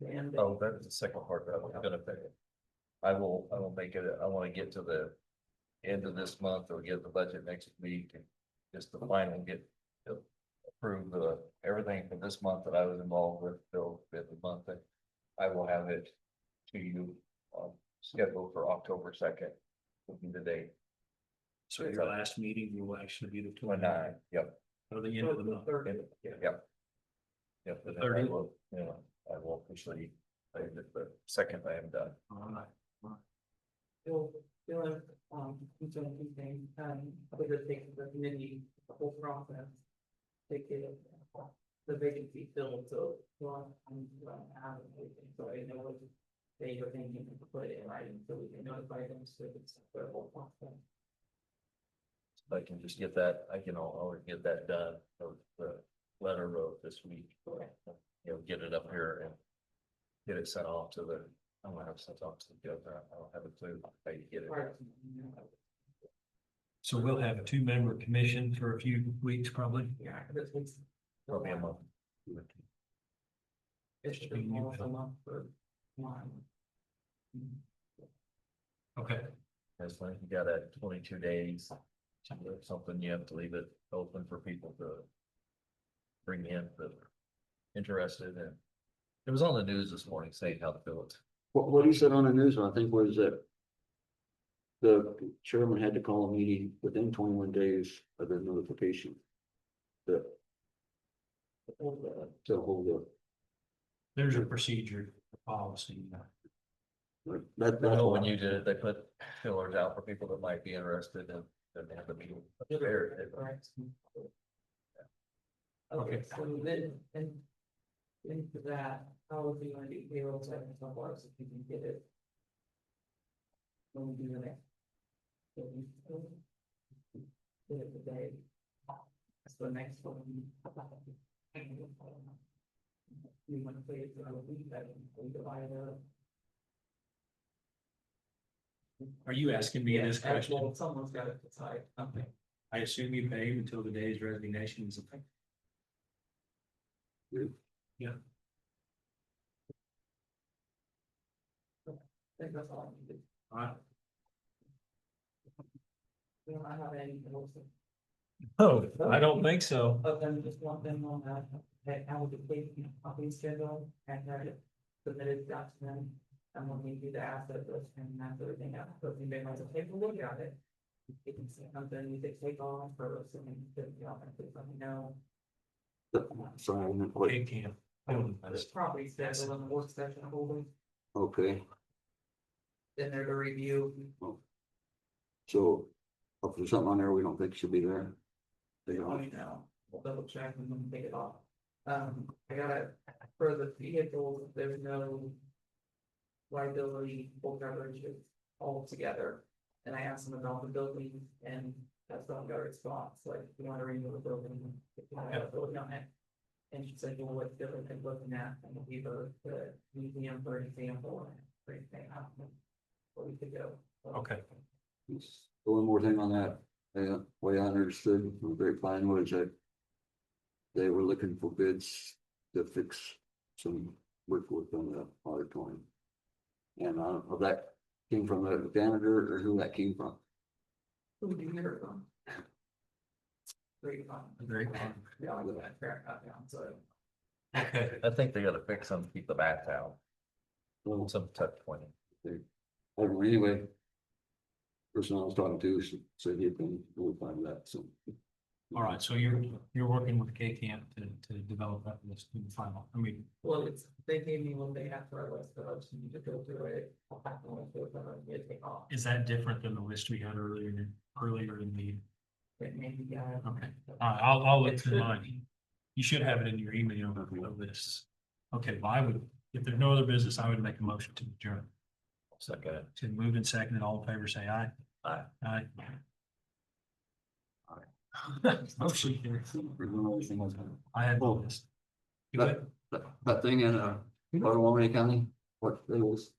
The end. Oh, that is the second part that I was gonna pick. I will make it, I wanna get to the end of this month or get the budget next week and just the final get. Approve everything for this month that I was involved with, Bill, the month that I will have it to you. Scheduled for October 2nd, will be the date. So your last meeting will actually be the 29, yep. Or the end of the month. Yep. Yep. and then 30? I will officially, say that the second I am done. All right. Bill, he's doing two things, other than taking the committee, the whole process. Take it, the vacancy filled, so, I'm out of everything, so I know what they were thinking to put it in writing, so we can notify them, so it's the whole process. I can just get that, I can always get that done, of the letter wrote this week. You know, get it up here and get it sent off to I'm gonna have it sent off to the governor. I don't have a clue how you get it. So we'll have a 2-member commission for a few weeks, probably. Yeah, this was. Probably a month. It's just almost a month for mine. Okay. That's like you got 22 days. Or something, you have to leave it open for people to bring in that are interested in. It was on the news this morning saying how to fill it. What he said on the news, I think, was that the chairman had to call a meeting within 21 days of the notification. To hold the, There's a procedure, a policy. that's When you did it, they put fillers out for people that might be interested and then they have the meeting. Okay, so then, and into that, how would you want to do payroll type of stuff, or if you can get it? When we do the next. Get it today. That's the next one. You want to play it for a week, that we divide it up. Are you asking me this Yeah, question? well, someone's got to decide something. I assume you pay him until the day's resignation is effective. Yeah. I think that's all I needed. All right. We don't have any, Oh, I don't think so. but then just one thing on that I would take copy schedule and have it submitted document. And when we do the asset list and that's everything else, so if anybody wants to take a look at it. You can see something you could take off or something, let me know. sorry, I didn't quite- It can. This property schedule and work session holding, okay, then they're to review. so if there's something on there we don't think should be there. They Let don't, me know, we'll double check and then take it off. I gotta, for the vehicles, there's no. Liability, full coverage is all together, and I asked them about the building, and that's not got a response, like, if you wanna renew the building, if you wanna have a building on it. And she said, well, what's different than looking at, and we'll give her the museum for example, and everything, where we could go. Okay. one more thing on that, way I understood from the grapevine was that they were looking for bids to fix some work on the auditorium. And of that came from the janitor or who that came from? Who do you hear from? Great fun. Great fun. Yeah, I got that track cut down, so. Okay. I think they gotta fix them, to keep the bats out, Well, some touch pointing. anyway. Person I was talking to said he'd been notified of that, so. All right, so you're working with K-Camp to develop that list in the final, I mean, Well, it's, they gave me what they have for our list, so I just need to go through it. I'll pack the list with them and get it take off. is that different than the list we had earlier in the, It may be, okay, I'll look through mine. You should have it in your email, the lists. Okay, well, I would, if there's no other business, I would make a motion to adjourn. Second. To move in second and all in favor, say aye. Aye. Aye. Motion carries. I had the list. You That thing in, Ottawa County, what it was,